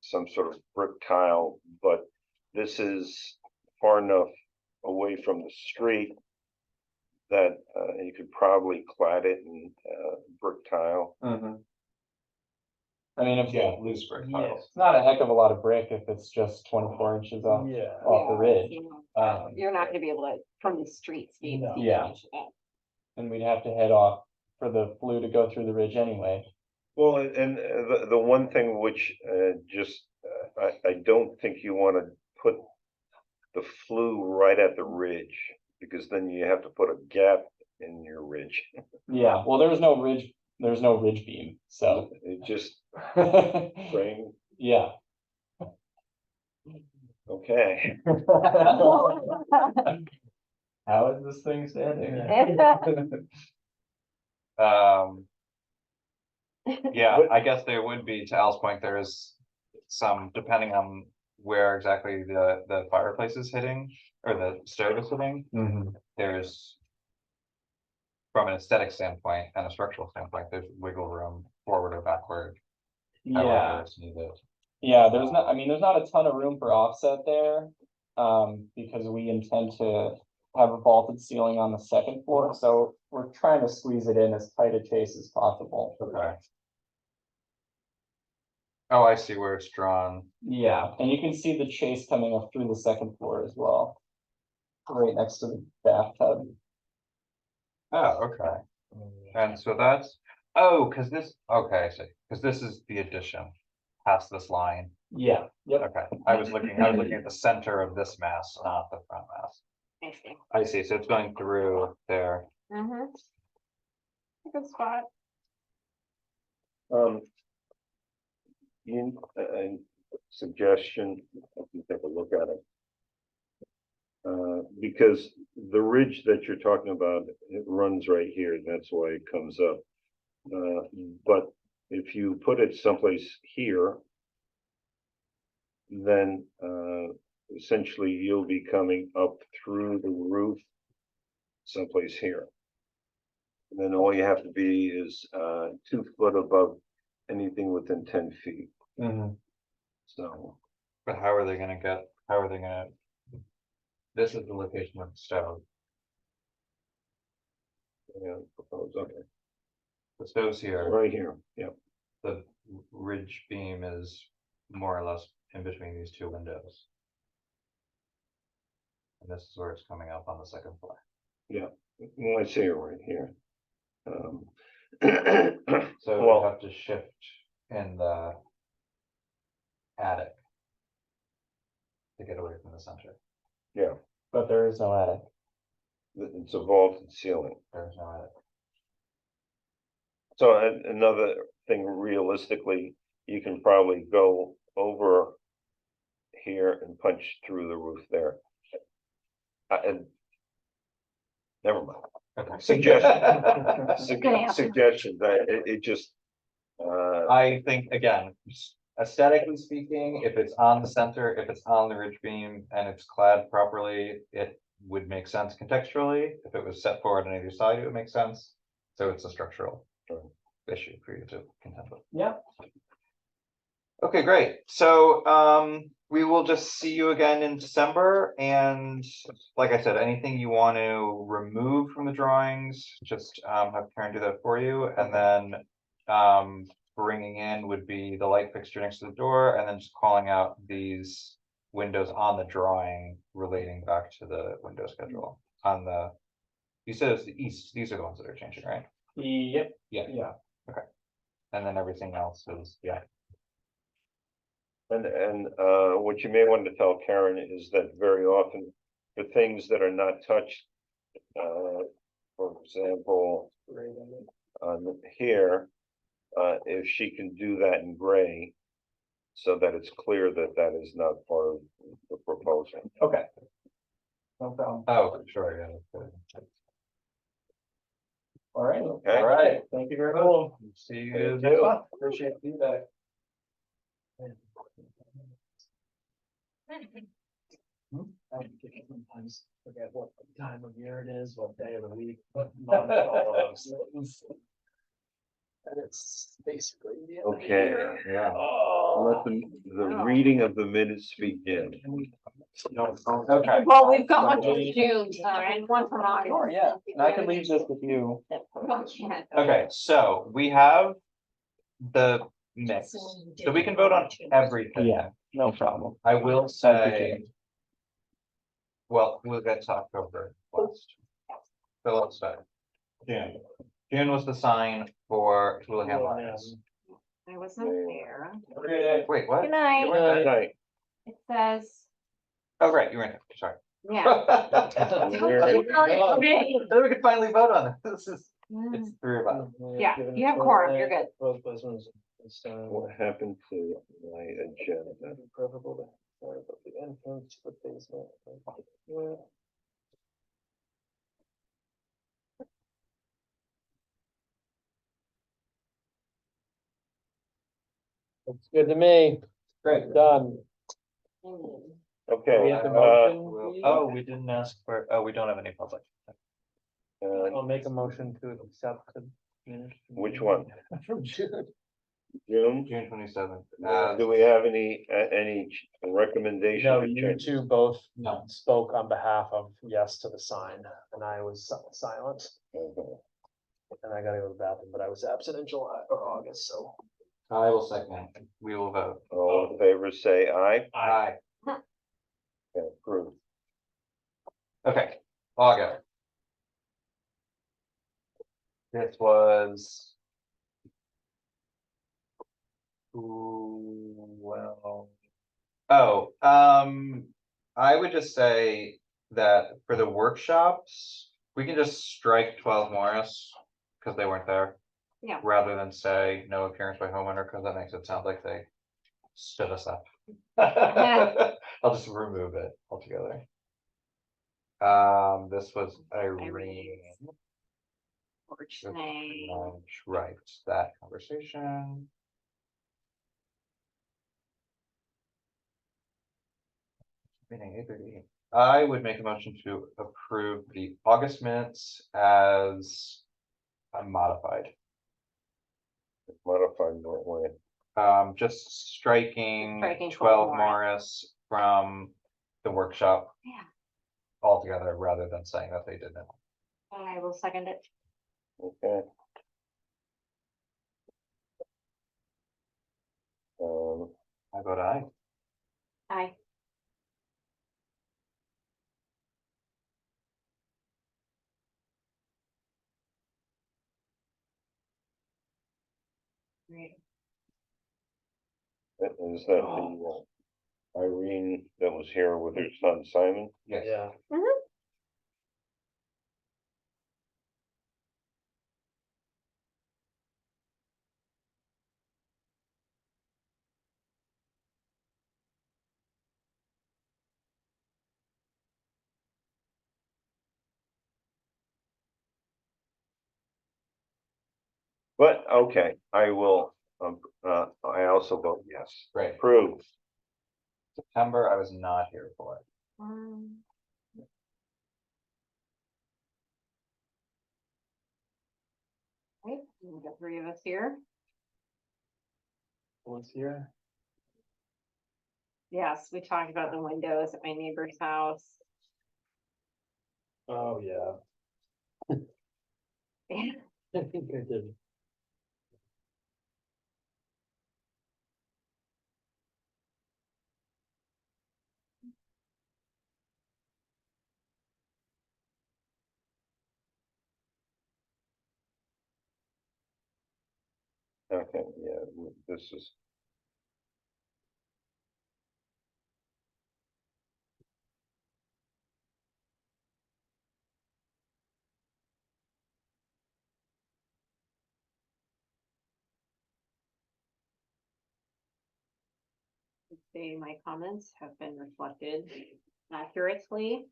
some sort of brick tile, but this is far enough away from the street that, you could probably clad it in, brick tile. I mean, if, Yeah, loose brick yeah, tiles. it's not a heck of a lot of brick if it's just 24 inches off, off the Yeah, ridge. You're not gonna be able to, from the streetscape. No. see Yeah. much of it. And we'd have to head off for the flue to go through the ridge anyway. Well, and the one thing which, I don't think you wanna put the flue right at the ridge, because then you have to put a gap in your ridge. Yeah, well, there's no ridge beam, so. It just Yeah. frame, okay. How is this thing standing? Yeah, I guess there would be, to Al's point, there is some, depending on where exactly the fireplace is hitting, or the stove is hitting, there's. From an aesthetic standpoint and a structural standpoint, there's wiggle room forward or backward. Yeah, However it's needed. yeah, there's not a ton of room for offset there. Because we intend to have a vaulted ceiling on the second floor, so we're trying to squeeze it in as tight a chase as possible. Okay. Oh, I see where it's drawn. Yeah, and you can see the chase coming up through the second floor as well. Right next to the bathtub. Oh, okay. And so that's, oh, cause this, okay, I see, cause this is the addition past this line. Yeah, yep. Okay, I was looking at the center of this mass, not the front mass. I see. I see, so it's going through there. Mhm. Good spot. A suggestion, let me take a look at it. Because the ridge that you're talking about, it runs right here, and that's why it comes up. But if you put it someplace here, then, essentially you'll be coming up through the roof someplace here. And then all you have to be is, 2 foot above anything within 10 feet. So, But how are they gonna, this is the location of the stove. yeah, propose, okay, The stove's here, right here, yeah. the ridge beam is more or less in between these two windows. And this is where it's coming up on the second floor. Well, I see it right here. So we Well, have to shift in the attic to get away from the center. yeah, But there is no attic. it's a vaulted ceiling. There's no attic. So another thing, realistically, you can probably go over here and punch through the roof there. And never mind. Okay. Suggestion that it just, I think, again, aesthetically speaking, if it's on the center, if it's on the ridge beam and it's clad properly, it would make sense contextually. If it was set forward on either side, it would make sense. So it's a structural issue for you to contend with. Yeah. Okay, great. So we will just see you again in December. And like I said, anything you want to remove from the drawings, just have Karen do that for you. And then bringing in would be the light fixture next to the door, and then just calling out these windows on the drawing relating back to the window schedule on the, you said it's the east, these are the ones that are changing, right? Yep. Yeah. Yeah. And then everything else is, yeah. And what you may want to tell Karen is that very often for things that are not touched, for example, here, if she can do that in gray, so that it's clear that that is not part of the proposal. Okay. No problem. Oh, sure, yeah. that's good. All right. Okay. All right, Thank you very much. see you Thank next you. month. Appreciate the feedback. I sometimes forget what time of year it is, what day of the week, what month, all of those things. And it's basically the end of the Okay, year. Yeah. Oh. let the reading of the minutes begin. Okay. Well, we've got one from June, so, and one from August. Sure, yeah, and I can leave this with you. Okay, so we have the mix, so we can vote on everything. Yeah, no problem. I will Appreciate say. it. Well, we'll get to October last. So let's say. June. June was the sign for Houlihan Lions. I wasn't there. Wait, what? Good night. You weren't there? Right. It says, Oh, right, you were in it, sorry. yeah. Then we could finally vote on it. This is, it's three of us. Yeah, you have quorum, you're good. What happened to my agenda? Preferable to, sorry about the entrance, the basement. Yeah. Looks good to me. Great. Done. Okay, We have the motion. Oh, we didn't ask for, oh, we don't have any public. I'll make a motion to accept the minutes. which one? From June. June? June 27th. Do we have any recommendation? No, to you change? two both No. spoke on behalf of yes to the sign, and I was silent. Okay. And I gotta go to the bathroom, but I was absent in July or August, so. I will second. We will vote. All in favor, say aye. Aye. Okay, approved. Okay, August. This was. Ooh, well. Oh, I would just say that for the workshops, we can just strike 12 Morris. Cause they weren't there. Yeah. Rather than say no appearance by homeowner, cause that makes it sound like they stood us up. I'll just remove it altogether. This was Irene. Fortunately. Right, that conversation. Meeting 8:30. I would make a motion to approve the August minutes as modified. Modified what way? Just striking Striking 12 12 Morris from the workshop Yeah, altogether, rather than saying that they didn't. I will second it. Okay. I vote aye. Aye. Great. Is that the Irene that was here with her son Simon? Yes. Yeah. But, okay, I will, I also vote yes. Right. Approved. September, I was not here for it. Right, we got three of us here. Was here. Yes, we talked about the windows at my neighbor's house. Oh, yeah. I think I did. Okay, yeah, this is. say my comments have been reflected accurately.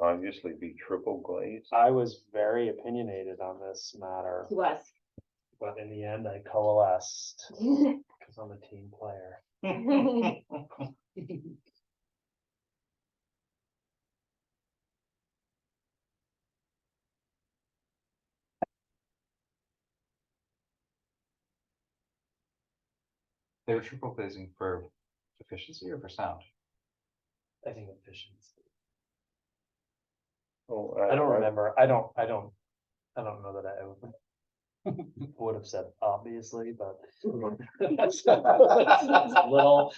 Obviously be triple glazed. I was very opinionated on this matter, To us. but in the end I coalesced because I'm a team player. They were triple glazing for efficiency or for sound? I think efficiency. Oh, I don't remember. I don't know that I ever would have said obviously, but that's a little.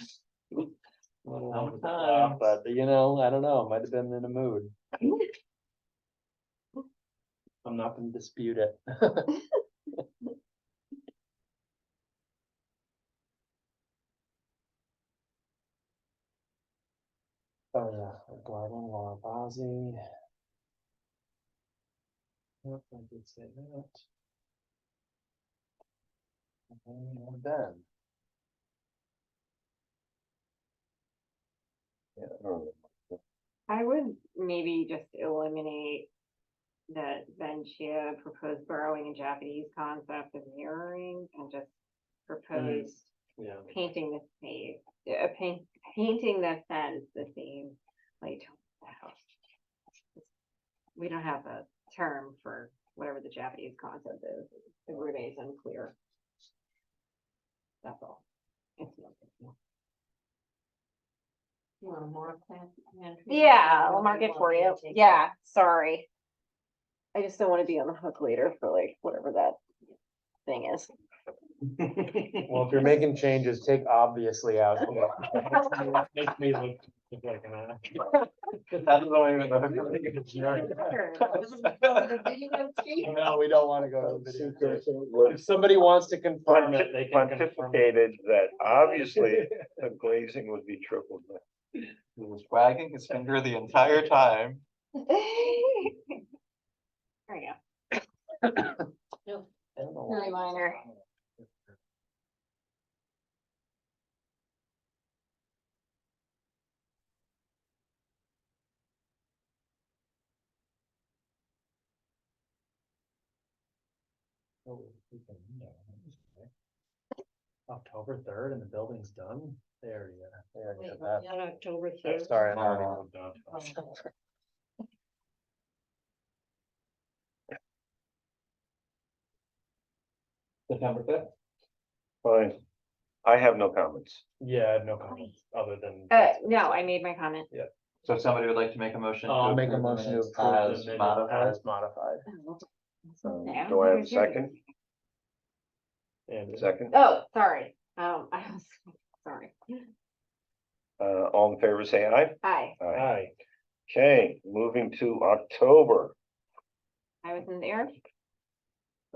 But you know, I don't know, might have been in a mood. I'm not gonna dispute it. Oh, yeah, Garden, Laura Bozzi. Yep, I did say that. And Ben. Yeah, I don't know. I would maybe just eliminate that Ben Chia proposed borrowing a Japanese concept of mirroring and just propose Yeah. painting the same, painting the fence the same, like the house. We don't have a term for whatever the Japanese concept is. The word is unclear. That's all. It's no big deal. You want more plants? Yeah, I'll mark it for you. Yeah, sorry. I just don't want to be on the hook later for like whatever that thing is. Well, if you're making changes, take obviously out. Makes me look like an ass. That's the way with No, we don't wanna go to the video. If somebody wants to confirm it, they can confirm it. Pontificated that obviously the glazing would be triple glazed. He was wagging his finger the entire time. There you go. Very minor. October 3rd and the building's done? There you go. There you Wait, go. on October Oh, 3rd. sorry, I already moved on. September 5th. Fine. I have no comments. Yeah, I have no comments other than. No, I made my comment. So if somebody would like to make a motion. to I'll make a approve the motion to minutes approve the as minutes modified. as modified. Do I have a second? And Second? Oh, sorry. I was, sorry. All in favor, say aye. Hi, Aye. Okay, moving to October. I was in there.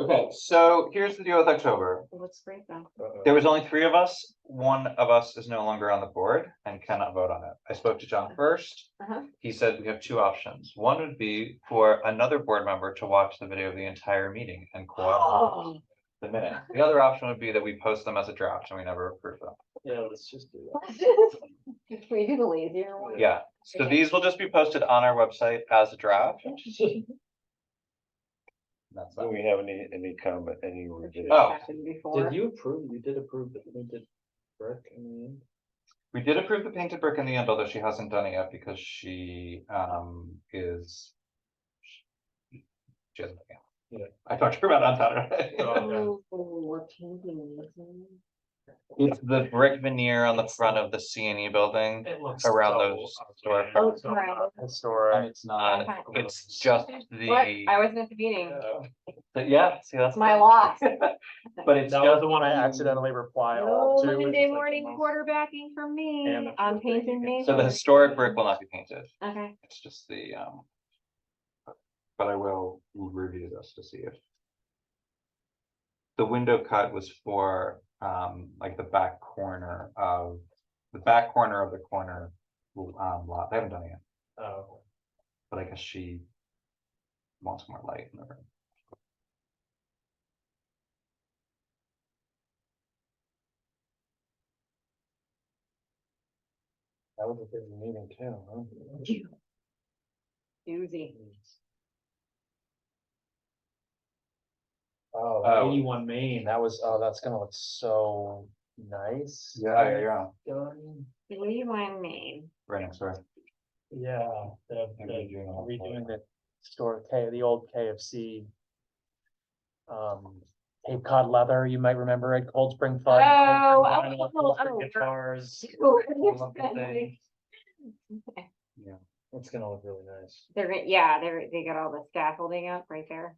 Okay, so here's the deal with October. What's great though? There was only 3 of us. One of us is no longer on the board and cannot vote on it. I spoke to John first. Uh-huh. He said we have 2 options. One would be for another board member to watch the video of the entire meeting and cooperate the minute. The other option would be that we post them as a draft and we never approve them. Yeah, let's just do that. Can we do the lazier one? Yeah, so these will just be posted on our website as a draft. That's Do that. we have any comment, any revision? Oh. Happened before. Did you did approve the painted brick in the end? We did approve the painted brick in the end, although she hasn't done it yet because she is. She hasn't done it yet. Yeah. I talked to her about it on Saturday. Oh, we're painting these. It's the brick veneer on the front of the CNE building. It looks Around so those storefronts. Oh, right. Historic. It's not, Okay. it's just What? the, I wasn't at the meeting. yeah, see, that's. It's my loss. But it's That was just the one I accidentally replied No all to. which Monday is like the morning most- quarterbacking for And me. the I'm first thing painting me. So the historic brick will not be painted. Okay. It's just the, but I will review this to see if. The window cut was for, like the back corner of the corner, lot. They haven't done it yet, Oh, but I guess she wants more light in the room. That was a busy meeting too, huh? Doozy. Oh, Oh. 81 Main, that was, oh, that's gonna look so nice. Yeah. 81 Main. Right next door. Yeah, the Redoing the whole redoing the store, the old KFC. Cape Cod leather, you might remember it, Cold Spring Fun. Oh, Cold Spring oh. Guitars. They're love the thing. Yeah, it's gonna look really nice. gonna, yeah, they got all the scaffolding up right there.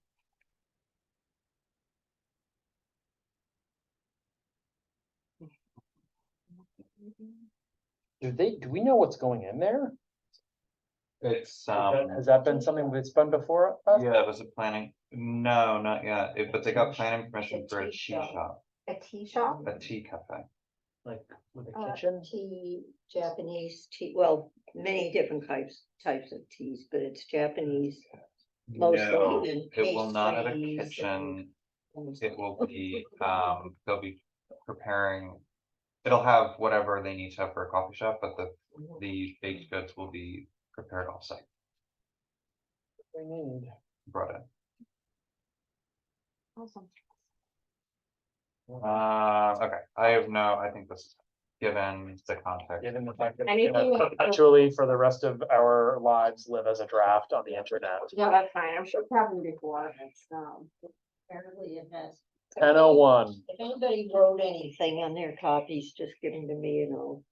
Do we know what's going in there? It's, Has that been something that's been before us? yeah, it was a planning, no, not yet, but they got planning permission for a tea shop, A tea shop? a tea cafe. Like with a kitchen? Tea, Japanese tea, well, many different types of teas, but it's Japanese. No, Mostly in it will not have a pastries and- kitchen, it will be, they'll be preparing. It'll have whatever they need to have for a coffee shop, but the baked goods will be prepared offsite, We need. brought in. Awesome. Okay, I think this is given the context. Given the fact that Anything- perpetually for the rest of our lives live as a draft on the internet. Yeah, that's fine. I'm sure probably before. Apparently it has. 10:01. If anybody wrote anything on their copies, just give them to me and I'll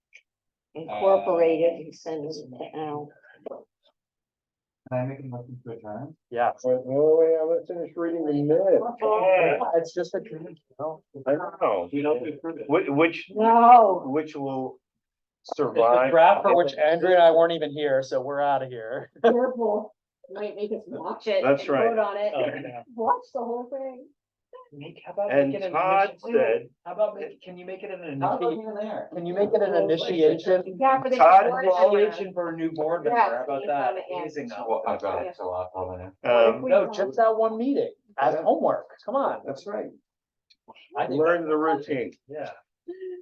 incorporate it and send it to Al. Can I make a motion to adjourn? Yeah. Wait, wait, I'm gonna finish reading the minutes. It's just a dream, you know? I know. We don't approve it. Which No. will It's the survive. draft for which Andrea and I weren't even here, so we're out of here. Careful. Might make us watch it. That's and right. Vote on it. Oh, yeah. Watch the whole thing. How about And make it an Todd initi- said, How about, can you make it an How about initiation? there? Can you make it an initiation? Yeah, for the. Todd board Paul member. Initiation for a new board member, Yes, how about he's that? on the end. Amazing. Well, I've got it, so I'll call it in. No, just that one meeting, as homework, come on. that's right. I think Learn the routine. Yeah.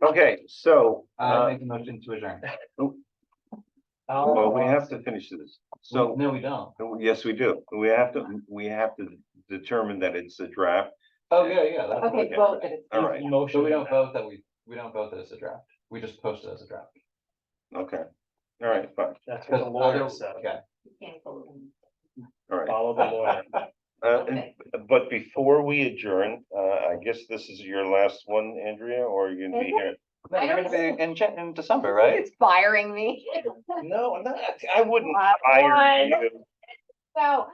Okay, so, I make a motion to adjourn. well, we have to finish this. So, No, we don't. yes, we do. We have to determine that it's a draft. Oh, yeah, that's. Okay, vote that it's. All right, So we don't vote that we don't vote that it's a draft. We just post it as a draft. okay. All right, fine. That's what the lawyer said. Okay. All right. Follow the lawyer. But before we adjourn, I guess this is your last one, Andrea, or are you gonna be Is it? here? No, you're gonna be in December, right? Inspiring me. No, I wouldn't Last hire one. you.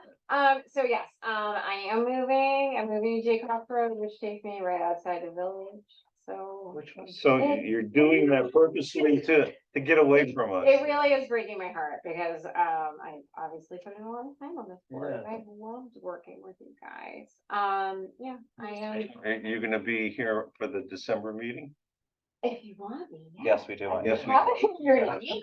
So yes, I am moving. I'm moving to Jaycroft Road, which takes me right outside the village. So Which one? So you're doing that purposely to get away from us. it really is breaking my heart because I obviously put in a lot of time on this board. Yeah. I've loved working with you guys. Yeah, I am. You're gonna be here for the December meeting? If you want me. Yes, we do. Yes, we You're leaving.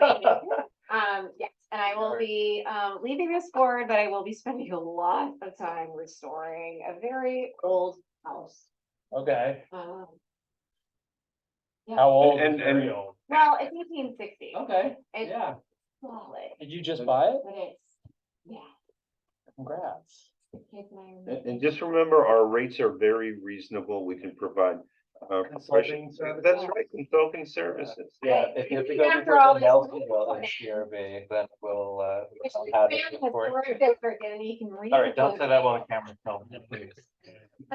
Yes, and I will be leaving this board, but I will be spending a lot of time restoring a very old house. Okay, Um, how old? And- Very and- old. well, it's 1860. Okay, It's yeah. solid, Did you just buy it? but it's, yeah. Congrats. the kids and I are And just remember, our rates are very reasonable. We can provide. Consulting services? That's right, consulting services. Yeah, if you have to go After all before this Nelsonville work. and CRB, then we'll Which I'll is have bad it because report. we're in Pittsburgh and you can read. All right, don't the say that while the camera's filming, please.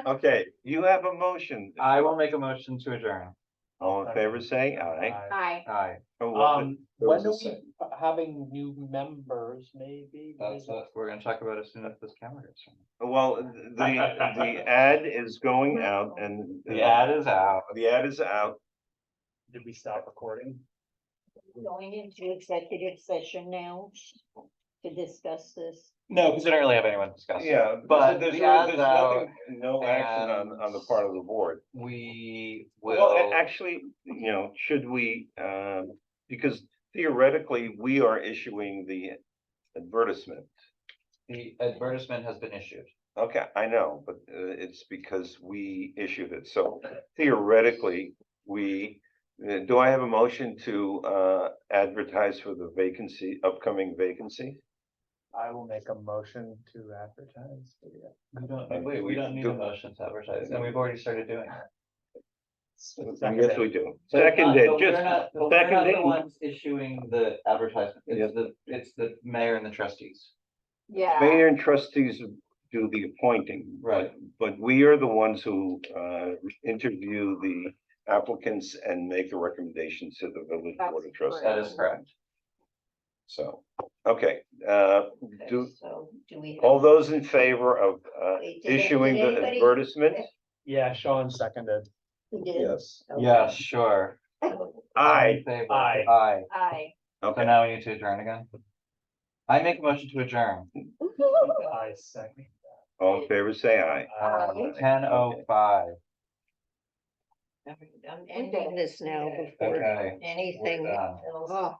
Okay, you have a motion. I will make a motion to adjourn. All in favor, say aye. Hi. Aye. Oh, what the- there When was are a we having new members, maybe? That's what we're gonna talk about as soon as this camera gets turned. Well, the ad is going out and. The ad is out. The ad is out. Did we stop recording? Going into executive session now to discuss this. No, because we don't really have anyone to discuss. Yeah, But there's the ad's nothing, no action and- on the part of the board. We Well, will, actually, should we, because theoretically, we are issuing the advertisement. the advertisement has been issued. Okay, I know, but it's because we issued it. So theoretically, we Do I have a motion to advertise for the vacancy, upcoming vacancy? I will make a motion to advertise. We don't need a motion to advertise, and we've already started doing it. Yes, we do. But it's not- Seconded, but just we're not the seconded. ones issuing the advertisement, it's the mayor and the trustees. Yeah. Mayor and trustees do the appointing. Right. But we are the ones who interview the applicants and make a recommendation to the village board of trustees. That is correct. So, okay, do, So do we? all those in favor of Wait, did issuing the anybody- advertisement? Yeah, Sean seconded. Who did? Yes. Okay. Yeah, sure. Aye, Aye. Aye. I, So okay. now we need to adjourn again. I make a motion to adjourn. I second. All in favor, say aye. 10:05. I'm ending this now before Okay. anything We're done. else.